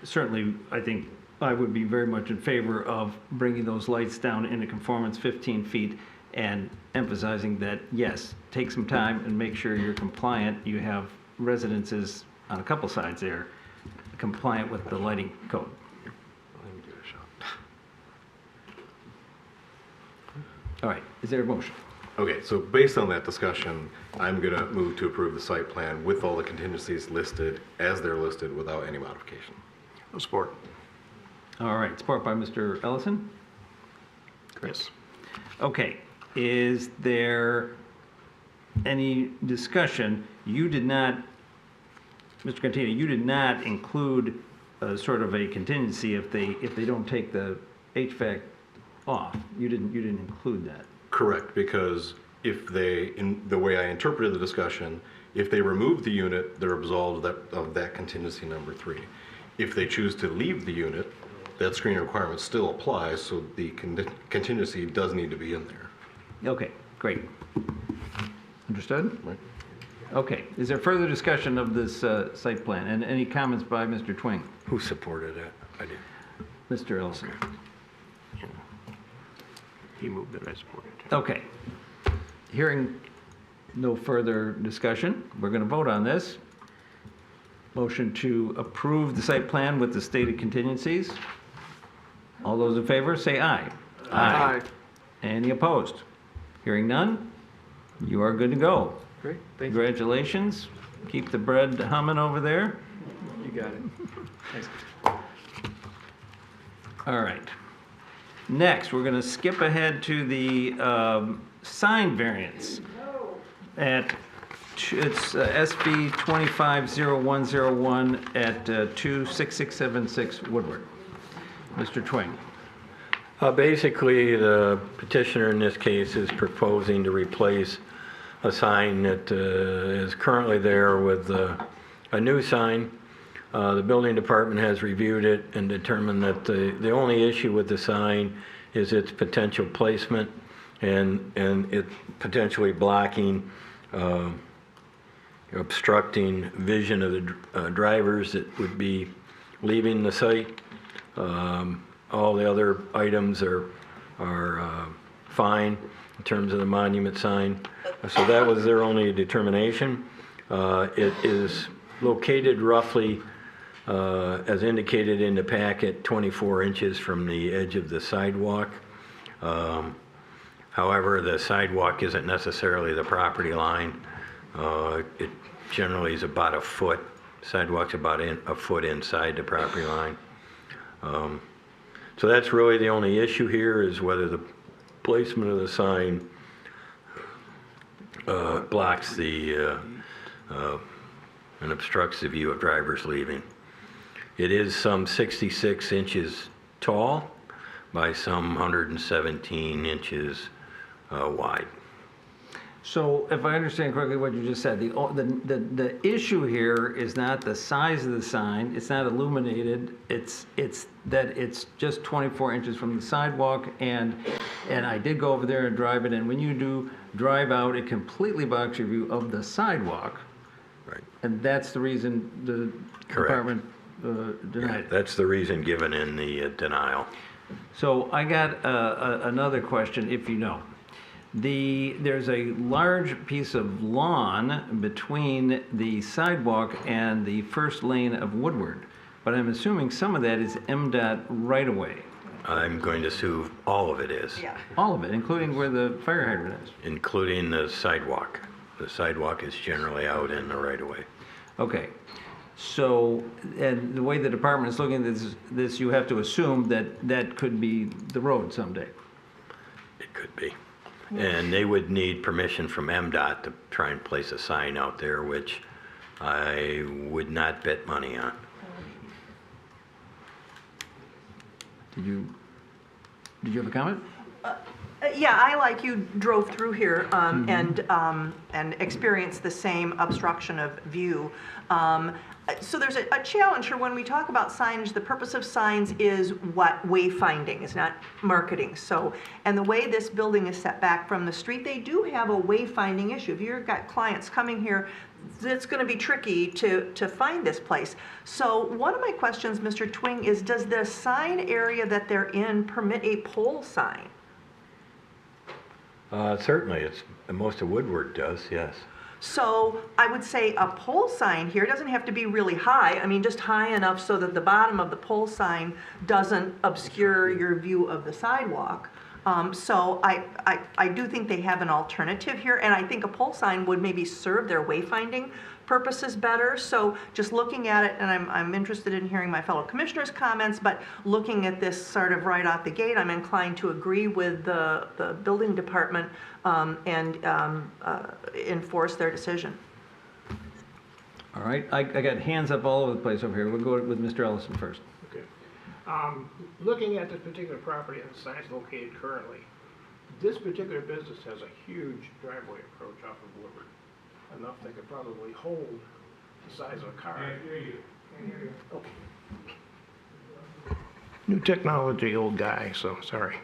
certainly I think I would be very much in favor of bringing those lights down into conformance 15 feet and emphasizing that, yes, take some time and make sure you're compliant. You have residences on a couple sides there compliant with the lighting code. All right, is there a motion? Okay, so based on that discussion, I'm going to move to approve the site plan with all the contingencies listed as they're listed without any modification. Support. All right, support by Mr. Ellison? Yes. Okay, is there any discussion? You did not, Mr. Cantina, you did not include sort of a contingency if they don't take the HVAC off. You didn't include that. Correct, because if they, in the way I interpreted the discussion, if they remove the unit, they're absolved of that contingency number 3. If they choose to leave the unit, that screening requirement still applies, so the contingency does need to be in there. Okay, great. Understood? Right. Okay, is there further discussion of this site plan? And any comments by Mr. Twing? Who supported it? I did. Mr. Ellison? He moved it, I supported it. Okay. Hearing no further discussion, we're going to vote on this. Motion to approve the site plan with the stated contingencies. All those in favor, say aye. Aye. Any opposed? Hearing none, you are good to go. Great, thank you. Congratulations. Keep the bread humming over there. You got it. Thanks. All right. Next, we're going to skip ahead to the sign variance. It's SB 250101 at 26676 Woodward. Mr. Twing. Basically, the petitioner in this case is proposing to replace a sign that is currently there with a new sign. The building department has reviewed it and determined that the only issue with the sign is its potential placement and it potentially blocking, obstructing vision of the drivers that would be leaving the site. All the other items are fine in terms of the monument sign. So that was their only determination. It is located roughly, as indicated in the packet, 24 inches from the edge of the sidewalk. However, the sidewalk isn't necessarily the property line. It generally is about a foot. Sidewalk's about a foot inside the property line. So that's really the only issue here, is whether the placement of the sign blocks the and obstructs the view of drivers leaving. It is some 66 inches tall by some 117 inches wide. So if I understand correctly what you just said, the issue here is not the size of the sign, it's not illuminated, it's that it's just 24 inches from the sidewalk, and I did go over there and drive it, and when you do drive out, it completely blocks your view of the sidewalk. Right. And that's the reason the department denied it. That's the reason given in the denial. So I got another question, if you know. There's a large piece of lawn between the sidewalk and the first lane of Woodward, but I'm assuming some of that is MDOT right-of-way. I'm going to assume all of it is. Yeah. All of it, including where the fire hydrant is. Including the sidewalk. The sidewalk is generally out in the right-of-way. Okay. So, and the way the department is looking at this, you have to assume that could be the road someday. It could be. And they would need permission from MDOT to try and place a sign out there, which I would not bet money on. Did you have a comment? Yeah, I, like you, drove through here and experienced the same obstruction of view. So there's a challenge here when we talk about signage. The purpose of signs is what? Wayfinding, it's not marketing. So, and the way this building is set back from the street, they do have a wayfinding issue. If you've got clients coming here, it's going to be tricky to find this place. So one of my questions, Mr. Twing, is does the sign area that they're in permit a pole sign? Certainly, most of Woodward does, yes. So I would say a pole sign here doesn't have to be really high. I mean, just high enough so that the bottom of the pole sign doesn't obscure your view of the sidewalk. So I do think they have an alternative here, and I think a pole sign would maybe serve their wayfinding purposes better. So just looking at it, and I'm interested in hearing my fellow commissioners' comments, but looking at this sort of right out the gate, I'm inclined to agree with the building department and enforce their decision. All right, I got hands up all over the place over here. We'll go with Mr. Ellison first. Okay. Looking at this particular property and the sites located currently, this particular business has a huge driveway approach off of Woodward. Enough they could probably hold the size of a car. Can't hear you. Okay. New technology, old guy, so sorry.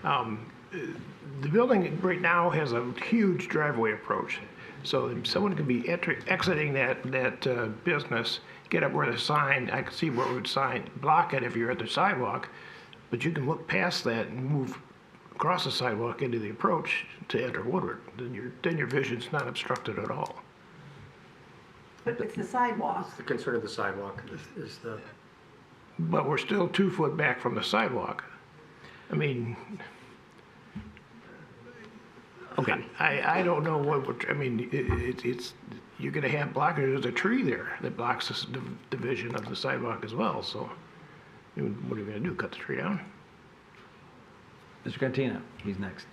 The building right now has a huge driveway approach. So someone could be exiting that business, get up where the sign, I can see where it would sign, block it if you're at the sidewalk, but you can look past that and move across the sidewalk into the approach to enter Woodward. Then your vision's not obstructed at all. But it's the sidewalk. The concern of the sidewalk is the... But we're still 2 foot back from the sidewalk. I mean, Okay. I don't know I mean, it's, you're gonna have blockers, there's a tree there that blocks the division of the sidewalk as well, so what are you gonna do, cut the tree down? Mr. Cantina, he's next.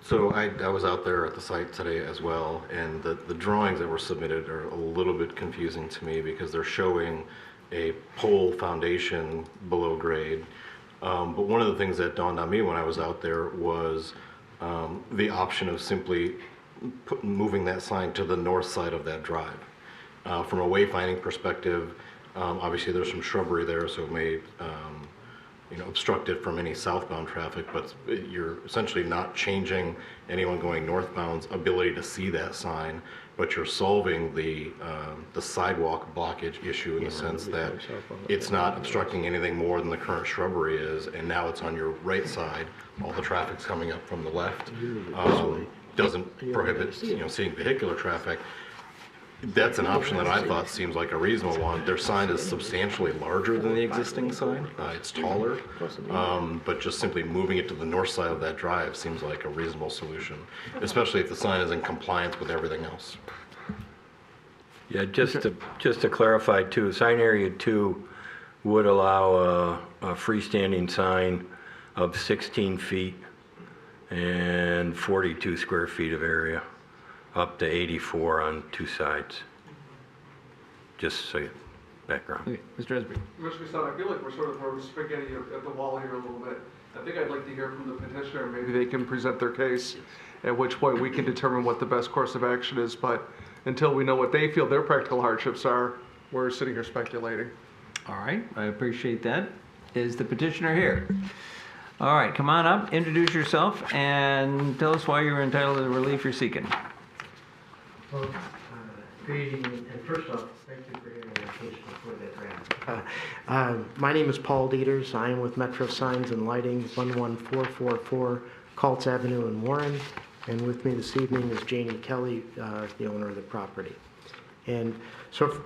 So I was out there at the site today as well, and the drawings that were submitted are a little bit confusing to me because they're showing a pole foundation below grade. But one of the things that dawned on me when I was out there was the option of simply moving that sign to the north side of that drive. From a wayfinding perspective, obviously there's some shrubbery there, so it may obstruct it from any southbound traffic, but you're essentially not changing anyone going northbound's ability to see that sign, but you're solving the sidewalk blockage issue in the sense that it's not obstructing anything more than the current shrubbery is, and now it's on your right side. All the traffic's coming up from the left. Doesn't prohibit seeing vehicular traffic. That's an option that I thought seems like a reasonable one. Their sign is substantially larger than the existing sign. It's taller, but just simply moving it to the north side of that drive seems like a reasonable solution, especially if the sign is in compliance with everything else. Yeah, just to clarify too, sign area 2 would allow a freestanding sign of 16 feet and 42 square feet of area, up to 84 on 2 sides. Just so you, background. Okay, Mr. Esby. Mr. Son, I feel like we're sort of throwing spaghetti at the wall here a little bit. I think I'd like to hear from the petitioner. Maybe they can present their case, at which point we can determine what the best course of action is. But until we know what they feel their practical hardships are, we're sitting here speculating. All right, I appreciate that. Is the petitioner here? All right, come on up, introduce yourself, and tell us why you're entitled to the relief you're seeking. Well, good evening, and first off, thank you for your application for that grant. My name is Paul Dieters. I am with Metro Signs and Lighting, 11444 Colts Avenue in Warren, and with me this evening is Janie Kelly, the owner of the property. And so,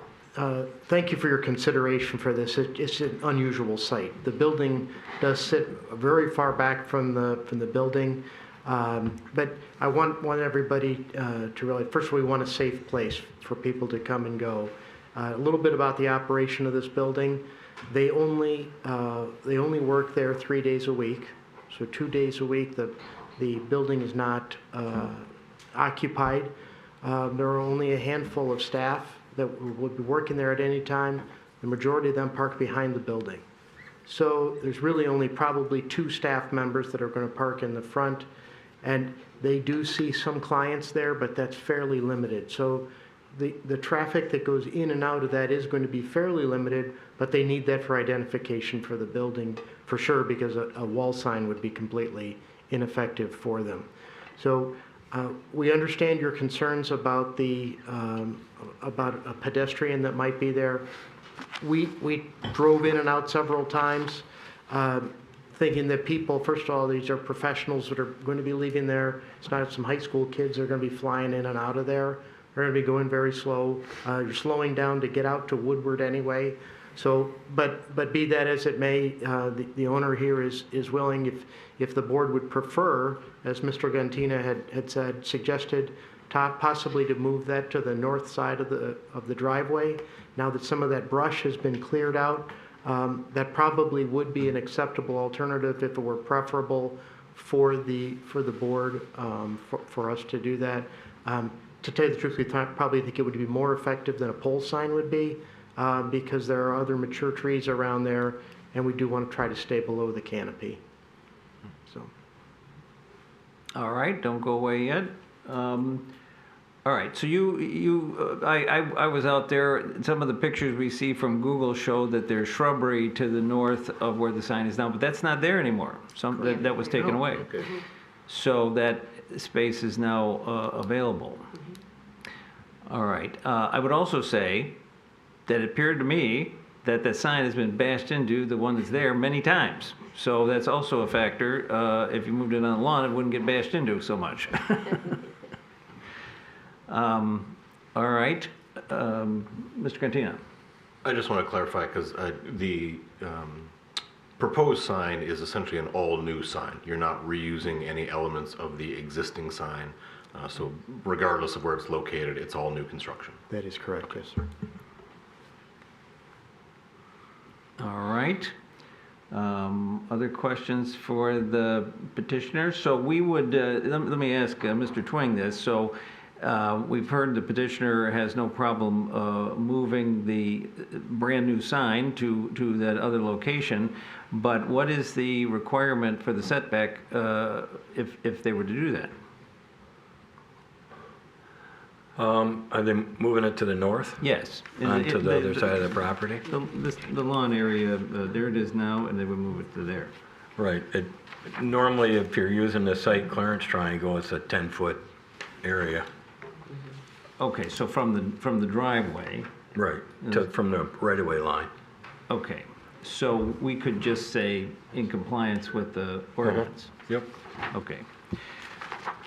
thank you for your consideration for this. It's an unusual site. The building does sit very far back from the building. But I want everybody to really, first of all, we want a safe place for people to come and go. A little bit about the operation of this building. They only work there 3 days a week. So 2 days a week, the building is not occupied. There are only a handful of staff that will be working there at any time. The majority of them park behind the building. So there's really only probably 2 staff members that are going to park in the front. And they do see some clients there, but that's fairly limited. So the traffic that goes in and out of that is going to be fairly limited, but they need that for identification for the building for sure, because a wall sign would be completely ineffective for them. So we understand your concerns about about a pedestrian that might be there. We drove in and out several times, thinking that people, first of all, these are professionals that are going to be leaving there. It's not some high school kids that are going to be flying in and out of there. They're going to be going very slow. You're slowing down to get out to Woodward anyway. So, but be that as it may, the owner here is willing, if the board would prefer, as Mr. Gantina had said, suggested, possibly to move that to the north side of the driveway. Now that some of that brush has been cleared out, that probably would be an acceptable alternative if it were preferable for the board for us to do that. To tell you the truth, we probably think it would be more effective than a pole sign would be, because there are other mature trees around there, and we do want to try to stay below the canopy. So. All right, don't go away yet. All right, so I was out there. Some of the pictures we see from Google show that there's shrubbery to the north of where the sign is now, but that's not there anymore. That was taken away. Okay. So that space is now available. All right. I would also say that it appeared to me that the sign has been bashed into, the one that's there, many times. So that's also a factor. If you moved it on the lawn, it wouldn't get bashed into so much. All right. Mr. Cantina. I just want to clarify, because the proposed sign is essentially an all-new sign. You're not reusing any elements of the existing sign. So regardless of where it's located, it's all new construction. That is correct, yes, sir. All right. Other questions for the petitioner? So we would, let me ask Mr. Twing this. So we've heard the petitioner has no problem moving the brand-new sign to that other location, but what is the requirement for the setback if they were to do that? Are they moving it to the north? Yes. Onto the other side of the property? The lawn area, there it is now, and they would move it to there. Right. Normally, if you're using the site clearance triangle, it's a 10-foot area. Okay, so from the driveway. Right, from the right-of-way line. Okay, so we could just say in compliance with the ordinance? Yep. Okay.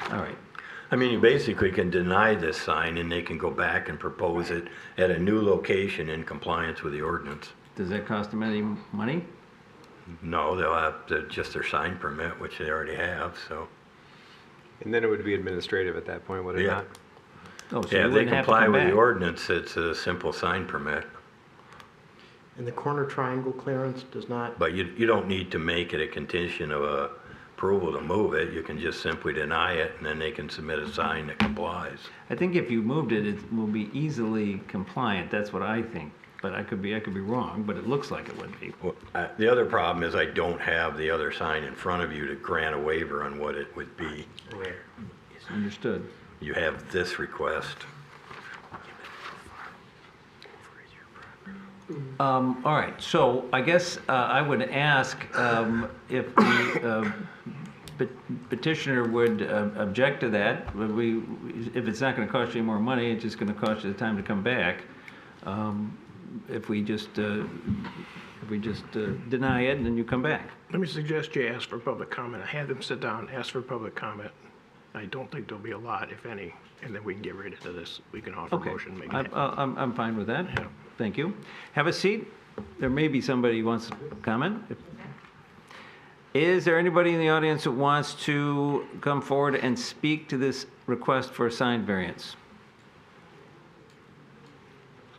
All right. I mean, you basically can deny this sign and they can go back and propose it at a new location in compliance with the ordinance. Does that cost them any money? No, they'll have just their sign permit, which they already have, so. And then it would be administrative at that point, would it not? Oh, so yeah, you if they wouldn't have to comply come with back. the ordinance, it's a simple sign permit. And the corner triangle clearance does not. But you don't need to make it a condition of approval to move it. You can just simply deny it, and then they can submit a sign that complies. I think if you moved it, it will be easily compliant. That's what I think. But I could be wrong, but it looks like it would be. Well, the other problem is I don't have the other sign in front of you to grant a waiver on what it would be. Where? Understood. You have this request. All right, so I guess I would ask if the petitioner would object to that. If it's not going to cost you any more money, it's just going to cost you the time to come back. If we just deny it and then you come back. Let me suggest you ask for public comment. Have them sit down, ask for public comment. I don't think there'll be a lot, if any, and then we can get right into this. We can offer Okay, motion maybe. I'm fine with that. Yeah. Thank you. Have a seat. There may be somebody who wants to comment. Is there anybody in the audience that wants to come forward and speak to this request for a sign variance?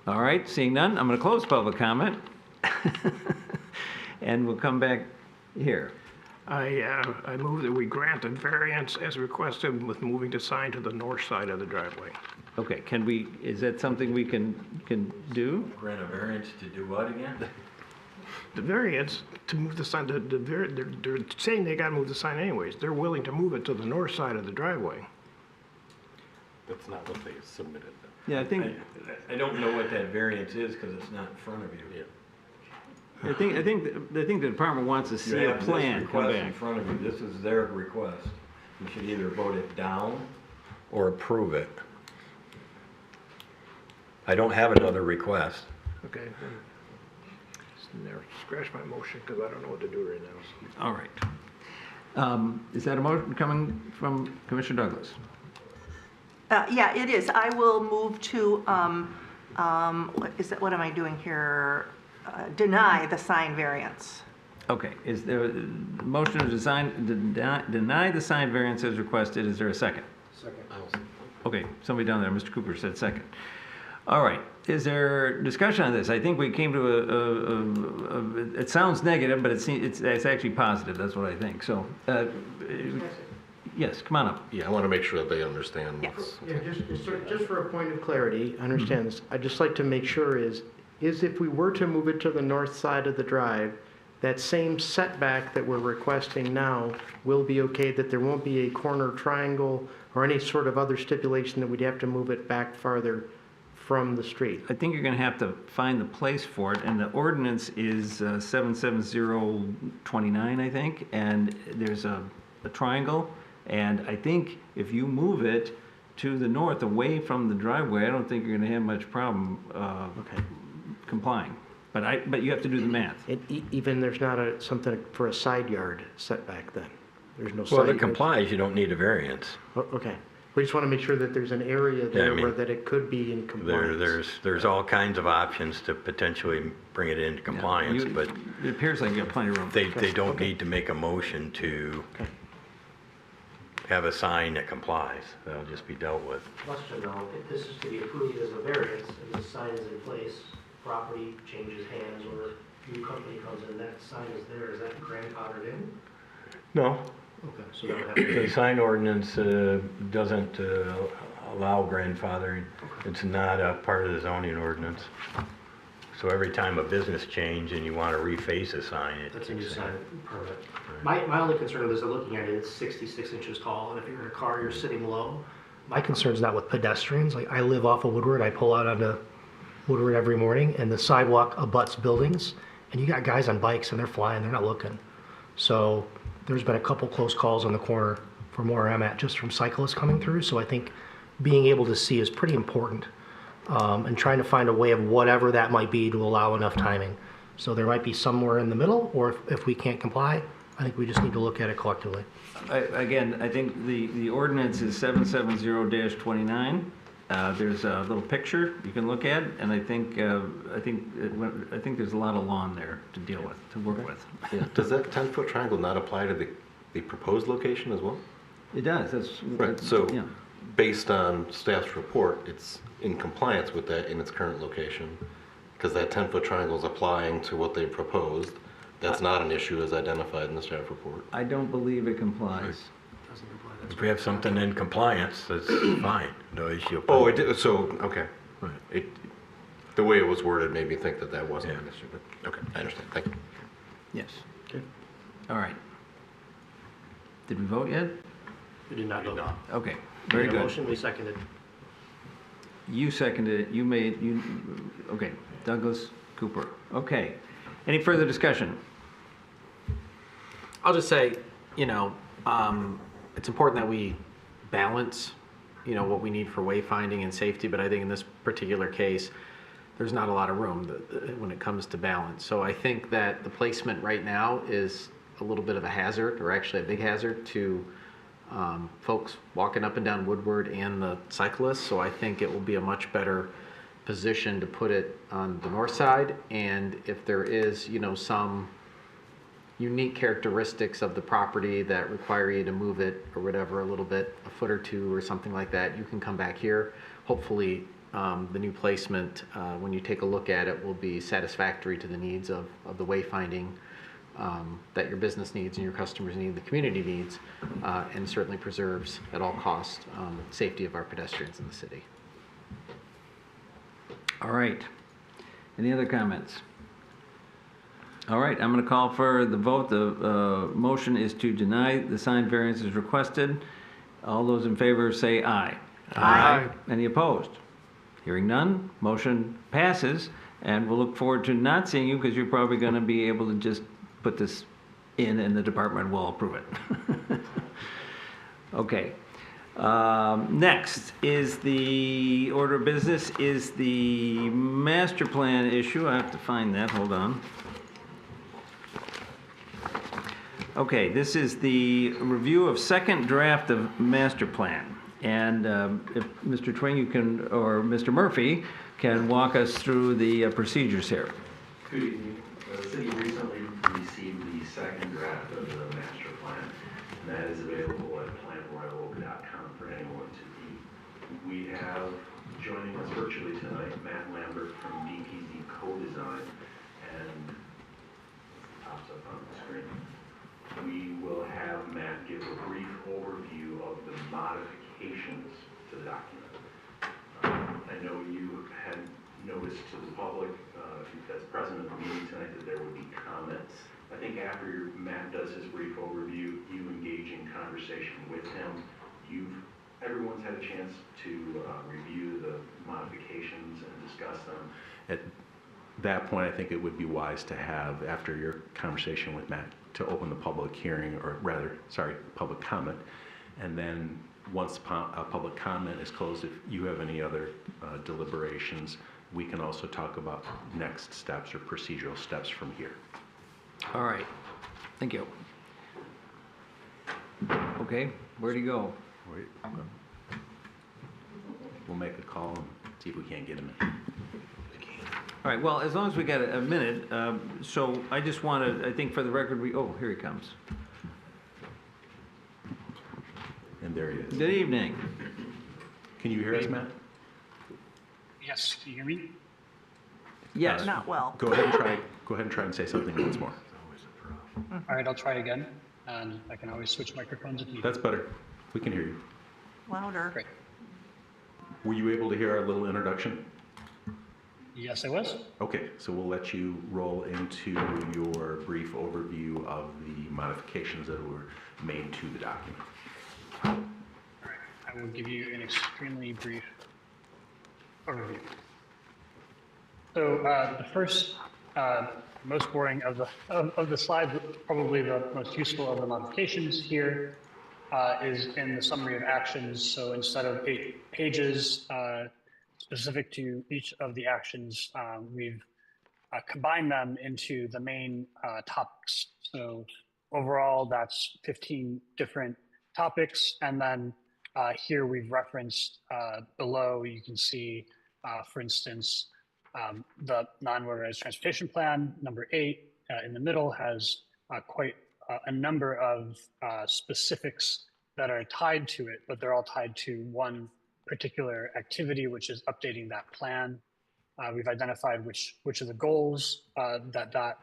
All right, seeing none, I'm going to close public comment. And we'll come back here. I move that we grant a variance as requested with moving the sign to the north side of the driveway. Okay, is that something we can do? Grant a variance to do what again? The variance to move the sign, they're saying they gotta move the sign anyways. They're willing to move it to the north side of the driveway. That's not what they submitted. Yeah, I think. I don't know what that variance is because it's not in front of you. Yeah. I think the department wants to see a plan come request in back. front of you. This is their request. You should either vote it down or approve it. I don't have another request. Okay. Scratch my motion because I don't know what to do right now. All right. Is that a motion coming from Commissioner Douglas? Yeah, it is. I will move to, what am I doing here? Deny the sign variance. Okay, is there a motion to deny the sign variance as requested? Is there a second? Second. Okay, somebody down there, Mr. Cooper said second. All right, is there discussion on this? I think we came to it sounds negative, but it's actually positive, that's what I think. So, Yes, come on up. Yeah, I want to make sure that they understand what's. Yeah, just for a point of clarity, I understand this. I'd just like to make sure is if we were to move it to the north side of the drive, that same setback that we're requesting now will be okay, that there won't be a corner triangle or any sort of other stipulation that we'd have to move it back farther from the street? I think you're going to have to find the place for it, and the ordinance is 77029, I think, and there's a triangle, and I think if you move it to the north, away from the driveway, I don't think you're going to have much problem complying. But you have to do the math. Even there's not something for a side yard setback then? There's no side Well, if yard? it complies, you don't need a variance. Okay. We just want to make sure that there's an area there I mean, where that it could be in compliance. There's all kinds of options to potentially bring it into compliance, but It appears like you have plenty of room. they don't need to make a motion to have a sign that complies. That'll just be dealt with. Question though, if this is to be approved as a variance and the sign is in place, property changes hands or new company comes in, that sign is there, is that grandfathered in? No. Okay, so that would have to The sign ordinance doesn't allow grandfathering. It's not a part of the zoning ordinance. So every time a business change and you want to reface a sign, That's a new sign permit. My only concern is that looking at it, it's 66 inches tall, and if you're in a car, you're sitting low. My concern's not with pedestrians. Like, I live off of Woodward, I pull out onto Woodward every morning, and the sidewalk abuts buildings, and you got guys on bikes, and they're flying, they're not looking. So there's been a couple close calls on the corner from where I'm at, just from cyclists coming through, so I think being able to see is pretty important, and trying to find a way of whatever that might be to allow enough timing. So there might be somewhere in the middle, or if we can't comply, I think we just need to look at it collectively. Again, I think the ordinance is 770-29. There's a little picture you can look at, and I think there's a lot of lawn there to deal with, to work with. Yeah. Does that 10-foot triangle not apply to the proposed location as well? It does. That's Right, so yeah. based on staff's report, it's in compliance with that in its current location, because that 10-foot triangle is applying to what they proposed. That's not an issue as identified in the staff report. I don't believe it complies. If we have something in compliance, that's fine. No issue. Oh, it did, so, okay. Right. The way it was worded made me think that that wasn't an issue, but, okay, I understand, thank you. Yes. All right. Did we vote yet? We did not vote. Okay, very Made a good. motion, we seconded. You seconded it, okay, Douglas Cooper. Okay. Any further discussion? I'll just say, it's important that we balance, what we need for wayfinding and safety, but I think in this particular case, there's not a lot of room when it comes to balance. So I think that the placement right now is a little bit of a hazard, or actually a big hazard to folks walking up and down Woodward and the cyclists. So I think it will be a much better position to put it on the north side. And if there is, some unique characteristics of the property that require you to move it or whatever a little bit, a foot or two or something like that, you can come back here. Hopefully the new placement, when you take a look at it, will be satisfactory to the needs of the wayfinding that your business needs and your customers need, the community needs, and certainly preserves at all costs safety of our pedestrians in the city. All right. Any other comments? All right, I'm going to call for the vote. The motion is to deny the sign variance as requested. All those in favor say aye. Aye. Any opposed? Hearing none, motion passes, and we'll look forward to not seeing you because you're probably going to be able to just put this in and the department will approve it. Okay. Next is the order of business is the master plan issue. I have to find that. Hold on. Okay, this is the review of second draft of master plan. And if Mr. Twing, you can, or Mr. Murphy, can walk us through the procedures here. Good evening. The city recently received the second draft of the master plan, and that is available at planroyalrock.com for anyone to view. We have joining us virtually tonight Matt Lambert from DPZ Co-Design, and pops up on the screen. we will have Matt give a brief overview of the modifications to the document. I know you had noticed to the public, as president of the meeting tonight, that there would be comments. I think after Matt does his brief overview, you engage in conversation with him. Everyone's had a chance to review the modifications and discuss them. At that point, I think it would be wise to have, after your conversation with Matt, to open the public hearing, or rather, sorry, public comment. And then once public comment is closed, if you have any other deliberations, we can also talk about next steps or procedural steps from here. All right, thank you. Okay, where do you go? We'll make a call and see if we can't get him in. All right, well, as long as we got a minute, so I just want to, I think for the record, oh, here he comes. And there he is. Good evening. Can you hear us, Matt? Yes, can you hear me? Yes. Not well. Go ahead and try and say something once more. All right, I'll try again, and I can always switch microphones if needed. That's better. We can hear you. Louder. Great. Were you able to hear our little introduction? Yes, I was. Okay, so we'll let you roll into your brief overview of the modifications that were made to the document. All right, I will give you an extremely brief overview. So the first, most boring of the slides, probably the most useful of the modifications here is in the summary of actions. So instead of 8 pages specific to each of the actions, we've combined them into the main topics. So overall, that's 15 different topics. And then here we've referenced below, you can see, for instance, the non-motorized transportation plan, number 8, in the middle has quite a number of specifics that are tied to it, but they're all tied to one particular activity, which is updating that plan. We've identified which of the goals that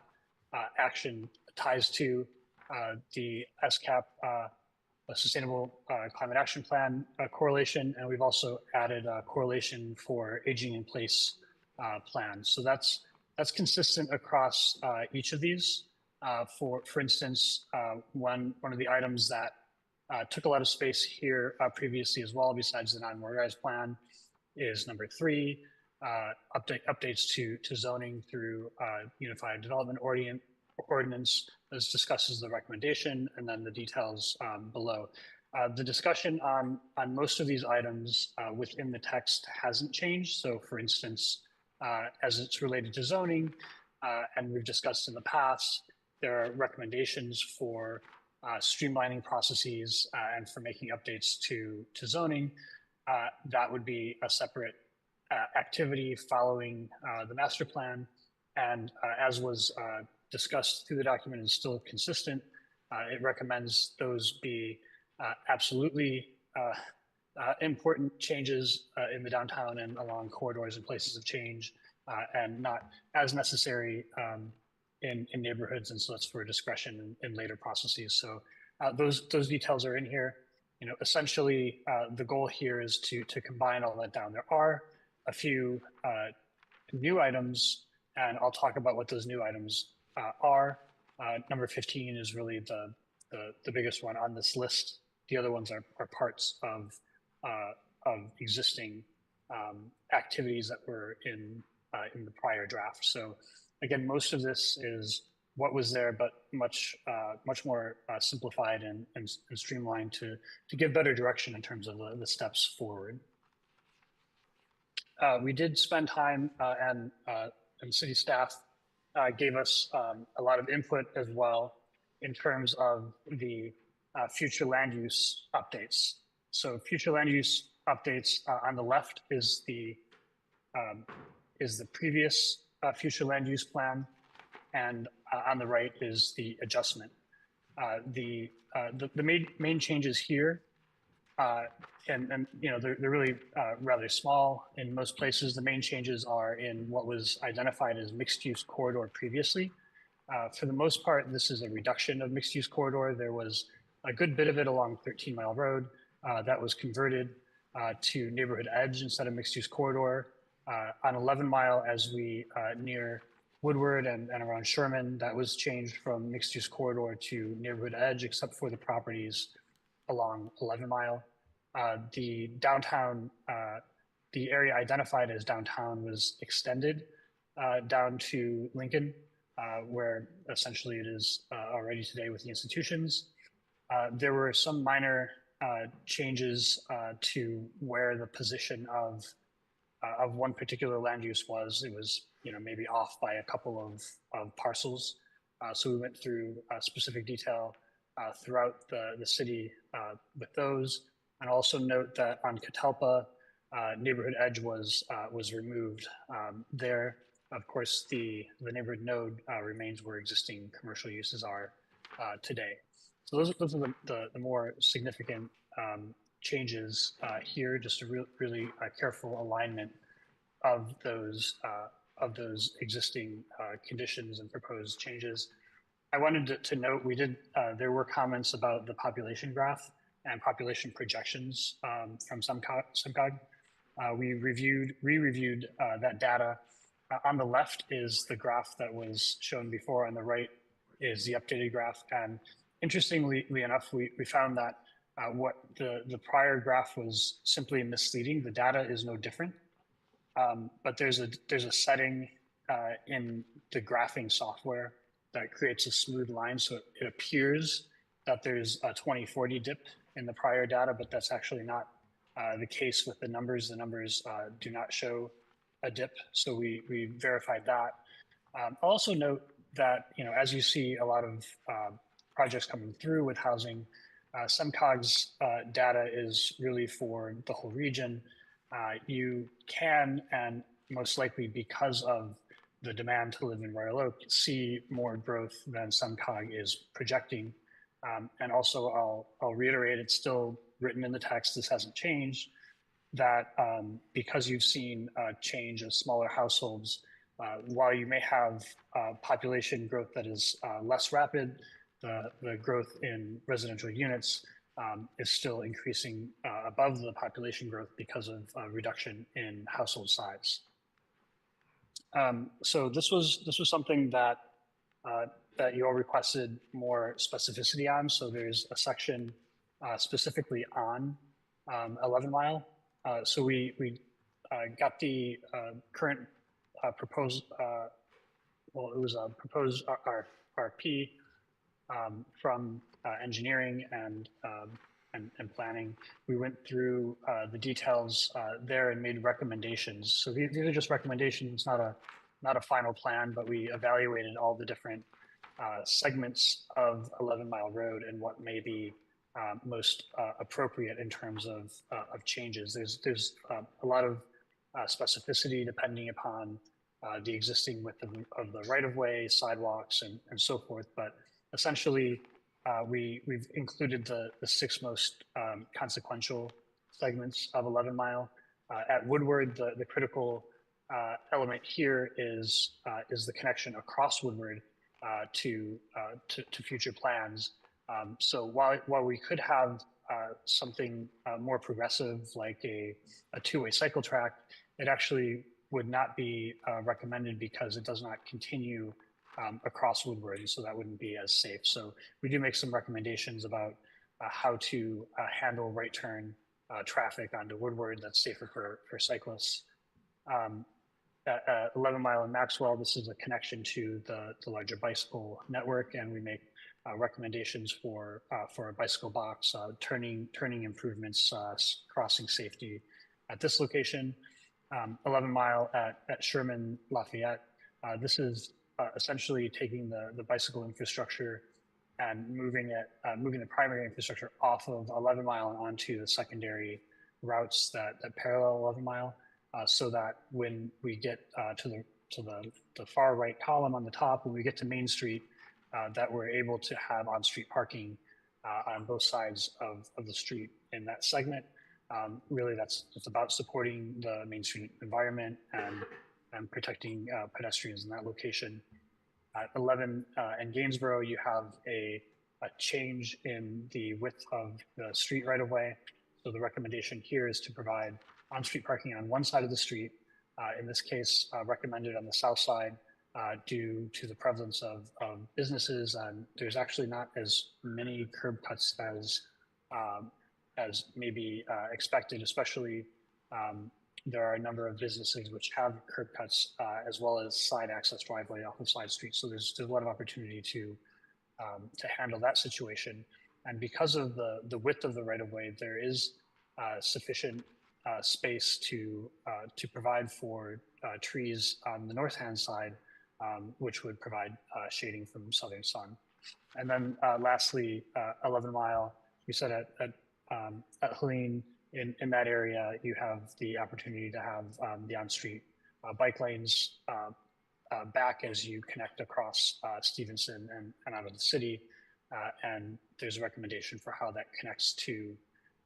action ties to, the SCAP, Sustainable Climate Action Plan correlation, and we've also added a correlation for aging in place plan. So that's consistent across each of these. For instance, one of the items that took a lot of space here previously as well, besides the non-motorized plan, is number 3, updates to zoning through Unified Development Ordinance. This discusses the recommendation and then the details below. The discussion on most of these items within the text hasn't changed. So for instance, as it's related to zoning, and we've discussed in the past, there are recommendations for streamlining processes and for making updates to zoning. That would be a separate activity following the master plan. And as was discussed through the document and still consistent, it recommends those be absolutely important changes in the downtown and along corridors and places of change, and not as necessary in neighborhoods, and so that's for discretion in later processes. So those details are in here. Essentially, the goal here is to combine all that down. There are a few new items, and I'll talk about what those new items are. Number 15 is really the biggest one on this list. The other ones are parts of existing activities that were in the prior draft. So again, most of this is what was there, but much more simplified and streamlined to give better direction in terms of the steps forward. We did spend time and city staff gave us a lot of input as well in terms of the future land use updates. So future land use updates on the left is the previous future land use plan, and on the right is the adjustment. The main changes here, and they're really rather small in most places. The main changes are in what was identified as mixed use corridor previously. For the most part, this is a reduction of mixed-use corridor. There was a good bit of it along 13 Mile Road that was converted to neighborhood edge instead of mixed-use corridor. On 11 Mile, as we near Woodward and around Sherman, that was changed from mixed-use corridor to neighborhood edge, except for the properties along 11 Mile. The downtown, the area identified as downtown was extended down to Lincoln, where essentially it is already today with the institutions. There were some minor changes to where the position of one particular land use was. It was, maybe off by a couple of parcels. So we went through specific detail throughout the city with those. And also note that on Catalpa, neighborhood edge was removed there. Of course, the neighborhood node remains where existing commercial uses are today. So those are the more significant changes here, just a really careful alignment of those existing conditions and proposed changes. I wanted to note there were comments about the population graph and population projections from SEMCOG. We re-reviewed that data. On the left is the graph that was shown before, on the right is the updated graph. And interestingly enough, we found that what the prior graph was simply misleading. The data is no different, but there's a setting in the graphing software that creates a smooth line. So it appears that there's a 2040 dip in the prior data, but that's actually not the case with the numbers. The numbers do not show a dip, so we verified that. Also note that, as you see a lot of projects coming through with housing, SEMCOG's data is really for the whole region. You can, and most likely because of the demand to live in Royal Oak, see more growth than SEMCOG is projecting. And also I'll reiterate, it's still written in the text, this hasn't changed, that because you've seen a change of smaller households, while you may have population growth that is less rapid, the growth in residential units is still increasing above the population growth because of reduction in household size. So this was something that that you all requested more specificity on. So there's a section specifically on 11 Mile. So we got the current proposed, well, it was a proposed RFP from engineering and planning. We went through the details there and made recommendations. So these are just recommendations, not a final plan, but we evaluated all the different segments of 11 Mile Road and what may be most appropriate in terms of changes. There's a lot of specificity depending upon the existing width of the right-of-way, sidewalks, and so forth. But essentially, we've included the 6 most consequential segments of 11 Mile. At Woodward, the critical element here is the connection across Woodward to future plans. So while we could have something more progressive like a two-way cycle track, it actually would not be recommended because it does not continue across Woodward, so that wouldn't be as safe. So we do make some recommendations about how to handle right turn traffic onto Woodward that's safer for cyclists. At 11 Mile and Maxwell, this is a connection to the larger bicycle network, and we make recommendations for a bicycle box, turning improvements, crossing safety at this location. 11 Mile at Sherman Lafayette. This is essentially taking the bicycle infrastructure and moving the primary infrastructure off of 11 Mile and onto the secondary routes that parallel 11 Mile, so that when we get to the far right column on the top, when we get to Main Street, that we're able to have on-street parking on both sides of the street in that segment. Really, it's about supporting the Main Street environment and protecting pedestrians in that location. At 11 in Gainsborough, you have a change in the width of the street right of way. So the recommendation here is to provide on-street parking on one side of the street. In this case, recommended on the south side due to the prevalence of businesses, and there's actually not as many curb cuts as maybe expected, especially there are a number of businesses which have curb cuts as well as side access driveway off of side streets. So there's a lot of opportunity to handle that situation. And because of the width of the right of way, there is sufficient space to provide for trees on the north hand side, which would provide shading from southern sun. And then lastly, 11 Mile, you said at Helene, in that area, you have the opportunity to have the on-street bike lanes back as you connect across Stevenson and out of the city. And there's a recommendation for how that connects to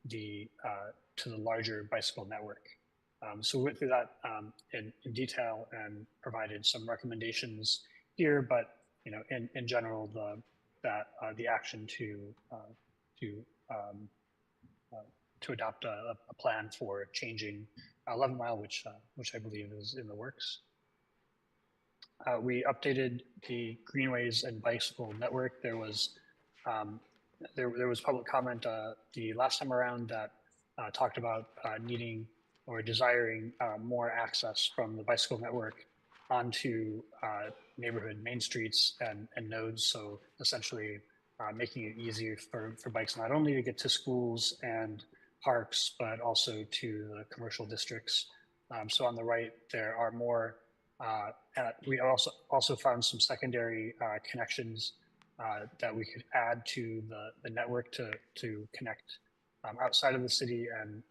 the larger bicycle network. So we went through that in detail and provided some recommendations here, but in general, the action to adopt a plan for changing 11 Mile, which I believe is in the works. We updated the greenways and bicycle network. There was public comment the last time around that talked about needing or desiring more access from the bicycle network onto neighborhood main streets and nodes. So essentially making it easier for bikes not only to get to schools and parks, but also to the commercial districts. So on the right, there are more, we also found some secondary connections that we could add to the network to connect outside of the city and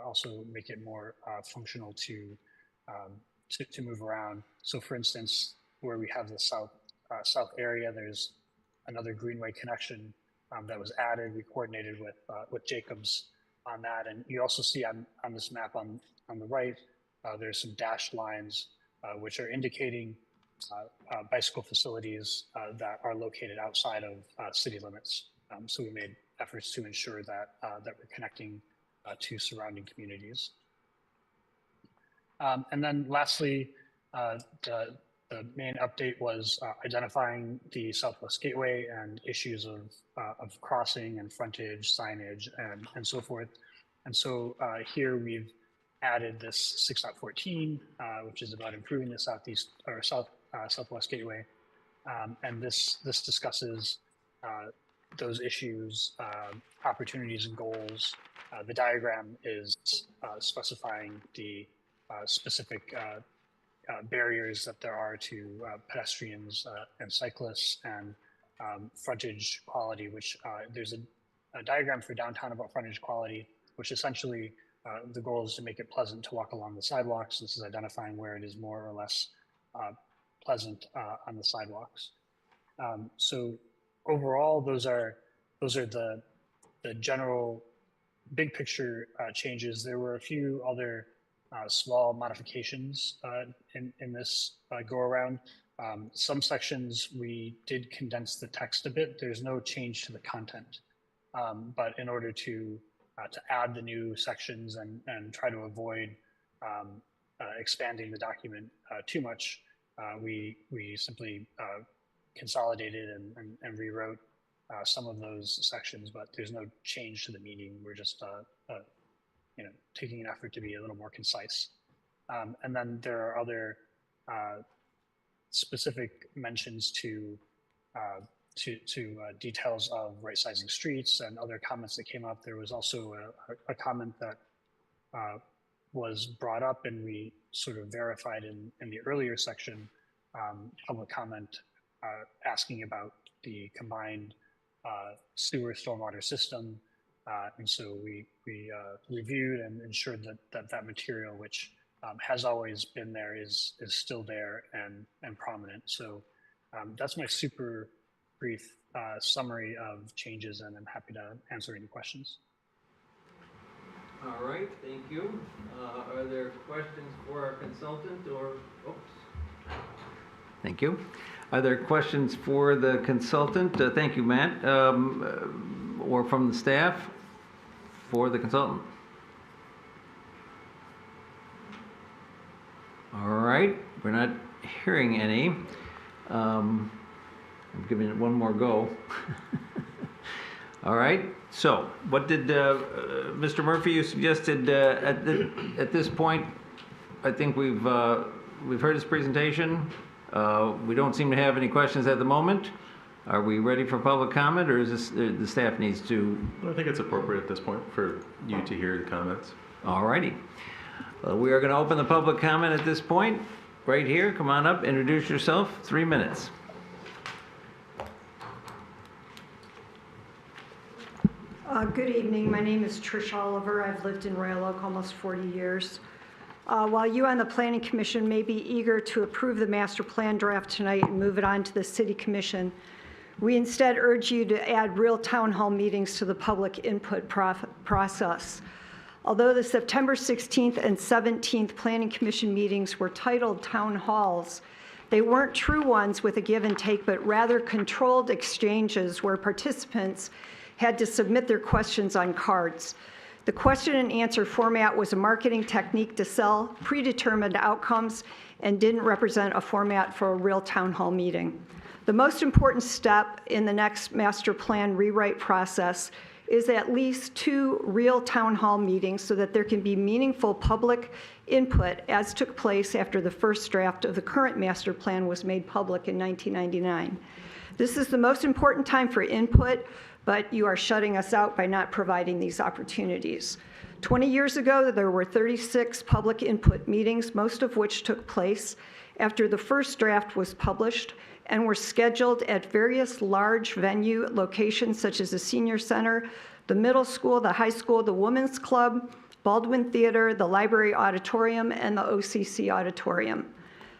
also make it more functional to move around. So for instance, where we have the south area, there's another greenway connection that was added. We coordinated with Jacobs on that. And you also see on this map on the right, there's some dashed lines which are indicating bicycle facilities that are located outside of city limits. So we made efforts to ensure that we're connecting to surrounding communities. And then lastly, the main update was identifying the Southwest Gateway and issues of crossing and frontage, signage, and so forth. And so here we've added this 6.14, which is about improving the Southwest Gateway. And this discusses those issues, opportunities and goals. The diagram is specifying the specific barriers that there are to pedestrians and cyclists and frontage quality, which there's a diagram for downtown about frontage quality, which essentially the goal is to make it pleasant to walk along the sidewalks. This is identifying where it is more or less pleasant on the sidewalks. So overall, those are the general big picture changes. There were a few other small modifications in this go around. Some sections we did condense the text a bit. There's no change to the content, but in order to add the new sections and try to avoid expanding the document too much, we simply consolidated and rewrote some of those sections, but there's no change to the meaning. We're just taking an effort to be a little more concise. And then there are other specific mentions to details of right sizing streets and other comments that came up. There was also a comment that was brought up and we sort of verified in the earlier section, public comment asking about the combined sewer stormwater system. And so we reviewed and ensured that material, which has always been there, is still there and prominent. So that's my super brief summary of changes, and I'm happy to answer any questions. All right, thank you. Are there questions for our consultant or, oops. Thank you. Are there questions for the consultant? Thank you, Matt. Or from the staff for the consultant? All right, we're not hearing any. I'm giving it one more go. All right, so what did Mr. Murphy, you suggested at this point? I think we've heard his presentation. We don't seem to have any questions at the moment. Are we ready for public comment, or is this the staff needs to? I think it's appropriate at this point for you to hear the comments. All righty. We are going to open the public comment at this point. Right here, come on up, introduce yourself, 3 minutes. Good evening. My name is Trish Oliver. I've lived in Royal Oak almost 40 years. While you on the Planning Commission may be eager to approve the master plan draft tonight and move it on to the City Commission, we instead urge you to add real town hall meetings to the public input process. Although the September 16th and 17th Planning Commission meetings were titled town halls, they weren't true ones with a give and take, but rather controlled exchanges where participants had to submit their questions on cards. The question and answer format was a marketing technique to sell predetermined outcomes and didn't represent a format for a real town hall meeting. The most important step in the next master plan rewrite process is at least 2 real town hall meetings so that there can be meaningful public input, as took place after the first draft of the current master plan was made public in 1999. This is the most important time for input, but you are shutting us out by not providing these opportunities. 20 years ago, there were 36 public input meetings, most of which took place after the first draft was published and were scheduled at various large venue locations such as the Senior Center, the middle school, the high school, the Women's Club, Baldwin Theater, the Library Auditorium, and the OCC Auditorium.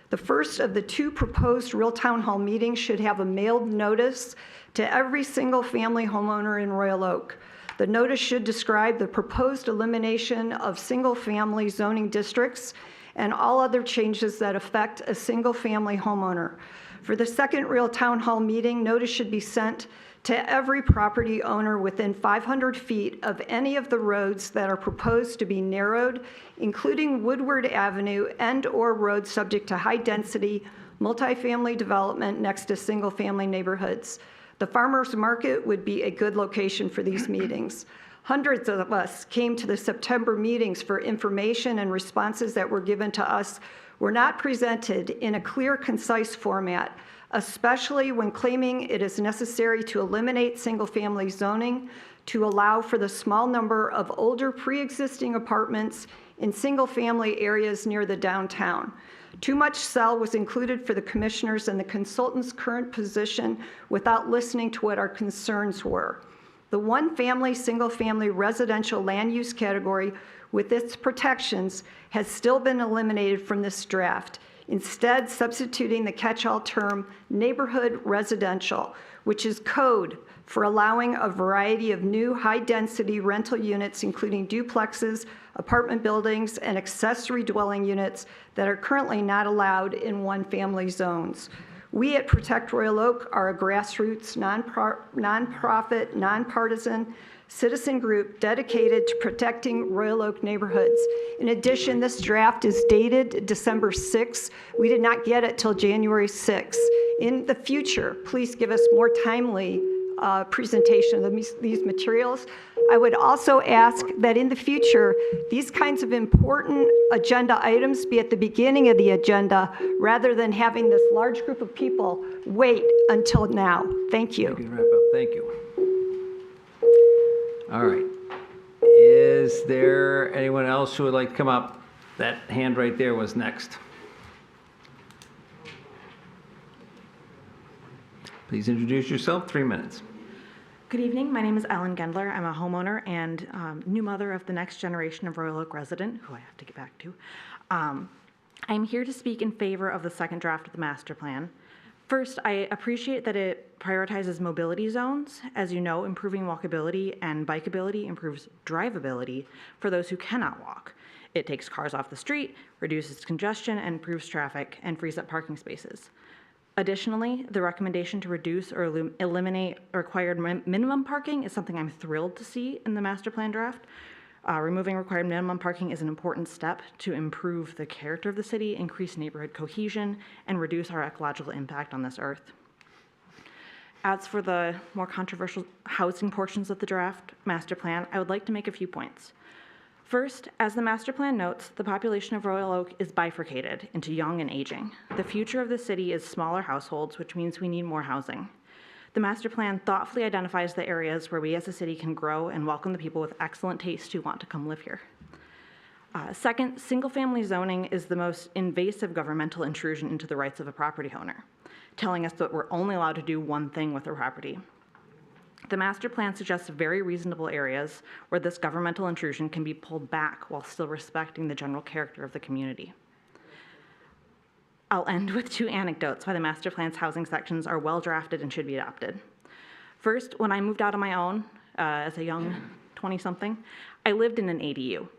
The first of the 2 proposed real town hall meetings should have a mailed notice to every single family homeowner in Royal Oak. The notice should describe the proposed elimination of single-family zoning districts and all other changes that affect a single-family homeowner. For the second real town hall meeting, notice should be sent to every property owner within 500 feet of any of the roads that are proposed to be narrowed, including Woodward Avenue and/or roads subject to high-density multifamily development next to single-family neighborhoods. The farmers market would be a good location for these meetings. Hundreds of us came to the September meetings for information, and responses that were given to us were not presented in a clear, concise format, especially when claiming it is necessary to eliminate single-family zoning to allow for the small number of older pre-existing apartments in single-family areas near the downtown. Too much sell was included for the commissioners and the consultant's current position without listening to what our concerns were. The one-family, single-family residential land use category with its protections has still been eliminated from this draft, instead substituting the catch-all term neighborhood residential, which is code for allowing a variety of new high-density rental units, including duplexes, apartment buildings, and accessory dwelling units that are currently not allowed in one-family zones. We at Protect Royal Oak are a grassroots, nonprofit, nonpartisan citizen group dedicated to protecting Royal Oak neighborhoods. In addition, this draft is dated December 6th. We did not get it till January 6th. In the future, please give us more timely presentation of these materials. I would also ask that in the future, these kinds of important agenda items be at the beginning of the agenda rather than having this large group of people wait until now. Thank you. You can wrap up. Thank you. All right. Is there anyone else who would like to come up? That hand right there was next. Please introduce yourself, 3 minutes. Good evening. My name is Ellen Gendler. I'm a homeowner and new mother of the next generation of Royal Oak resident, who I have to get back to. I'm here to speak in favor of the second draft of the master plan. First, I appreciate that it prioritizes mobility zones. As you know, improving walkability and bikeability improves drivability for those who cannot walk. It takes cars off the street, reduces congestion, and improves traffic, and frees up parking spaces. Additionally, the recommendation to reduce or eliminate required minimum parking is something I'm thrilled to see in the master plan draft. Removing required minimum parking is an important step to improve the character of the city, increase neighborhood cohesion, and reduce our ecological impact on this earth. As for the more controversial housing portions of the draft master plan, I would like to make a few points. First, as the master plan notes, the population of Royal Oak is bifurcated into young and aging. The future of the city is smaller households, which means we need more housing. The master plan thoughtfully identifies the areas where we as a city can grow and welcome the people with excellent taste who want to come live here. Second, single-family zoning is the most invasive governmental intrusion into the rights of a property owner, telling us that we're only allowed to do one thing with a property. The master plan suggests very reasonable areas where this governmental intrusion can be pulled back while still respecting the general character of the community. I'll end with two anecdotes why the master plan's housing sections are well drafted and should be adopted. First, when I moved out on my own as a young 20-something, I lived in an ADU.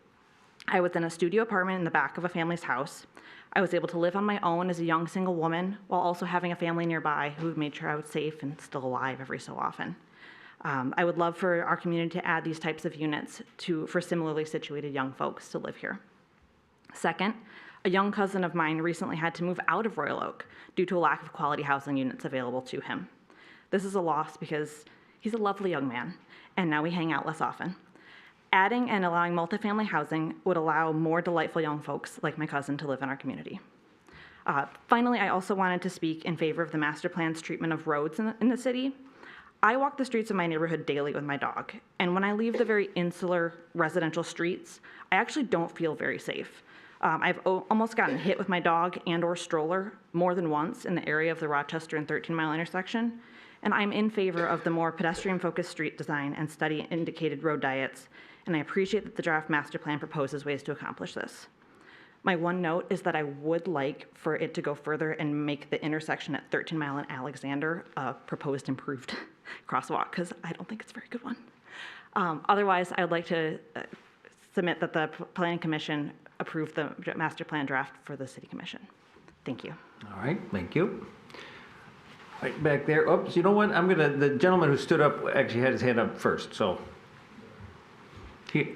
I was in a studio apartment in the back of a family's house. I was able to live on my own as a young single woman while also having a family nearby who made sure I was safe and still alive every so often. I would love for our community to add these types of units for similarly situated young folks to live here. Second, a young cousin of mine recently had to move out of Royal Oak due to a lack of quality housing units available to him. This is a loss because he's a lovely young man, and now we hang out less often. Adding and allowing multifamily housing would allow more delightful young folks like my cousin to live in our community. Finally, I also wanted to speak in favor of the master plan's treatment of roads in the city. I walk the streets of my neighborhood daily with my dog, and when I leave the very insular residential streets, I actually don't feel very safe. I've almost gotten hit with my dog and/or stroller more than once in the area of the Rochester and 13 Mile intersection, and I'm in favor of the more pedestrian-focused street design and study-indicated road diets, and I appreciate that the draft master plan proposes ways to accomplish this. My one note is that I would like for it to go further and make the intersection at 13 Mile and Alexander a proposed improved crosswalk, because I don't think it's a very good one. Otherwise, I would like to submit that the Planning Commission approve the master plan draft for the City Commission. Thank you. All right, thank you. Right back there. Oops, you know what? The gentleman who stood up actually had his hand up first, so. Good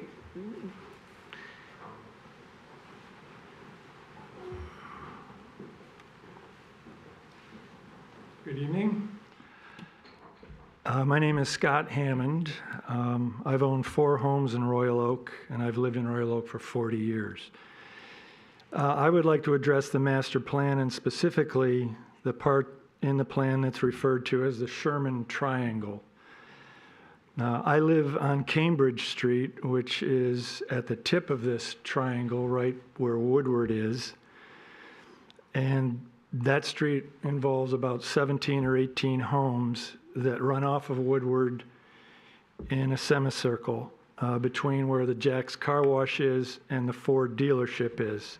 evening. My name is Scott Hammond. I've owned 4 homes in Royal Oak, and I've lived in Royal Oak for 40 years. I would like to address the master plan and specifically the part in the plan that's referred to as the Sherman Triangle. Now, I live on Cambridge Street, which is at the tip of this triangle, right where Woodward is. And that street involves about 17 or 18 homes that run off of Woodward in a semicircle between where the Jack's Car Wash is and the Ford dealership is.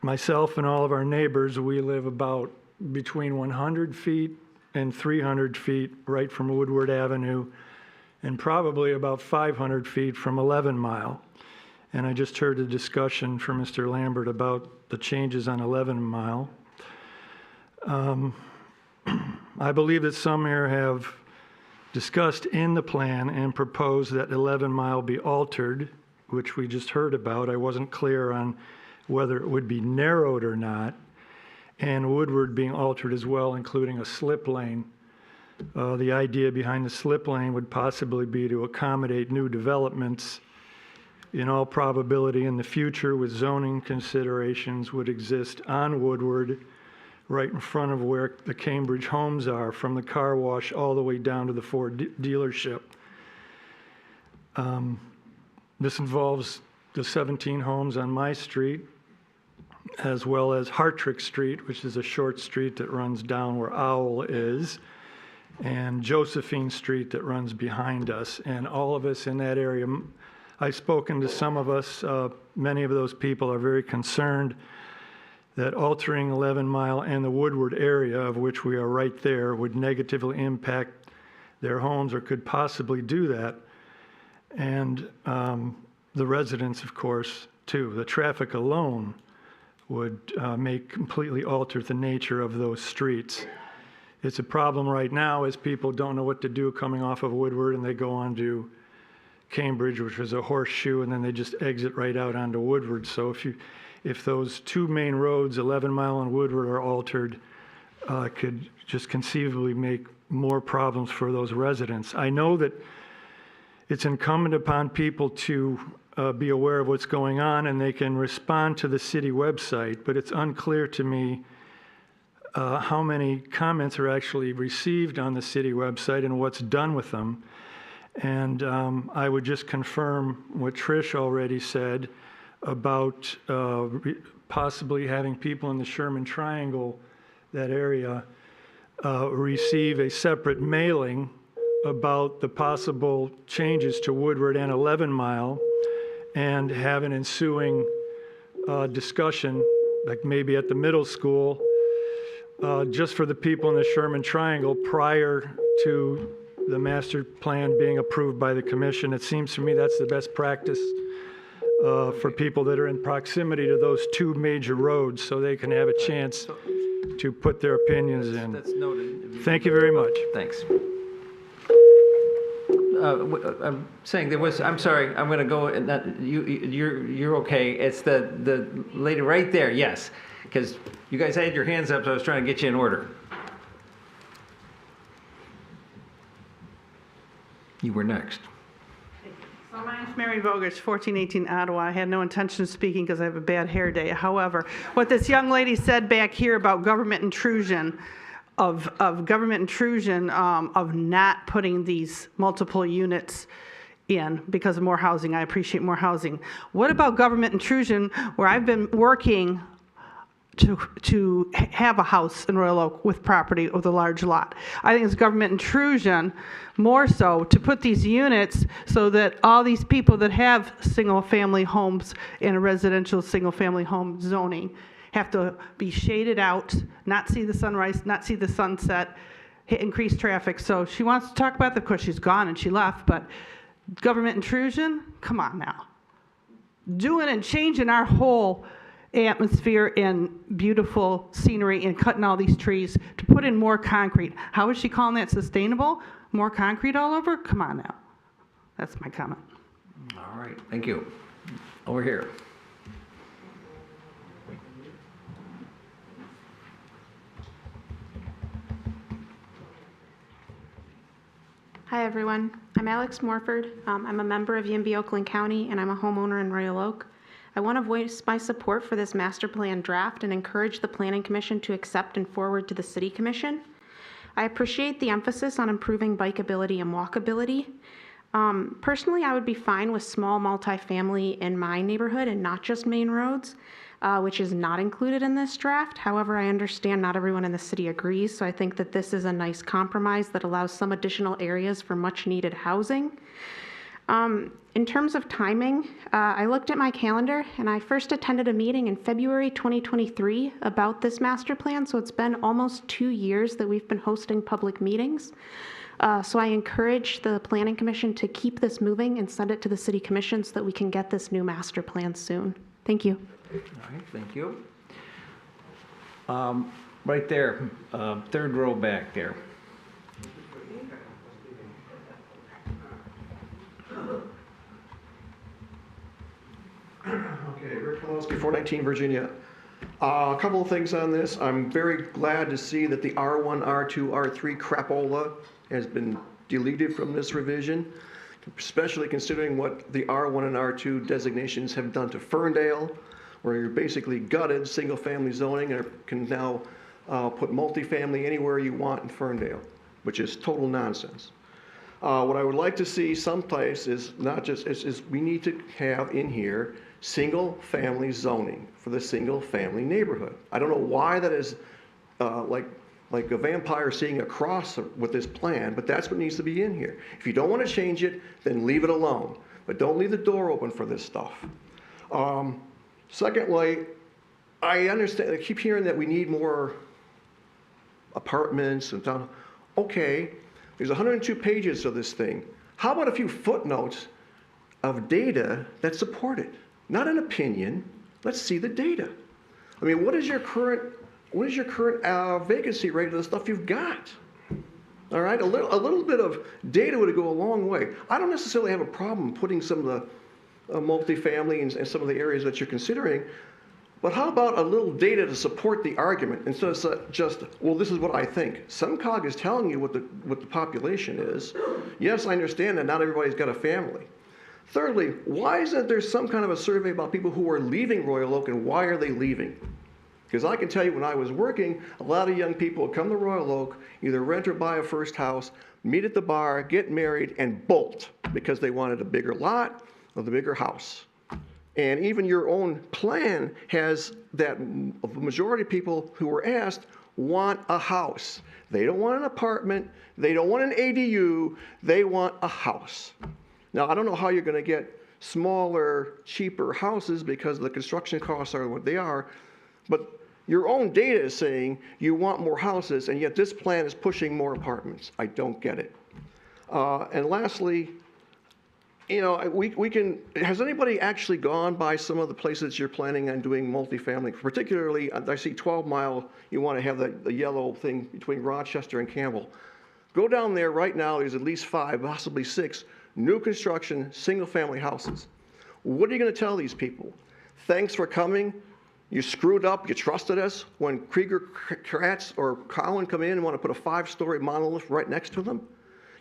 Myself and all of our neighbors, we live about between 100 feet and 300 feet right from Woodward Avenue, and probably about 500 feet from 11 Mile. And I just heard a discussion from Mr. Lambert about the changes on 11 Mile. I believe that some here have discussed in the plan and proposed that 11 Mile be altered, which we just heard about. I wasn't clear on whether it would be narrowed or not, and Woodward being altered as well, including a slip lane. The idea behind the slip lane would possibly be to accommodate new developments. In all probability, in the future, with zoning considerations, would exist on Woodward, right in front of where the Cambridge homes are, from the car wash all the way down to the Ford dealership. This involves the 17 homes on my street, as well as Hartrick Street, which is a short street that runs down where Owl is, and Josephine Street that runs behind us. And all of us in that area, I've spoken to some of us, many of those people are very concerned that altering 11 Mile and the Woodward area, of which we are right there, would negatively impact their homes or could possibly do that. And the residents, of course, too. The traffic alone would completely alter the nature of those streets. It's a problem right now as people don't know what to do coming off of Woodward and they go on to Cambridge, which is a horseshoe, and then they just exit right out onto Woodward. So if those two main roads, 11 Mile and Woodward, are altered, could just conceivably make more problems for those residents. I know that it's incumbent upon people to be aware of what's going on and they can respond to the city website, but it's unclear to me how many comments are actually received on the city website and what's done with them. And I would just confirm what Trish already said about possibly having people in the Sherman Triangle, that area, receive a separate mailing about the possible changes to Woodward and 11 Mile and have an ensuing discussion, like maybe at the middle school, just for the people in the Sherman Triangle prior to the master plan being approved by the commission. It seems to me that's the best practice for people that are in proximity to those two major roads so they can have a chance to put their opinions in. That's noted. Thank you very much. Thanks. I'm saying there was, I'm sorry, I'm going to go, you're okay. It's the lady right there, yes. Because you guys had your hands up, so I was trying to get you in order. You were next. So my name's Mary Vogers, 1418 Ottawa. I had no intention of speaking because I have a bad hair day. However, what this young lady said back here about government intrusion, of not putting these multiple units in because of more housing. I appreciate more housing. What about government intrusion where I've been working to have a house in Royal Oak with property with a large lot? I think it's government intrusion more so to put these units so that all these people that have single-family homes in a residential single-family home zoning have to be shaded out, not see the sunrise, not see the sunset, hit increased traffic. So she wants to talk about that. Of course, she's gone and she left, but government intrusion, come on now. Doing and changing our whole atmosphere and beautiful scenery and cutting all these trees to put in more concrete. How is she calling that sustainable? More concrete all over? Come on now. That's my comment. All right, thank you. Over here. Hi, everyone. I'm Alex Morford. I'm a member of YIMBY Oakland County, and I'm a homeowner in Royal Oak. I want to voice my support for this master plan draft and encourage the Planning Commission to accept and forward to the City Commission. I appreciate the emphasis on improving bikeability and walkability. Personally, I would be fine with small multifamily in my neighborhood and not just main roads, which is not included in this draft. However, I understand not everyone in the city agrees, so I think that this is a nice compromise that allows some additional areas for much needed housing. In terms of timing, I looked at my calendar and I first attended a meeting in February 2023 about this master plan, so it's been almost 2 years that we've been hosting public meetings. So I encourage the Planning Commission to keep this moving and send it to the City Commission so that we can get this new master plan soon. Thank you. All right, thank you. Right there, third row back there. Okay, Rick Pawlowski, 419 Virginia. A couple of things on this. I'm very glad to see that the R1, R2, R3 crapola has been deleted from this revision, especially considering what the R1 and R2 designations have done to Ferndale, where you're basically gutted single-family zoning and can now put multifamily anywhere you want in Ferndale, which is total nonsense. What I would like to see someplace is not just, is we need to have in here single-family zoning for the single-family neighborhood. I don't know why that is like a vampire seeing a cross with this plan, but that's what needs to be in here. If you don't want to change it, then leave it alone. But don't leave the door open for this stuff. Secondly, I understand, I keep hearing that we need more apartments and town. Okay, there's 102 pages of this thing. How about a few footnotes of data that support it? Not an opinion. Let's see the data. I mean, what is your current vacancy rate of the stuff you've got? All right, a little bit of data would go a long way. I don't necessarily have a problem putting some of the multifamily and some of the areas that you're considering, but how about a little data to support the argument instead of just, well, this is what I think. SEMCOG is telling you what the population is. Yes, I understand that not everybody's got a family. Thirdly, why isn't there some kind of a survey about people who are leaving Royal Oak and why are they leaving? Because I can tell you when I was working, a lot of young people would come to Royal Oak, either rent or buy a first house, meet at the bar, get married, and bolt because they wanted a bigger lot or the bigger house. And even your own plan has that a majority of people who were asked want a house. They don't want an apartment. They don't want an ADU. They want a house. Now, I don't know how you're going to get smaller, cheaper houses because the construction costs are what they are, but your own data is saying you want more houses, and yet this plan is pushing more apartments. I don't get it. And lastly, you know, has anybody actually gone by some of the places you're planning on doing multifamily? Particularly, I see 12 Mile, you want to have the yellow thing between Rochester and Campbell. Go down there right now, there's at least 5, possibly 6, new construction, single-family houses. What are you going to tell these people? Thanks for coming. You screwed up, you trusted us. When Krieger, Kratz, or Cowan come in and want to put a 5-story monolith right next to them,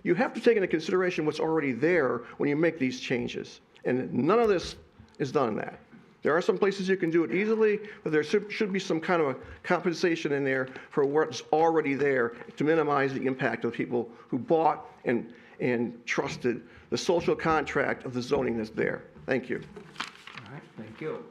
you have to take into consideration what's already there when you make these changes. And none of this is done in that. There are some places you can do it easily, but there should be some kind of a compensation in there for what's already there to minimize the impact of people who bought and trusted the social contract of the zoning that's there. Thank you. All right, thank you.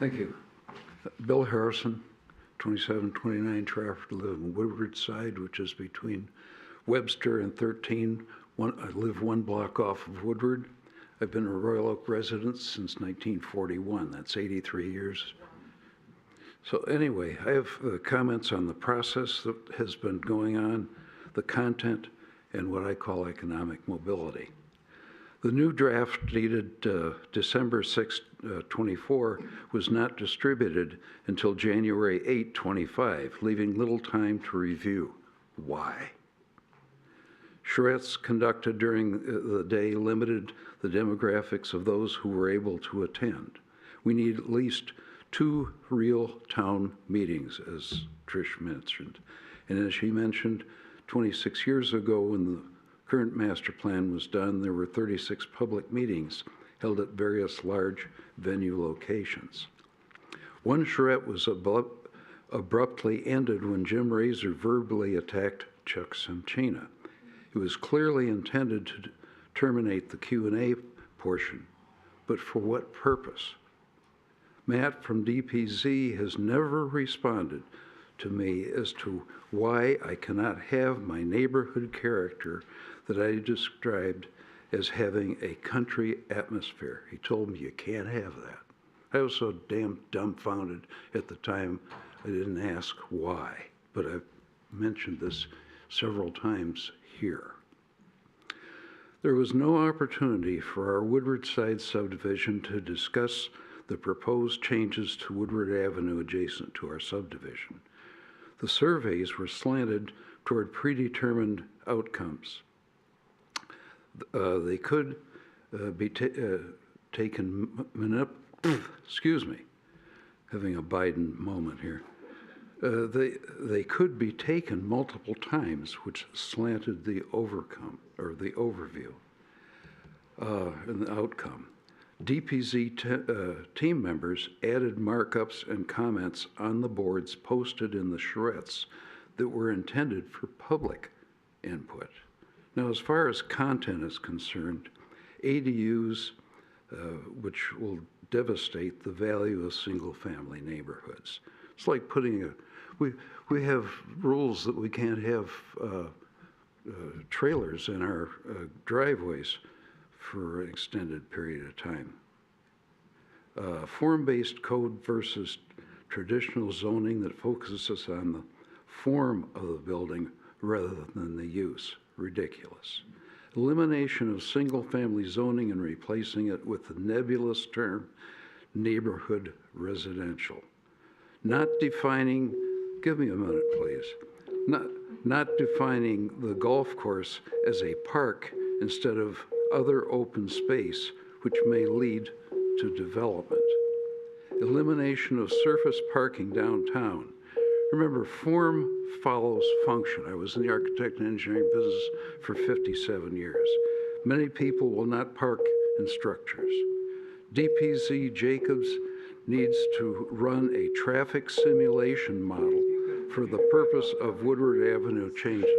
Thank you. Bill Harrison, 2729 Trafford, live in Woodward Side, which is between Webster and 13. I live 1 block off of Woodward. I've been a Royal Oak resident since 1941. That's 83 years. So anyway, I have comments on the process that has been going on, the content, and what I call economic mobility. The new draft dated December 6, 24 was not distributed until January 8, 25, leaving little time to review. Why? Charrettes conducted during the day limited the demographics of those who were able to attend. We need at least 2 real town meetings, as Trish mentioned. And as she mentioned, 26 years ago when the current master plan was done, there were 36 public meetings held at various large venue locations. One charrette was abruptly ended when Jim Razor verbally attacked Chuck Sanchina. It was clearly intended to terminate the Q&A portion, but for what purpose? Matt from DPZ has never responded to me as to why I cannot have my neighborhood character that I described as having a country atmosphere. He told me you can't have that. I was so damn dumbfounded at the time I didn't ask why, but I've mentioned this several times here. There was no opportunity for our Woodward Side subdivision to discuss the proposed changes to Woodward Avenue adjacent to our subdivision. The surveys were slanted toward predetermined outcomes. They could be taken, excuse me, having a Biden moment here. They could be taken multiple times, which slanted the overview and the outcome. DPZ team members added markups and comments on the boards posted in the charrettes that were intended for public input. Now, as far as content is concerned, ADUs, which will devastate the value of single-family neighborhoods. It's like putting we have rules that we can't have trailers in our driveways for an extended period of time. Form-based code versus traditional zoning that focuses on the form of the building rather than the use. ridiculous. Elimination of single-family zoning and replacing it with the nebulous term neighborhood residential. Not defining, give me a minute, please. Not defining the golf course as a park instead of other open space, which may lead to development. Elimination of surface parking downtown. Remember, form follows function. I was in the architect and engineering business for 57 years. Many people will not park in structures. DPZ Jacobs needs to run a traffic simulation model for the purpose of Woodward Avenue changes.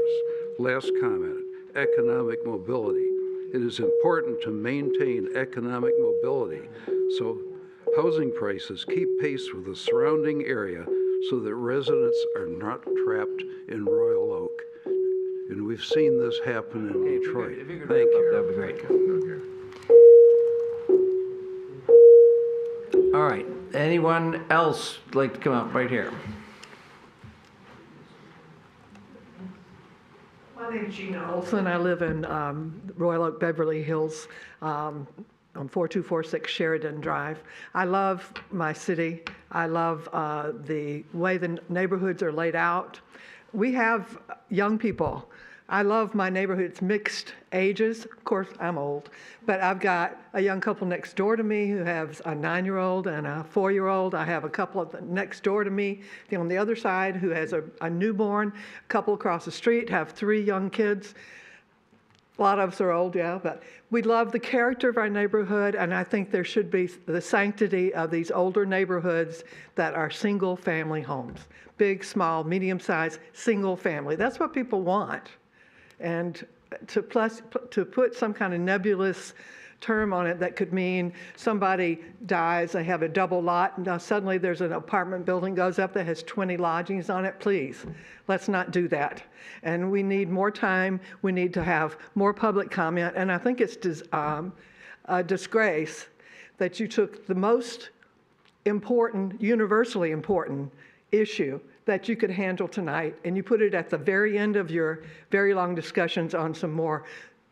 Last comment, economic mobility. It is important to maintain economic mobility so housing prices keep pace with the surrounding area so that residents are not trapped in Royal Oak. And we've seen this happen in Detroit. Thank you. That'd be great. All right. Anyone else like to come up right here? My name's Gina Olson. I live in Royal Oak, Beverly Hills, on 4246 Sheridan Drive. I love my city. I love the way the neighborhoods are laid out. We have young people. I love my neighborhood. It's mixed ages. Of course, I'm old, but I've got a young couple next door to me who has a 9-year-old and a 4-year-old. I have a couple next door to me on the other side who has a newborn. A couple across the street have 3 young kids. A lot of us are old, yeah, but we love the character of our neighborhood, and I think there should be the sanctity of these older neighborhoods that are single-family homes. Big, small, medium-sized, single-family. That's what people want. And to put some kind of nebulous term on it that could mean somebody dies, they have a double lot, and now suddenly there's an apartment building goes up that has 20 lodgings on it. Please, let's not do that. And we need more time. We need to have more public comment. And I think it's a disgrace that you took the most important, universally important issue that you could handle tonight, and you put it at the very end of your very long discussions on some more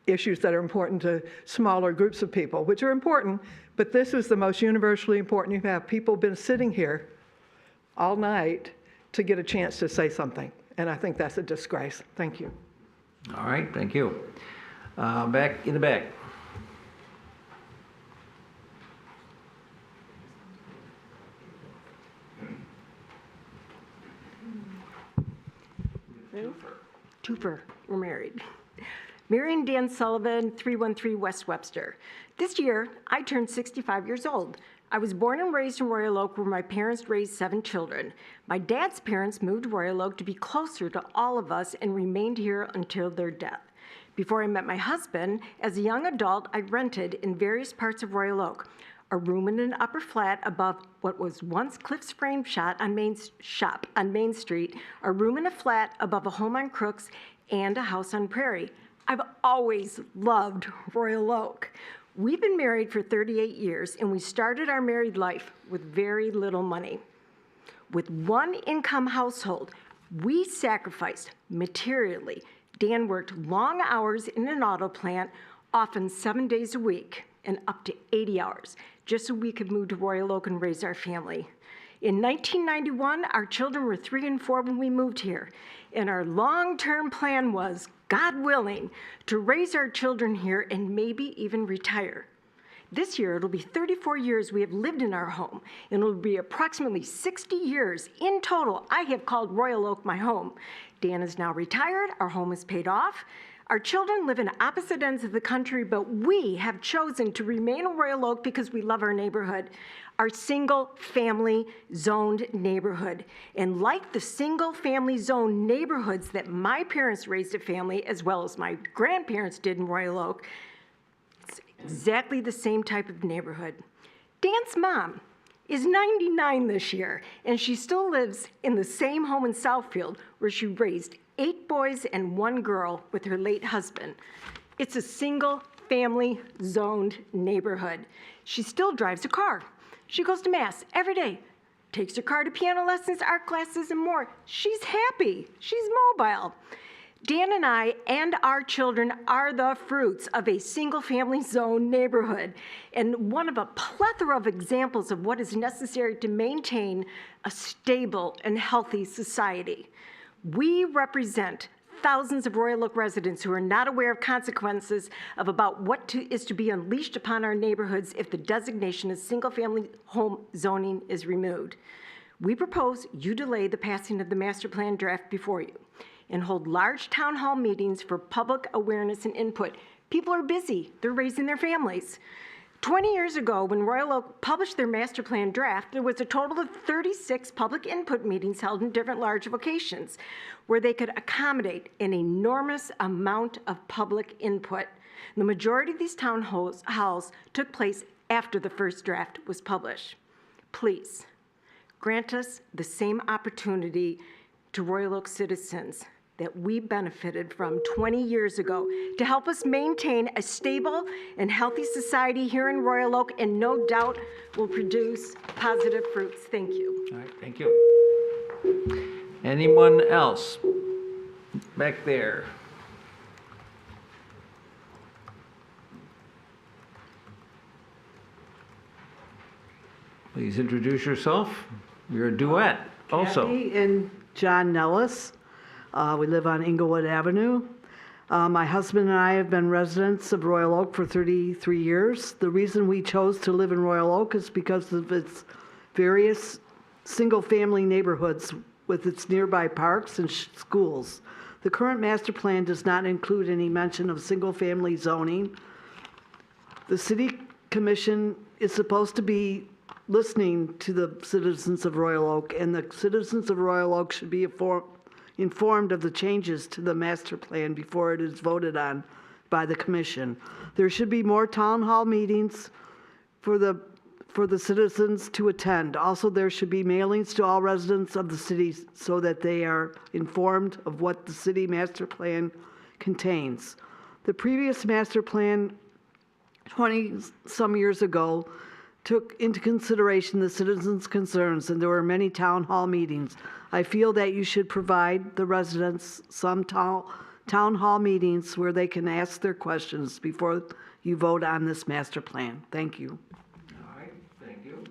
issues that are important to smaller groups of people, which are important, but this is the most universally important. You have people been sitting here all night to get a chance to say something, and I think that's a disgrace. Thank you. All right, thank you. Back in the back. Twofer, we're married. Mary and Dan Sullivan, 313 West Webster. This year, I turned 65 years old. I was born and raised in Royal Oak, where my parents raised 7 children. My dad's parents moved to Royal Oak to be closer to all of us and remained here until their death. Before I met my husband, as a young adult, I rented in various parts of Royal Oak. A room in an upper flat above what was once Cliff's Frame Shop on Main Street, a room in a flat above a home on Crooks, and a house on Prairie. I've always loved Royal Oak. We've been married for 38 years, and we started our married life with very little money. With one income household, we sacrificed materially. Dan worked long hours in an auto plant, often 7 days a week, and up to 80 hours, just so we could move to Royal Oak and raise our family. In 1991, our children were 3 and 4 when we moved here, and our long-term plan was, God willing, to raise our children here and maybe even retire. This year, it'll be 34 years we have lived in our home, and it'll be approximately 60 years in total I have called Royal Oak my home. Dan is now retired, our home is paid off. Our children live in opposite ends of the country, but we have chosen to remain in Royal Oak because we love our neighborhood, our single-family zoned neighborhood. And like the single-family zoned neighborhoods that my parents raised a family, as well as my grandparents did in Royal Oak, it's exactly the same type of neighborhood. Dan's mom is 99 this year, and she still lives in the same home in Southfield where she raised 8 boys and 1 girl with her late husband. It's a single-family zoned neighborhood. She still drives a car. She goes to Mass every day, takes her car to piano lessons, art classes, and more. She's happy. She's mobile. Dan and I and our children are the fruits of a single-family zone neighborhood and one of a plethora of examples of what is necessary to maintain a stable and healthy society. We represent thousands of Royal Oak residents who are not aware of consequences of about what is to be unleashed upon our neighborhoods if the designation of single-family home zoning is removed. We propose you delay the passing of the master plan draft before you and hold large town hall meetings for public awareness and input. People are busy. They're raising their families. 20 years ago, when Royal Oak published their master plan draft, there was a total of 36 public input meetings held in different large locations where they could accommodate an enormous amount of public input. The majority of these town halls took place after the first draft was published. Please, grant us the same opportunity to Royal Oak citizens that we benefited from 20 years ago to help us maintain a stable and healthy society here in Royal Oak, and no doubt will produce positive fruits. Thank you. All right, thank you. Anyone else? Back there. Please introduce yourself. You're a duet also. Kathy and John Nellis. We live on Inglewood Avenue. My husband and I have been residents of Royal Oak for 33 years. The reason we chose to live in Royal Oak is because of its various single-family neighborhoods with its nearby parks and schools. The current master plan does not include any mention of single-family zoning. The City Commission is supposed to be listening to the citizens of Royal Oak, and the citizens of Royal Oak should be informed of the changes to the master plan before it is voted on by the commission. There should be more town hall meetings for the citizens to attend. Also, there should be mailings to all residents of the city so that they are informed of what the city master plan contains. The previous master plan 20-some years ago took into consideration the citizens' concerns, and there were many town hall meetings. I feel that you should provide the residents some town hall meetings where they can ask their questions before you vote on this master plan. Thank you. All right, thank you.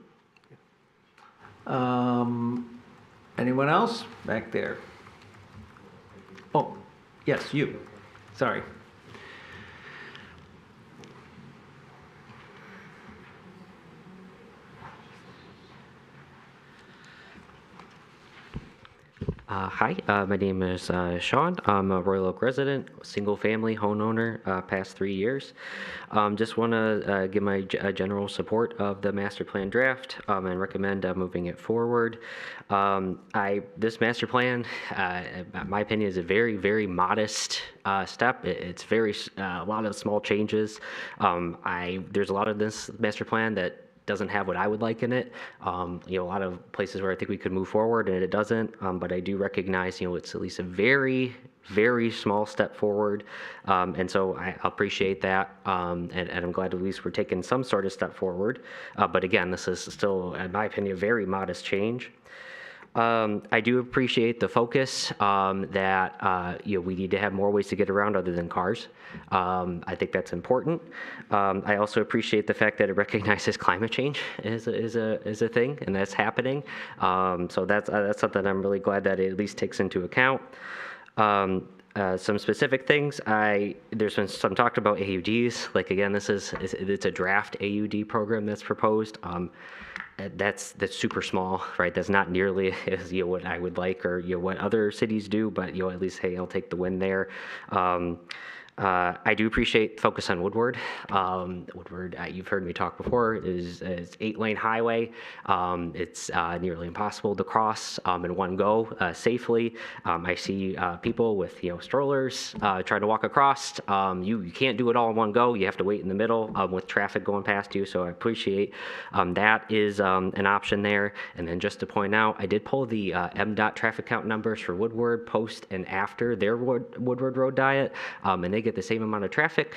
Anyone else? Back there. Oh, yes, you. Sorry. Hi, my name is Sean. I'm a Royal Oak resident, single-family homeowner, past 3 years. Just want to give my general support of the master plan draft and recommend moving it forward. This master plan, in my opinion, is a very, very modest step. It's a lot of small changes. There's a lot of this master plan that doesn't have what I would like in it. A lot of places where I think we could move forward and it doesn't, but I do recognize, it's at least a very, very small step forward. And so I appreciate that. And I'm glad at least we're taking some sort of step forward. But again, this is still, in my opinion, a very modest change. I do appreciate the focus that we need to have more ways to get around other than cars. I think that's important. I also appreciate the fact that it recognizes climate change is a thing, and that's happening. So that's something I'm really glad that it at least takes into account. Some specific things, there's been some talk about AUDs. Like again, it's a draft AUD program that's proposed. That's super small, right? That's not nearly as what I would like or what other cities do, but at least hey, I'll take the win there. I do appreciate focus on Woodward. Woodward, you've heard me talk before, is 8-lane highway. It's nearly impossible to cross in one go safely. I see people with strollers trying to walk across. You can't do it all in one go. You have to wait in the middle with traffic going past you. So I appreciate that is an option there. And then just to point out, I did pull the MDOT traffic count numbers for Woodward post and after their Woodward Road diet, and they get the same amount of traffic.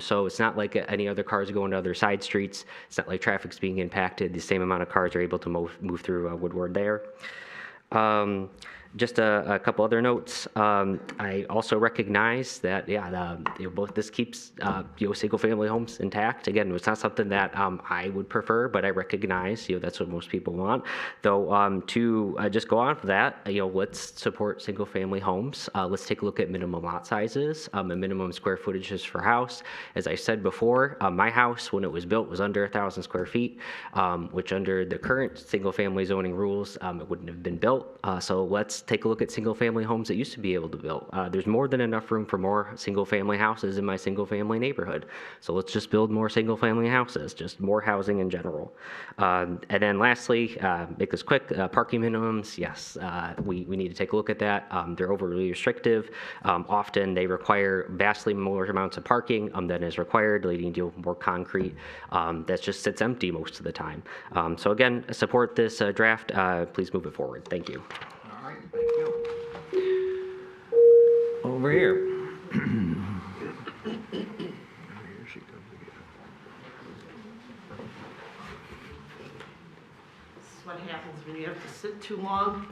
So it's not like any other cars going to other side streets. It's not like traffic's being impacted. The same amount of cars are able to move through Woodward there. Just a couple other notes. I also recognize that, both this keeps, single-family homes intact. Again, it's not something that I would prefer, but I recognize, that's what most people want. Though, to just go on for that, let's support single-family homes. Let's take a look at minimum lot sizes and minimum square footages for house. As I said before, my house, when it was built, was under 1,000 square feet, which under the current single-family zoning rules, it wouldn't have been built. So let's take a look at single-family homes that used to be able to build. There's more than enough room for more single-family houses in my single-family neighborhood. So let's just build more single-family houses, just more housing in general. And then lastly, make this quick, parking minimums, yes, we need to take a look at that. They're overly restrictive. Often they require vastly more amounts of parking than is required, leading to more concrete that just sits empty most of the time. So again, support this draft. Please move it forward. Thank you. All right, thank you. Over here. What happens when you have to sit too long.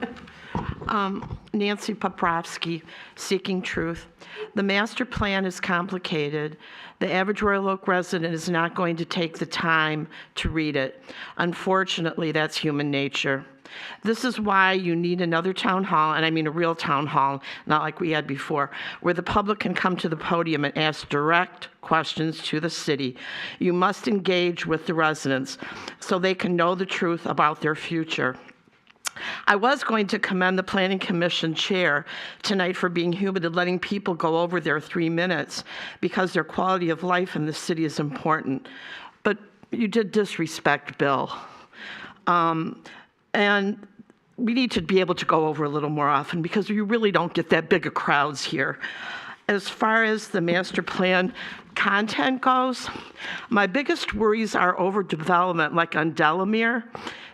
Nancy Poprovsky, Seeking Truth. The master plan is complicated. The average Royal Oak resident is not going to take the time to read it. Unfortunately, that's human nature. This is why you need another town hall, and I mean a real town hall, not like we had before, where the public can come to the podium and ask direct questions to the city. You must engage with the residents so they can know the truth about their future. I was going to commend the Planning Commission chair tonight for being human and letting people go over their 3 minutes because their quality of life in the city is important. But you did disrespect Bill. And we need to be able to go over a little more often because you really don't get that big of crowds here. As far as the master plan content goes, my biggest worries are overdevelopment, like on Delamere,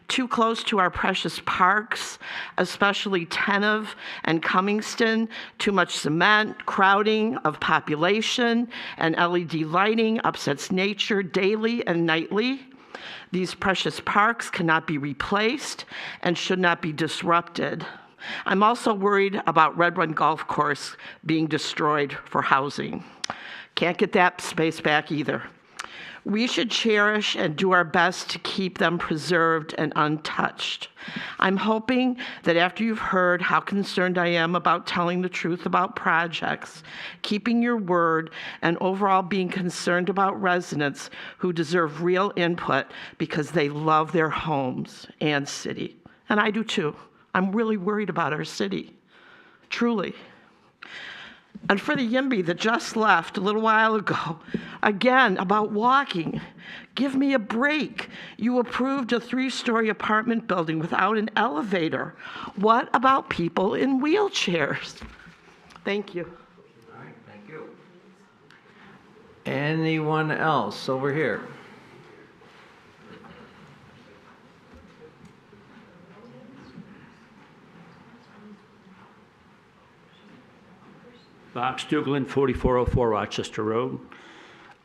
too close to our precious parks, especially Tenov and Cummingston, too much cement, crowding of population, and LED lighting upsets nature daily and nightly. These precious parks cannot be replaced and should not be disrupted. I'm also worried about Red Run Golf Course being destroyed for housing. Can't get that space back either. We should cherish and do our best to keep them preserved and untouched. I'm hoping that after you've heard how concerned I am about telling the truth about projects, keeping your word, and overall being concerned about residents who deserve real input because they love their homes and city. And I do too. I'm really worried about our city, truly. And for the YIMBY that just left a little while ago, again, about walking, give me a break. You approved a 3-story apartment building without an elevator. What about people in wheelchairs? Thank you. All right, thank you. Anyone else over here? Bob Stuglin, 4404 Rochester Road.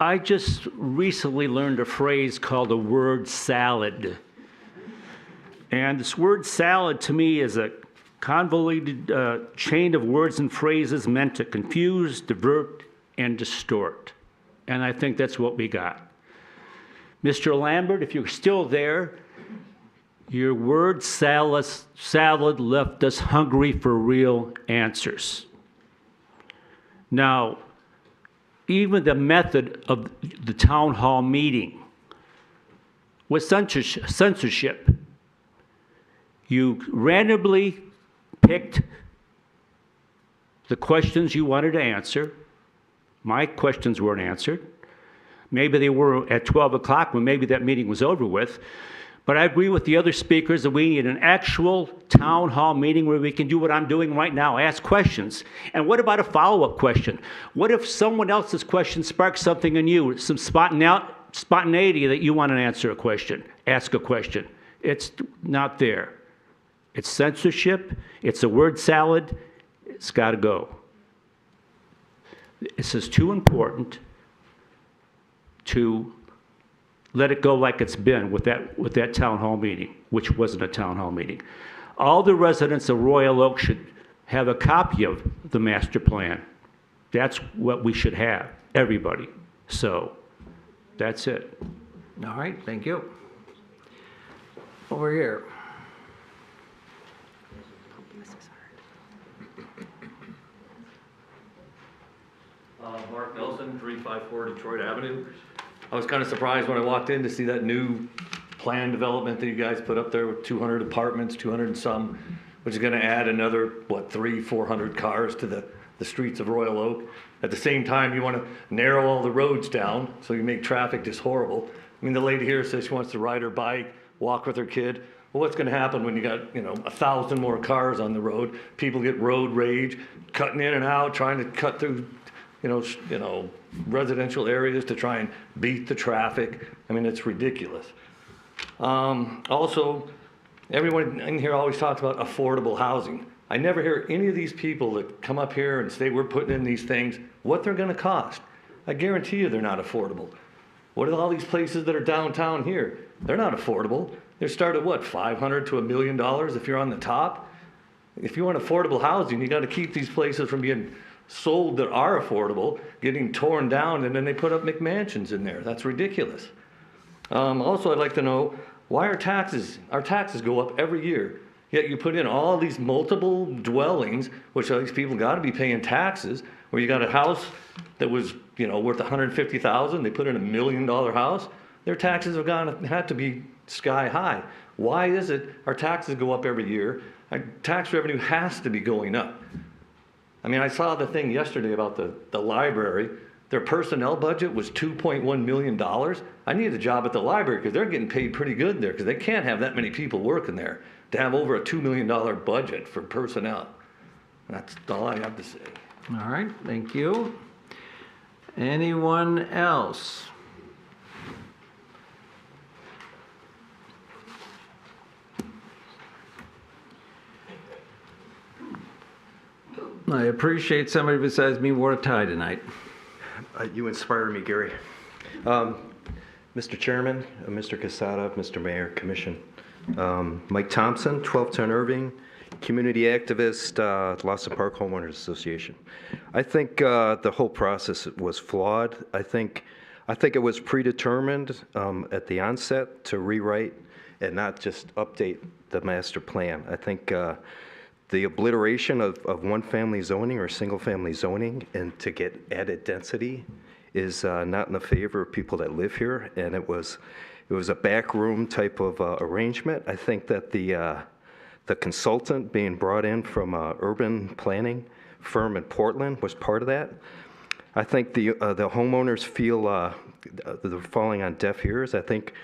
I just recently learned a phrase called a word salad. And this word salad to me is a convoluted chain of words and phrases meant to confuse, divert, and distort. And I think that's what we got. Mr. Lambert, if you're still there, your word salad left us hungry for real answers. Now, even the method of the town hall meeting was censorship. You randomly picked the questions you wanted to answer. My questions weren't answered. Maybe they were at 12 o'clock when maybe that meeting was over with. But I agree with the other speakers that we need an actual town hall meeting where we can do what I'm doing right now, ask questions. And what about a follow-up question? What if someone else's question sparks something in you, some spontaneity that you want to answer a question, ask a question? It's not there. It's censorship. It's a word salad. It's got to go. This is too important to let it go like it's been with that town hall meeting, which wasn't a town hall meeting. All the residents of Royal Oak should have a copy of the master plan. That's what we should have, everybody. So that's it. All right, thank you. Over here. Mark Nelson, 354 Detroit Avenue. I was kind of surprised when I walked in to see that new plan development that you guys put up there with 200 apartments, 200 and some, which is going to add another, what, 400 cars to the streets of Royal Oak. At the same time, you want to narrow all the roads down so you make traffic just horrible. I mean, the lady here says she wants to ride her bike, walk with her kid. Well, what's going to happen when you got, 1,000 more cars on the road? People get road rage, cutting in and out, trying to cut through, residential areas to try and beat the traffic. I mean, it's ridiculous. Also, everyone in here always talks about affordable housing. I never hear any of these people that come up here and say we're putting in these things, what they're going to cost. I guarantee you they're not affordable. What are all these places that are downtown here? They're not affordable. They start at what, $500 to $1 million if you're on the top? If you want affordable housing, you got to keep these places from being sold that are affordable, getting torn down, and then they put up McMansions in there. That's ridiculous. Also, I'd like to know why our taxes go up every year. Yet you put in all these multiple dwellings, which all these people got to be paying taxes, where you got a house that was, worth $150,000, they put in $1 million house, their taxes had to be sky high. Why is it our taxes go up every year? Our tax revenue has to be going up. I mean, I saw the thing yesterday about the library. Their personnel budget was $2.1 million. I need a job at the library because they're getting paid pretty good there because they can't have that many people working there to have over a $2 million budget for personnel. That's all I have to say. All right, thank you. Anyone else? I appreciate somebody besides me wore a tie tonight. You inspire me, Gary. Mr. Chairman, Mr. Casada, Mr. Mayor, Commission. Mike Thompson, 1210 Irving, community activist, Lawson Park Homeowners Association. I think the whole process was flawed. I think it was predetermined at the onset to rewrite and not just update the master plan. I think the obliteration of one-family zoning or single-family zoning and to get added density is not in the favor of people that live here, and it was a backroom type of arrangement. I think that the consultant being brought in from urban planning firm in Portland was part of that. I think the homeowners feel they're falling on deaf ears. I think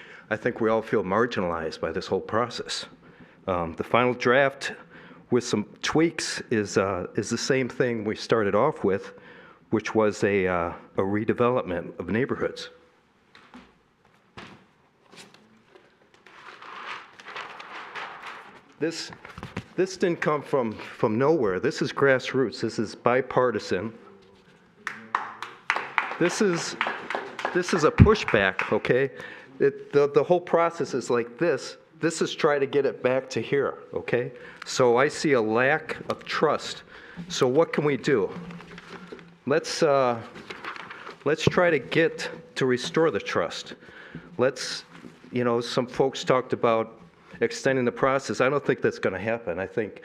we all feel marginalized by this whole process. The final draft, with some tweaks, is the same thing we started off with, which was a redevelopment of neighborhoods. This didn't come from nowhere. This is grassroots. This is bipartisan. This is a pushback, okay? The whole process is like this. This is trying to get it back to here, okay? So I see a lack of trust. So what can we do? Let's try to restore the trust. Some folks talked about extending the process. I don't think that's going to happen. I think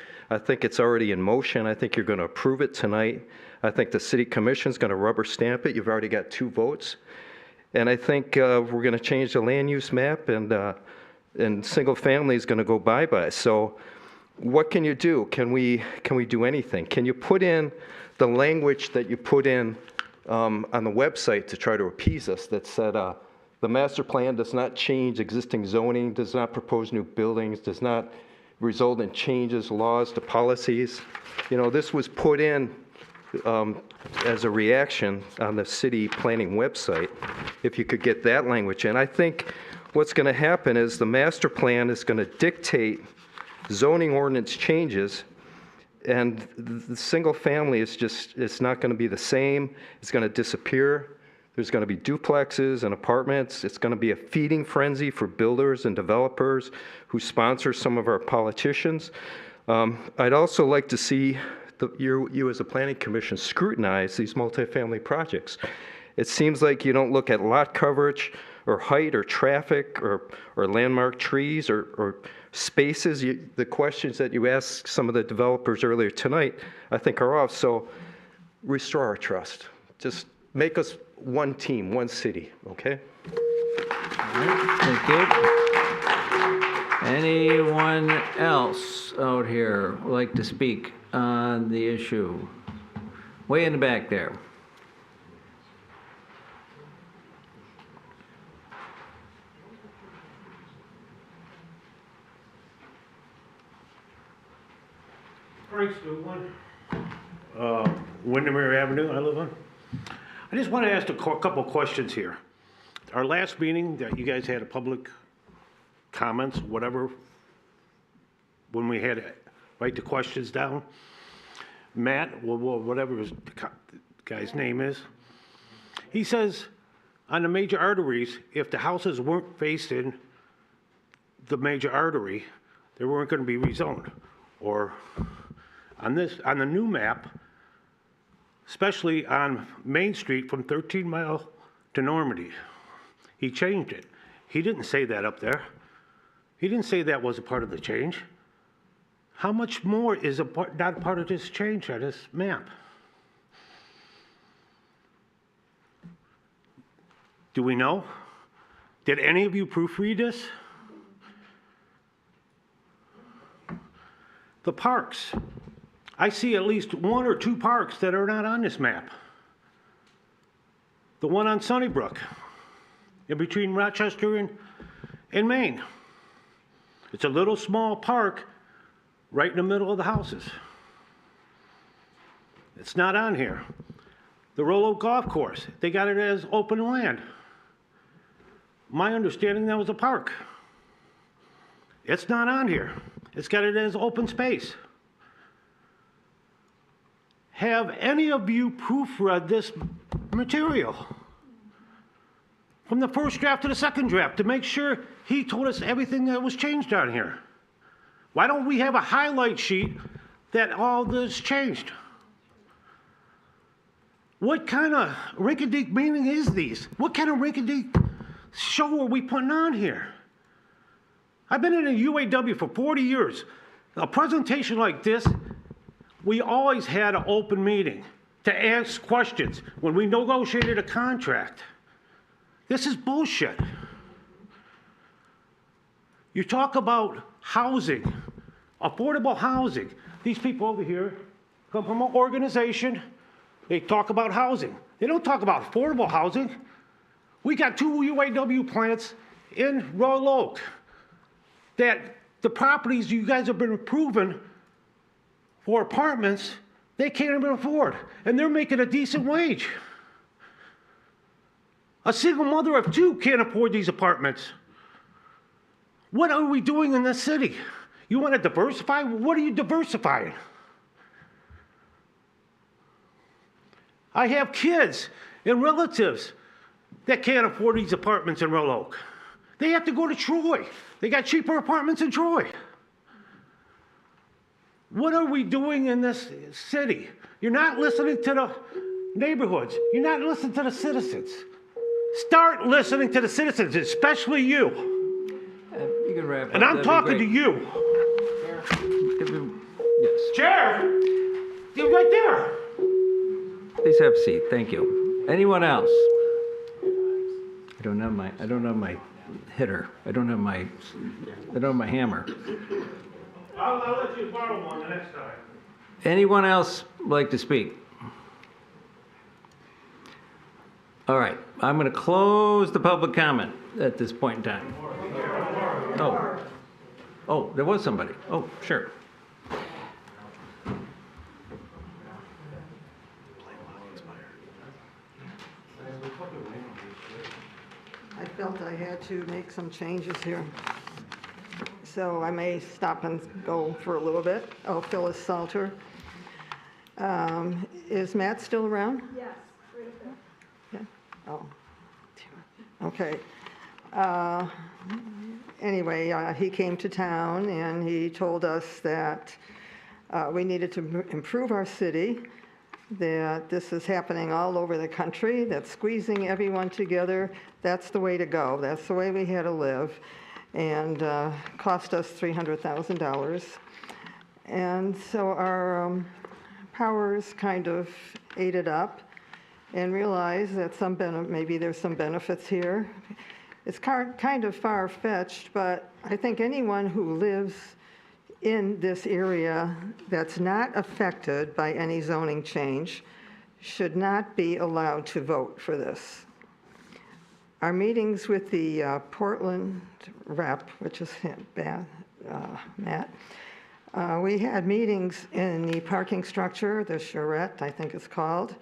it's already in motion. I think you're going to approve it tonight. I think the city commission's going to rubber stamp it. You've already got 2 votes. And I think we're going to change the land use map, and single family is going to go bye-bye. So what can you do? Can we do anything? Can you put in the language that you put in on the website to try to appease us that said the master plan does not change existing zoning, does not propose new buildings, does not result in changes, laws to policies? This was put in as a reaction on the city planning website. If you could get that language in, I think what's going to happen is the master plan is going to dictate zoning ordinance changes, and the single family it's not going to be the same. It's going to disappear. There's going to be duplexes and apartments. It's going to be a feeding frenzy for builders and developers who sponsor some of our politicians. I'd also like to see you as a planning commission scrutinize these multifamily projects. It seems like you don't look at lot coverage or height or traffic or landmark trees or spaces. The questions that you asked some of the developers earlier tonight, I think are off. So restore our trust. Just make us one team, one city, okay? Thank you. Anyone else out here would like to speak on the issue? Way in the back there. Frank's good one. Windermere Avenue, I live on. I just want to ask a couple questions here. Our last meeting that you guys had a public comments, whatever, when we had to write the questions down, Matt, whatever his guy's name is, he says on the major arteries, if the houses weren't facing the major artery, they weren't going to be rezoned. Or on the new map, especially on Main Street from 13 Mile to Normandy, he changed it. He didn't say that up there. He didn't say that was a part of the change. How much more is not part of this change on this map? Do we know? Did any of you proofread this? The parks. I see at least 1 or 2 parks that are not on this map. The one on Sunnybrook, in between Rochester and Maine. It's a little small park right in the middle of the houses. It's not on here. The Royal Oak Golf Course, they got it as open land. My understanding, that was a park. It's not on here. It's got it as open space. Have any of you proofread this material? From the first draft to the second draft, to make sure he told us everything that was changed on here. Why don't we have a highlight sheet that all this changed? What kind of rinky-dink meeting is these? What kind of rinky-dink show are we putting on here? I've been in a UAW for 40 years. A presentation like this, we always had an open meeting to ask questions when we negotiated a contract. This is bullshit. You talk about housing, affordable housing. These people over here come from an organization. They talk about housing. They don't talk about affordable housing. We got 2 UAW plants in Royal Oak that the properties you guys have been approving for apartments, they can't even afford. And they're making a decent wage. A single mother of 2 can't afford these apartments. What are we doing in this city? You want to diversify? What are you diversifying? I have kids and relatives that can't afford these apartments in Royal Oak. They have to go to Troy. They got cheaper apartments in Troy. What are we doing in this city? You're not listening to the neighborhoods. You're not listening to the citizens. Start listening to the citizens, especially you. You can wrap up. And I'm talking to you. Yes. Chair, you're right there. Please have a seat. Thank you. Anyone else? I don't have my hitter. I don't have my hammer. I'll let you borrow one the next time. Anyone else like to speak? All right, I'm going to close the public comment at this point in time. Oh, there was somebody. Oh, sure. I felt I had to make some changes here. So I may stop and go for a little bit. Oh, Phyllis Salter. Is Matt still around? Yes. Yeah. Oh. Okay. Anyway, he came to town and he told us that We needed to improve our city, that this is happening all over the country, that squeezing everyone together, that's the way to go. That's the way we had to live, and cost us $300,000. And so our powers kind of ate it up and realized that maybe there's some benefits here. It's kind of far-fetched, but I think anyone who lives in this area that's not affected by any zoning change should not be allowed to vote for this. Our meetings with the Portland rep, which is Matt, we had meetings in the parking structure, the charrette, I think it's called.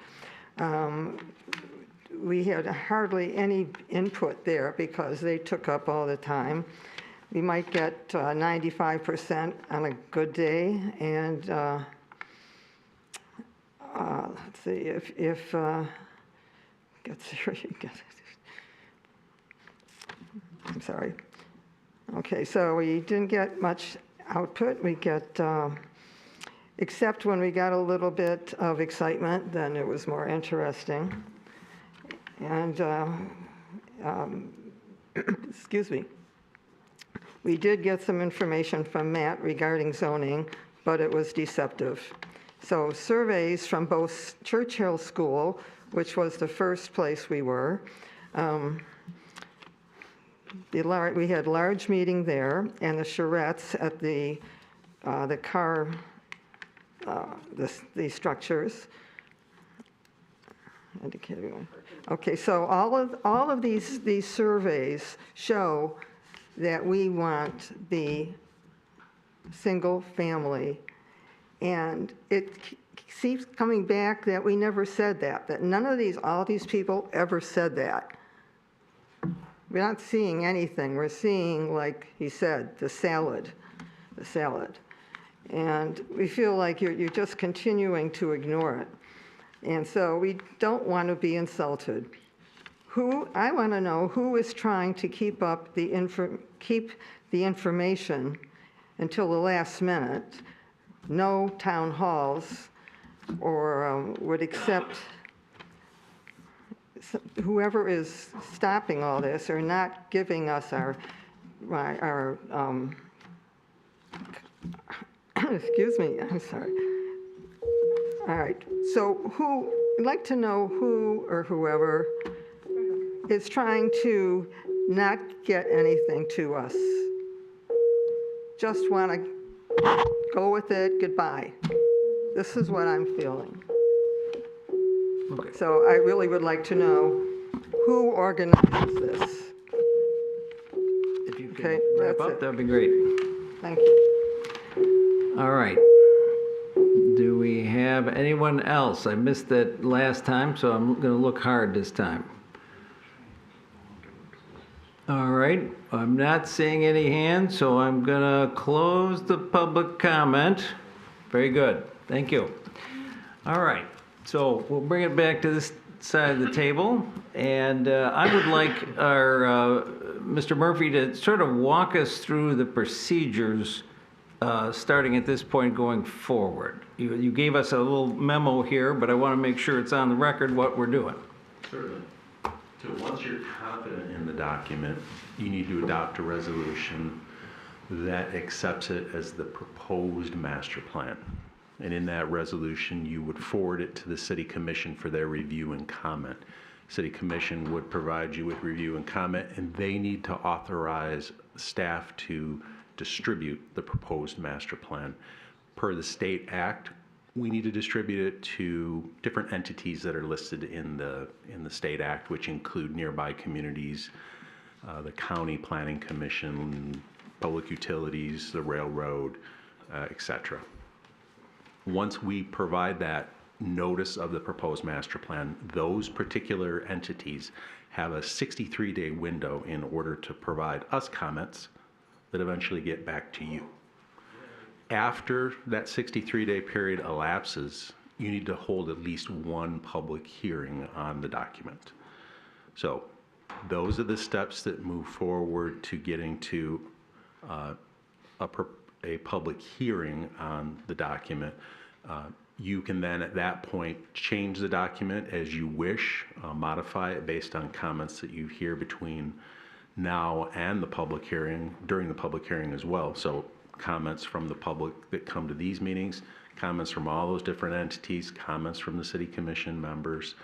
We had hardly any input there because they took up all the time. We might get 95% on a good day, and let's see, if I'm sorry. Okay, so we didn't get much output. We get, except when we got a little bit of excitement, then it was more interesting. And, excuse me, we did get some information from Matt regarding zoning, but it was deceptive. So surveys from both Churchill School, which was the first place we were, we had a large meeting there, and the charrettes at the structures. Okay, so all of these surveys show that we want the single family, and it keeps coming back that we never said that none of all these people ever said that. We're not seeing anything. We're seeing, like he said, the salad. And we feel like you're just continuing to ignore it. And so we don't want to be insulted. I want to know who is trying to keep the information until the last minute, no town halls, or would accept whoever is stopping all this or not giving us our excuse me, I'm sorry. All right, so I'd like to know who or whoever is trying to not get anything to us. Just want to go with it, goodbye. This is what I'm feeling. Okay. So I really would like to know who organizes this. If you can wrap up, that'd be great. Thank you. All right. Do we have anyone else? I missed that last time, so I'm going to look hard this time. All right. I'm not seeing any hands, so I'm going to close the public comment. Very good. Thank you. All right. So we'll bring it back to this side of the table, and I would like our Mr. Murphy to sort of walk us through the procedures starting at this point going forward. You gave us a little memo here, but I want to make sure it's on the record what we're doing. Certainly. So once you're confident in the document, you need to adopt a resolution that accepts it as the proposed master plan. And in that resolution, you would forward it to the City Commission for their review and comment. City Commission would provide you with review and comment, and they need to authorize staff to distribute the proposed master plan. Per the state act, we need to distribute it to different entities that are listed in the state act, which include nearby communities, the county planning commission, public utilities, the railroad, etc. Once we provide that notice of the proposed master plan, those particular entities have a 63-day window in order to provide us comments that eventually get back to you. After that 63-day period elapses, you need to hold at least one public hearing on the document. So those are the steps that move forward to getting to a public hearing on the document, you can then at that point change the document as you wish, modify it based on comments that you hear between now and the public hearing, during the public hearing as well. So comments from the public that come to these meetings, comments from all those different entities, comments from the city commission members.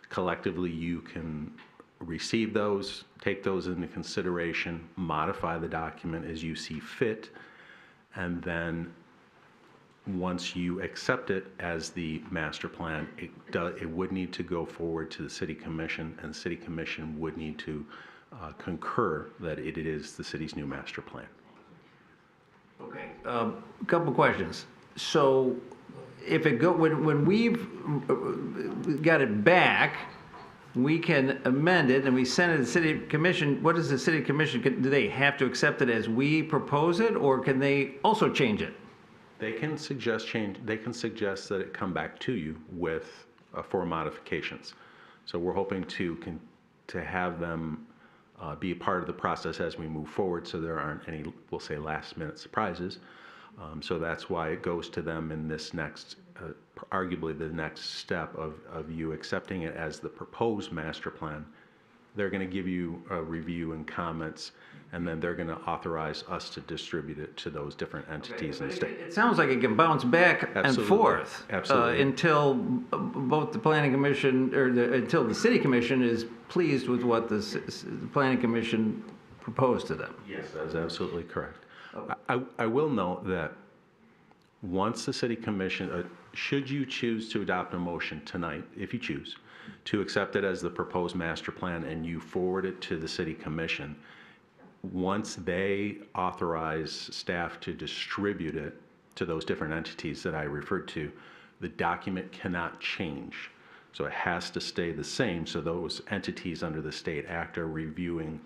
Collectively, you can receive those, take those into consideration, modify the document as you see fit, and then once you accept it as the master plan, it would need to go forward to the city commission, and the city commission would need to concur that it is the city's new master plan. Okay, a couple questions. So if it go, when we've got it back, we can amend it and we send it to the city commission. What does the city commission, do they have to accept it as we propose it, or can they also change it? They can suggest change. They can suggest that it come back to you with for modifications. So we're hoping to have them be a part of the process as we move forward, so there aren't any, we'll say, last-minute surprises. So that's why it goes to them in this next, arguably the next step of you accepting it as the proposed master plan. They're going to give you a review and comments, and then they're going to authorize us to distribute it to those different entities and states. It sounds like it can bounce back and forth until both the planning commission, or until the city commission is pleased with what the planning commission proposed to them. Yes, that's absolutely correct. I will note that once the city commission, should you choose to adopt a motion tonight, if you choose, to accept it as the proposed master plan and you forward it to the city commission, once they authorize staff to distribute it to those different entities that I referred to, the document cannot change. So it has to stay the same, so those entities under the State Act are reviewing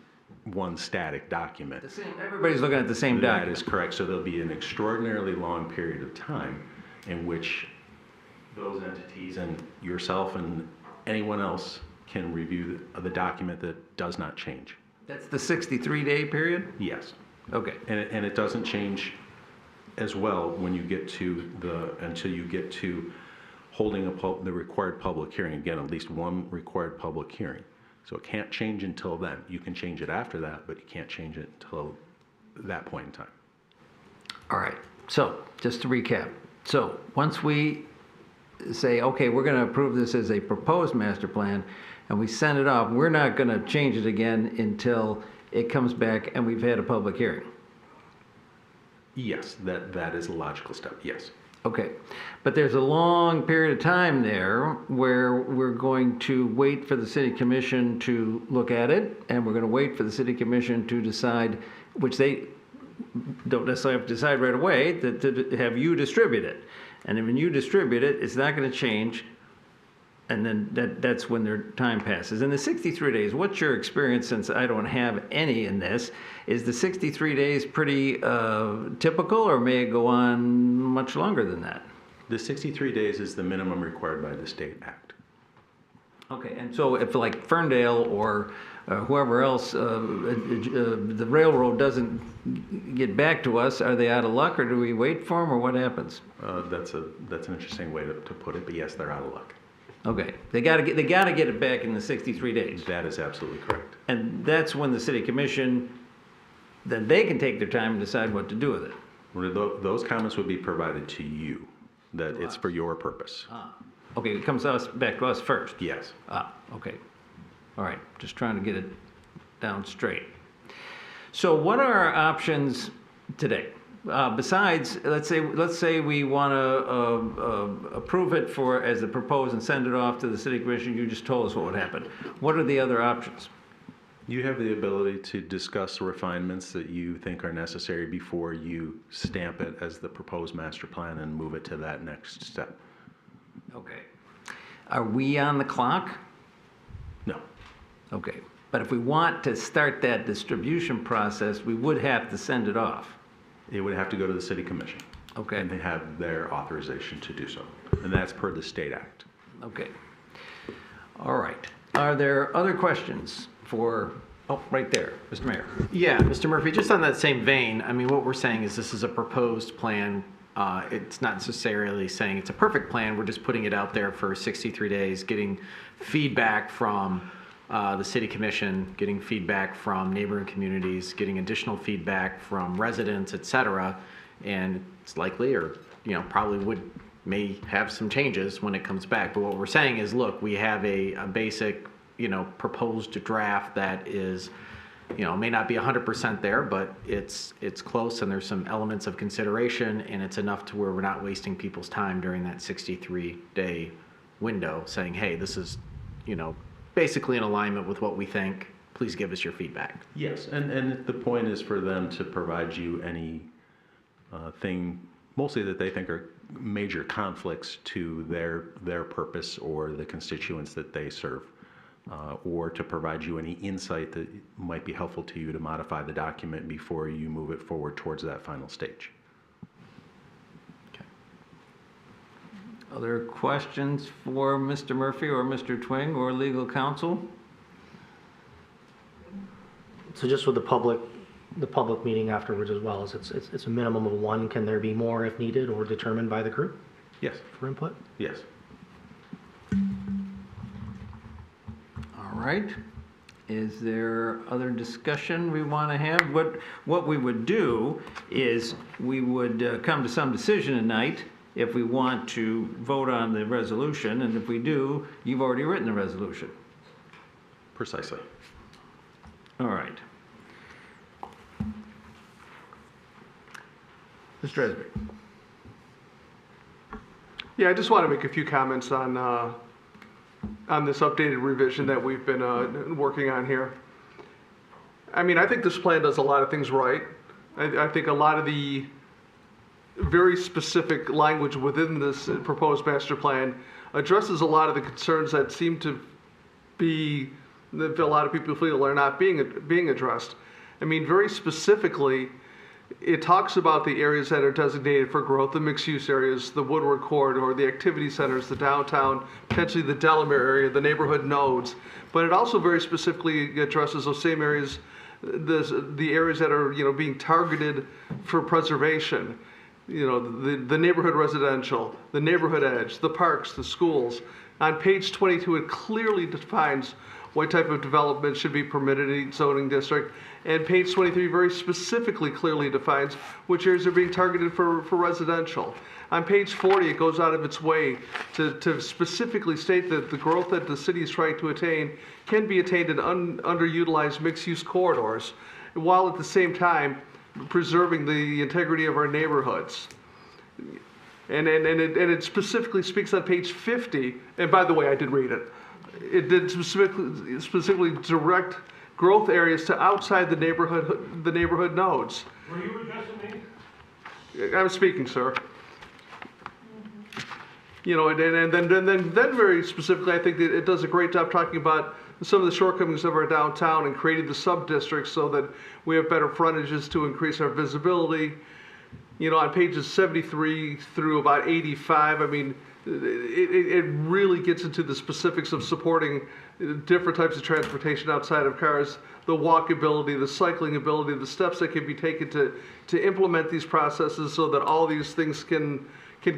one static document. Everybody's looking at the same document. That is correct. So there'll be an extraordinarily long period of time in which those entities and yourself and anyone else can review the document that does not change. That's the 63-day period? Yes. Okay. And it doesn't change as well when you get to until you get to holding the required public hearing. Again, at least one required public hearing. So it can't change until then. You can change it after that, but you can't change it until that point in time. All right. So just to recap. So once we say, okay, we're going to approve this as a proposed master plan, and we send it off, we're not going to change it again until it comes back and we've had a public hearing. Yes, that is a logical step, yes. Okay, but there's a long period of time there where we're going to wait for the city commission to look at it, and we're going to wait for the city commission to decide, which they don't necessarily have to decide right away, to have you distribute it. And then when you distribute it, it's not going to change, and then that's when their time passes. In the 63 days, what's your experience, since I don't have any in this? Is the 63 days pretty typical, or may it go on much longer than that? The 63 days is the minimum required by the State Act. Okay, and so if like Ferndale or whoever else, the railroad doesn't get back to us, are they out of luck, or do we wait for them, or what happens? That's an interesting way to put it, but yes, they're out of luck. Okay, they got to get it back in the 63 days. That is absolutely correct. And that's when the city commission, then they can take their time and decide what to do with it. Those comments would be provided to you, that it's for your purpose. Okay, it comes back to us first. Yes. Okay. All right, just trying to get it down straight. So what are our options today? Besides, let's say we want to approve it as a proposed and send it off to the city commission. You just told us what would happen. What are the other options? You have the ability to discuss refinements that you think are necessary before you stamp it as the proposed master plan and move it to that next step. Okay. Are we on the clock? No. Okay. But if we want to start that distribution process, we would have to send it off. It would have to go to the city commission. Okay. And they have their authorization to do so. And that's per the State Act. Okay. All right. Are there other questions for Oh, right there, Mr. Mayor. Yeah, Mr. Murphy, just on that same vein, I mean, what we're saying is this is a proposed plan. It's not necessarily saying it's a perfect plan. We're just putting it out there for 63 days, getting feedback from the city commission, getting feedback from neighboring communities, getting additional feedback from residents, et cetera. And it's likely, or probably may have some changes when it comes back. But what we're saying is, look, we have a basic, proposed draft that is, may not be 100% there, but it's close, and there's some elements of consideration, and it's enough to where we're not wasting people's time during that 63-day window, saying, hey, this is, basically in alignment with what we think. Please give us your feedback. Yes, and the point is for them to provide you any thing, mostly that they think are major conflicts to their purpose or the constituents that they serve, or to provide you any insight that might be helpful to you to modify the document before you move it forward towards that final stage. Other questions for Mr. Murphy or Mr. Twing or legal counsel? So just with the public meeting afterwards as well, is it's a minimum of one. Can there be more if needed or determined by the group? Yes. For input? Yes. All right. Is there other discussion we want to have? What we would do is we would come to some decision tonight if we want to vote on the resolution, and if we do, you've already written the resolution. Precisely. All right. Mr. Esby. Yeah, I just want to make a few comments on this updated revision that we've been working on here. I mean, I think this plan does a lot of things right. I think a lot of the very specific language within this proposed master plan addresses a lot of the concerns that seem to be, that a lot of people feel are not being addressed. I mean, very specifically, it talks about the areas that are designated for growth, the mixed-use areas, the Woodward Corridor, the activity centers, the downtown, potentially the Delamere area, the neighborhood nodes. But it also very specifically addresses those same areas, the areas that are being targeted for preservation. The neighborhood residential, the neighborhood edge, the parks, the schools. On page 22, it clearly defines what type of development should be permitted in each zoning district. And page 23 very specifically clearly defines which areas are being targeted for residential. On page 40, it goes out of its way to specifically state that the growth that the city is trying to attain can be attained in underutilized mixed-use corridors, while at the same time preserving the integrity of our neighborhoods. And it specifically speaks on page 50, and by the way, I did read it. It did specifically direct growth areas to outside the neighborhood nodes. Were you addressing me? I'm speaking, sir. And then very specifically, I think that it does a great job talking about some of the shortcomings of our downtown and creating the sub-districts so that we have better frontages to increase our visibility. On pages 73 through about 85, I mean, it really gets into the specifics of supporting different types of transportation outside of cars, the walkability, the cycling ability, the steps that can be taken to implement these processes so that all these things can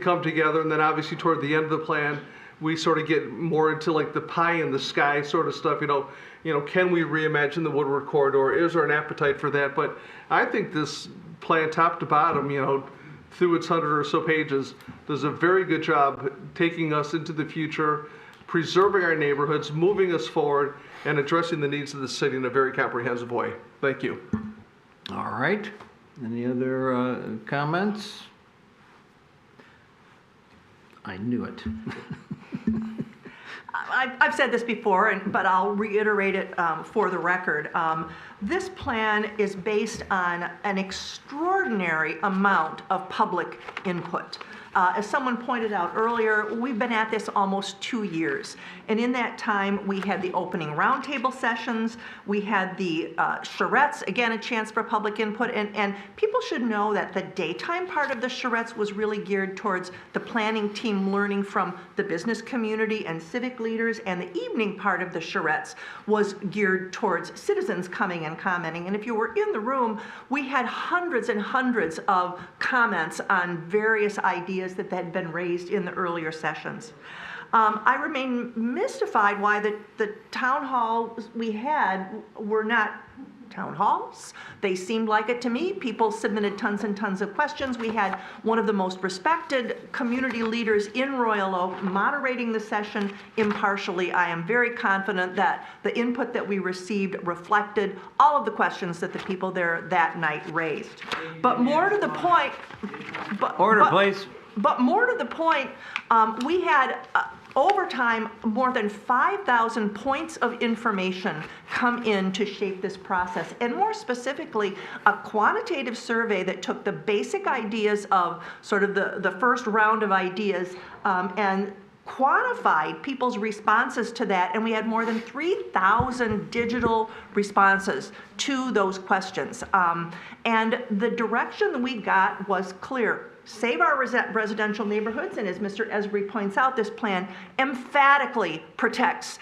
come together. And then obviously toward the end of the plan, we sort of get more into like the pie in the sky sort of stuff. Can we reimagine the Woodward Corridor? Is there an appetite for that? But I think this plan, top to bottom, through its 100 or so pages, does a very good job taking us into the future, preserving our neighborhoods, moving us forward, and addressing the needs of the city in a very comprehensive way. Thank you. All right. Any other comments? I knew it. I've said this before, but I'll reiterate it for the record. This plan is based on an extraordinary amount of public input. As someone pointed out earlier, we've been at this almost 2 years. And in that time, we had the opening roundtable sessions, we had the charrettes, again, a chance for public input, and people should know that the daytime part of the charrettes was really geared towards the planning team learning from the business community and civic leaders, and the evening part of the charrettes was geared towards citizens coming and commenting. And if you were in the room, we had hundreds and hundreds of comments on various ideas that had been raised in the earlier sessions. I remain mystified why the town halls we had were not town halls. They seemed like it to me. People submitted tons and tons of questions. We had one of the most respected community leaders in Royal Oak moderating the session impartially. I am very confident that the input that we received reflected all of the questions that the people there that night raised. But more to the point, Please. But more to the point, we had over time more than 5,000 points of information come in to shape this process. And more specifically, a quantitative survey that took the basic ideas of sort of the first round of ideas and quantified people's responses to that, and we had more than 3,000 digital responses to those questions. And the direction that we got was clear. Save our residential neighborhoods, and as Mr. Esri points out, this plan emphatically protects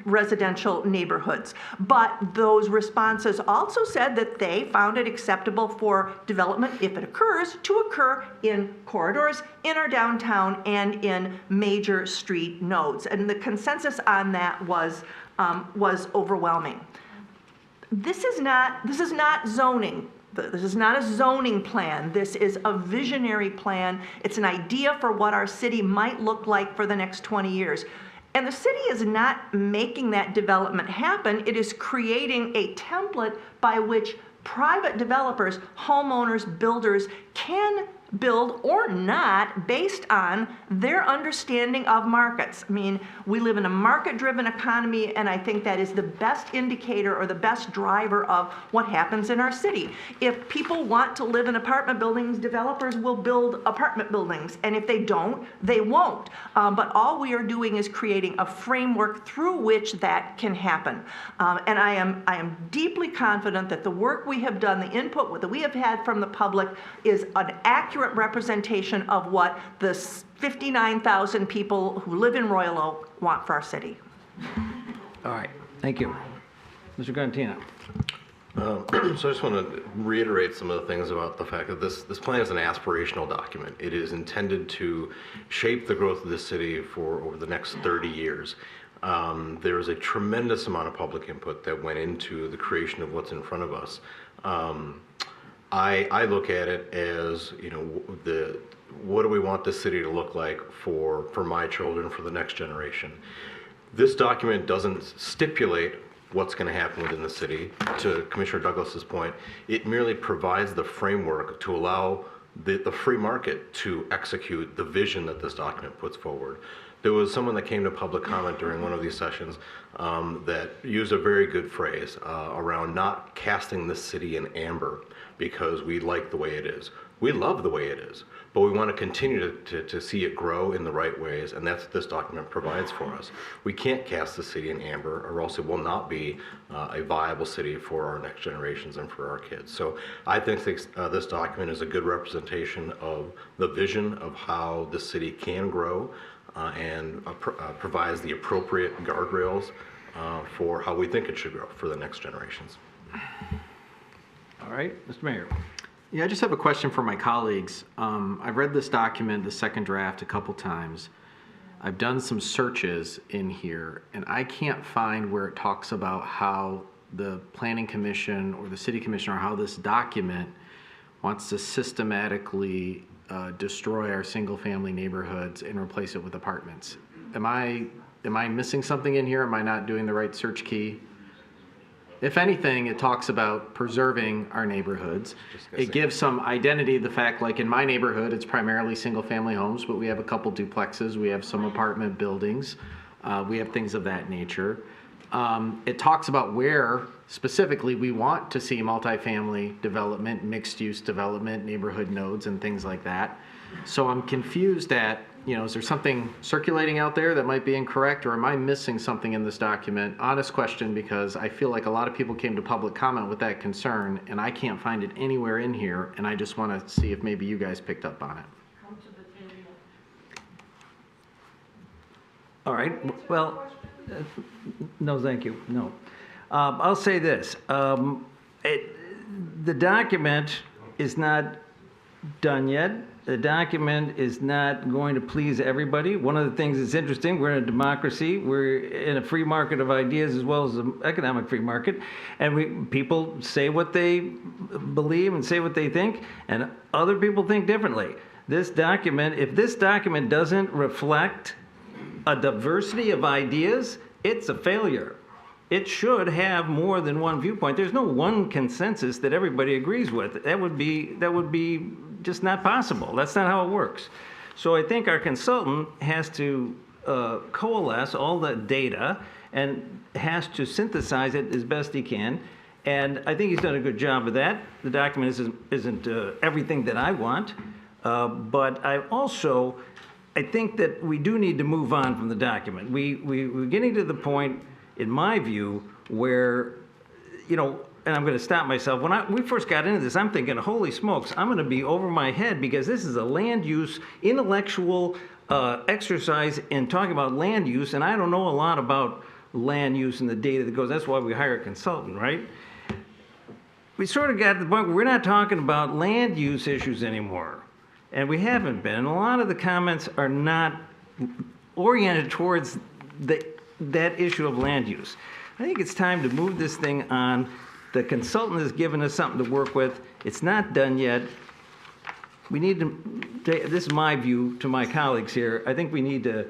residential neighborhoods. But those responses also said that they found it acceptable for development, if it occurs, to occur in corridors, in our downtown, and in major street nodes. And the consensus on that was overwhelming. This is not zoning. This is not a zoning plan. This is a visionary plan. It's an idea for what our city might look like for the next 20 years. And the city is not making that development happen. It is creating a template by which private developers, homeowners, builders can build or not based on their understanding of markets. I mean, we live in a market-driven economy, and I think that is the best indicator or the best driver of what happens in our city. If people want to live in apartment buildings, developers will build apartment buildings, and if they don't, they won't. But all we are doing is creating a framework through which that can happen. And I am deeply confident that the work we have done, the input that we have had from the public, is an accurate representation of what the 59,000 people who live in Royal Oak want for our city. All right, thank you. Mr. Gantino. So I just want to reiterate some of the things about the fact that this plan is an aspirational document. It is intended to shape the growth of this city for over the next 30 years. There is a tremendous amount of public input that went into the creation of what's in front of us. I look at it as, you know, what do we want this city to look like for my children, for the next generation. This document doesn't stipulate what's going to happen within the city. To Commissioner Douglas's point, it merely provides the framework to allow the free market to execute the vision that this document puts forward. There was someone that came to public comment during one of these sessions that used a very good phrase around not casting this city in amber because we like the way it is. We love the way it is, but we want to continue to see it grow in the right ways, and that's what this document provides for us. We can't cast the city in amber, or else it will not be a viable city for our next generations and for our kids. So I think this document is a good representation of the vision of how the city can grow and provides the appropriate guardrails for how we think it should grow for the next generations. All right, Mr. Mayor. Yeah, I just have a question for my colleagues. I've read this document, the second draft, a couple times. I've done some searches in here, and I can't find where it talks about how the Planning Commission or the City Commission, or how this document wants to systematically destroy our single-family neighborhoods and replace it with apartments. Am I missing something in here? Am I not doing the right search key? If anything, it talks about preserving our neighborhoods. It gives some identity, the fact, like in my neighborhood, it's primarily single-family homes, but we have a couple duplexes, we have some apartment buildings, we have things of that nature. It talks about where specifically we want to see multifamily development, mixed-use development, neighborhood nodes, and things like that. So I'm confused at, is there something circulating out there that might be incorrect, or am I missing something in this document? Honest question, because I feel like a lot of people came to public comment with that concern, and I can't find it anywhere in here, and I just want to see if maybe you guys picked up on it. All right, well, no, thank you, no. I'll say this, the document is not done yet. The document is not going to please everybody. One of the things that's interesting, we're in a democracy, we're in a free market of ideas as well as an economic free market, and people say what they believe and say what they think, and other people think differently. This document, if this document doesn't reflect a diversity of ideas, it's a failure. It should have more than one viewpoint. There's no one consensus that everybody agrees with. That would be just not possible. That's not how it works. So I think our consultant has to coalesce all the data and has to synthesize it as best he can. And I think he's done a good job of that. The document isn't everything that I want, but I think that we do need to move on from the document. We're getting to the point, in my view, where, and I'm going to stop myself. When we first got into this, I'm thinking, holy smokes, I'm going to be over my head because this is a land use, intellectual exercise in talking about land use, and I don't know a lot about land use and the data that goes. That's why we hire a consultant, right? We sort of got to the point where we're not talking about land use issues anymore, and we haven't been. And a lot of the comments are not oriented towards that issue of land use. I think it's time to move this thing on. The consultant has given us something to work with. It's not done yet. We need to, this is my view to my colleagues here, I think we need to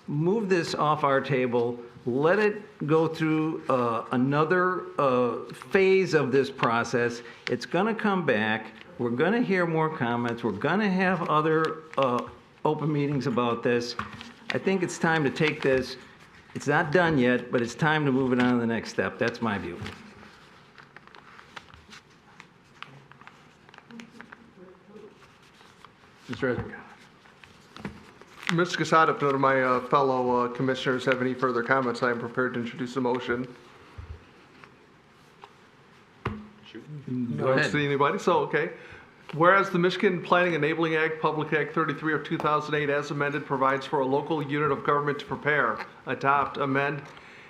move this off our table, let it go through another phase of this process. It's going to come back. We're going to hear more comments. We're going to have other open meetings about this. I think it's time to take this. It's not done yet, but it's time to move it on to the next step. That's my view. Mr. Esmer. Mr. Casada, if none of my fellow commissioners have any further comments, I am prepared to introduce a motion. Don't see anybody, so okay. Whereas the Michigan Planning Enabling Act, Public Act 33 of 2008 as amended provides for a local unit of government to prepare, adopt, amend,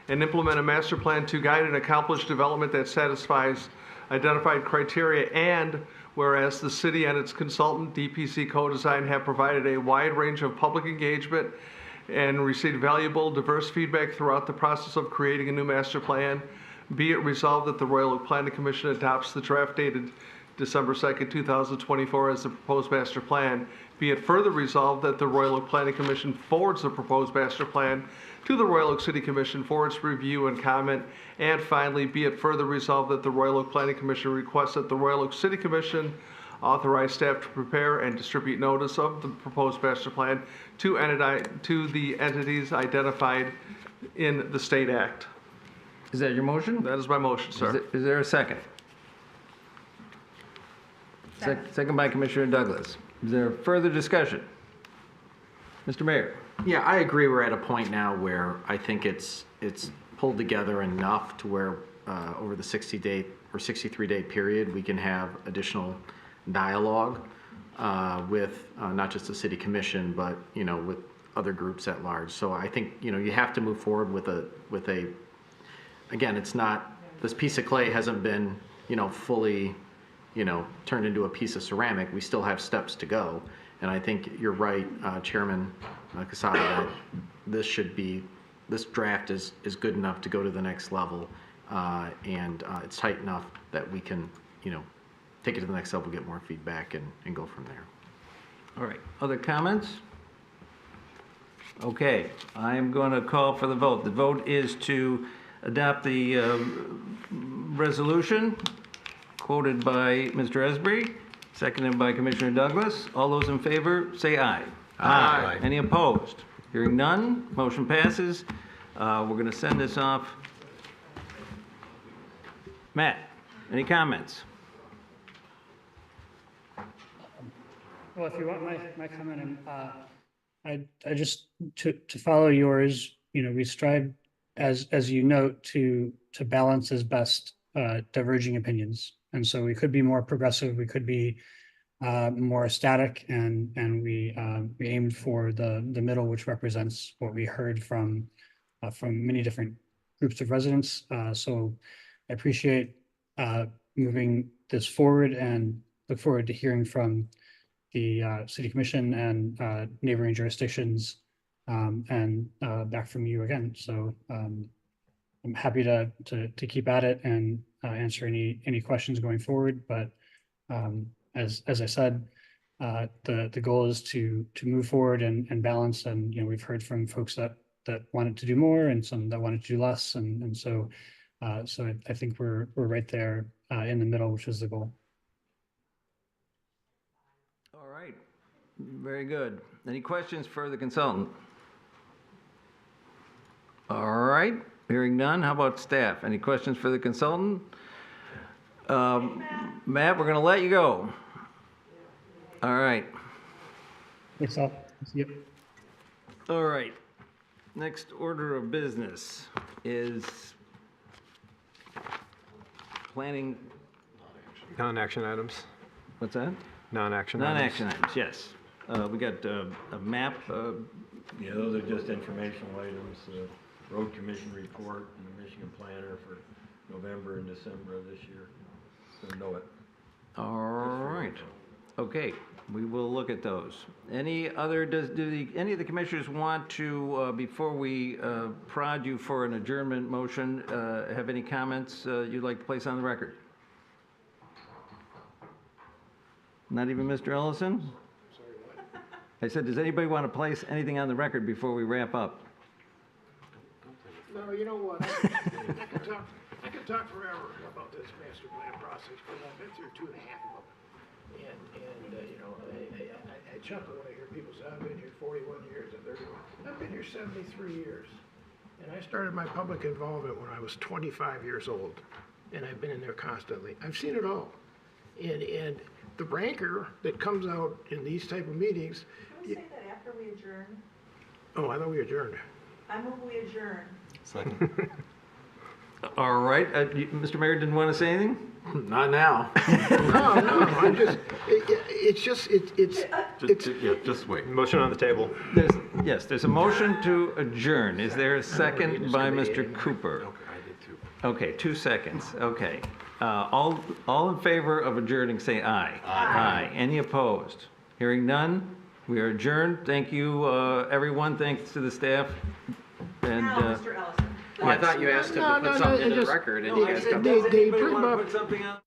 and implement a master plan to guide and accomplish development that satisfies identified criteria, and whereas the city and its consultant, DPC Co-Design, have provided a wide range of public engagement and received valuable, diverse feedback throughout the process of creating a new master plan, be it resolved that the Royal Oak Planning Commission adopts the draft dated December 2nd, 2024 as the proposed master plan. Be it further resolved that the Royal Oak Planning Commission forwards the proposed master plan to the Royal Oak City Commission for its review and comment. And finally, be it further resolved that the Royal Oak Planning Commission requests that the Royal Oak City Commission authorize staff to prepare and distribute notice of the proposed master plan to the entities identified in the state act. Is that your motion? That is my motion, sir. Is there a second? Second by Commissioner Douglas. Is there further discussion? Mr. Mayor. Yeah, I agree. We're at a point now where I think it's pulled together enough to where over the 60-day or 63-day period, we can have additional dialogue with not just the city commission, but with other groups at large. So I think you have to move forward with a. Again, it's not, this piece of clay hasn't been fully turned into a piece of ceramic. We still have steps to go. And I think you're right, Chairman Casada, that this draft is good enough to go to the next level. And it's tight enough that we can, take it to the next level, get more feedback and go from there. All right, other comments? Okay, I'm going to call for the vote. The vote is to adopt the resolution quoted by Mr. Esbree, seconded by Commissioner Douglas. All those in favor, say aye. Aye. Any opposed? Hearing none, motion passes. We're going to send this off. Matt, any comments? Well, if you want my comment, I just, to follow yours, we strive, as you note, to balance as best diverging opinions. And so we could be more progressive, we could be more static, and we aimed for the middle, which represents what we heard from many different groups of residents. So I appreciate moving this forward and look forward to hearing from the City Commission and neighboring jurisdictions, and back from you again. So I'm happy to keep at it and answer any questions going forward. But as I said, the goal is to move forward and balance. And we've heard from folks that wanted to do more and some that wanted to do less. And so I think we're right there in the middle, which is the goal. All right, very good. Any questions for the consultant? All right, hearing none, how about staff? Any questions for the consultant? Matt, we're going to let you go. All right. Thanks all. Yep. All right. Next order of business is planning. Non-action items. What's that? Non-action items. Non-action items, yes. We got a map. Yeah, those are just informational items, road commission report and the Michigan planner for November and December of this year. So know it. All right. Okay, we will look at those. Any other, any of the commissioners want to, before we prod you for an adjournment motion, have any comments you'd like to place on the record? Not even Mr. Ellison? I said, does anybody want to place anything on the record before we wrap up? No, you know what? I could talk forever about this master plan process because I've been through 2.5 of them. I chuckle when I hear people say, I've been here 41 years and 31. I've been here 73 years. And I started my public involvement when I was 25 years old. And I've been in there constantly. I've seen it all. And the rancor that comes out in these type of meetings. Can we say that after we adjourn? Oh, I thought we adjourned. I move we adjourn. Second. All right, Mr. Mayor didn't want to say anything? Not now. No, I'm just, it's. Just wait. Motion on the table. There's a motion to adjourn. Is there a second by Mr. Cooper? I did too. Okay, 2 seconds. Okay. All in favor of adjourning, say aye. Aye. Any opposed? Hearing none, we are adjourned. Thank you, everyone. Thanks to the staff. And Now, Mr. Ellison. Well, I thought you asked him to put something in the record, and you guys got They bring up. Put something on.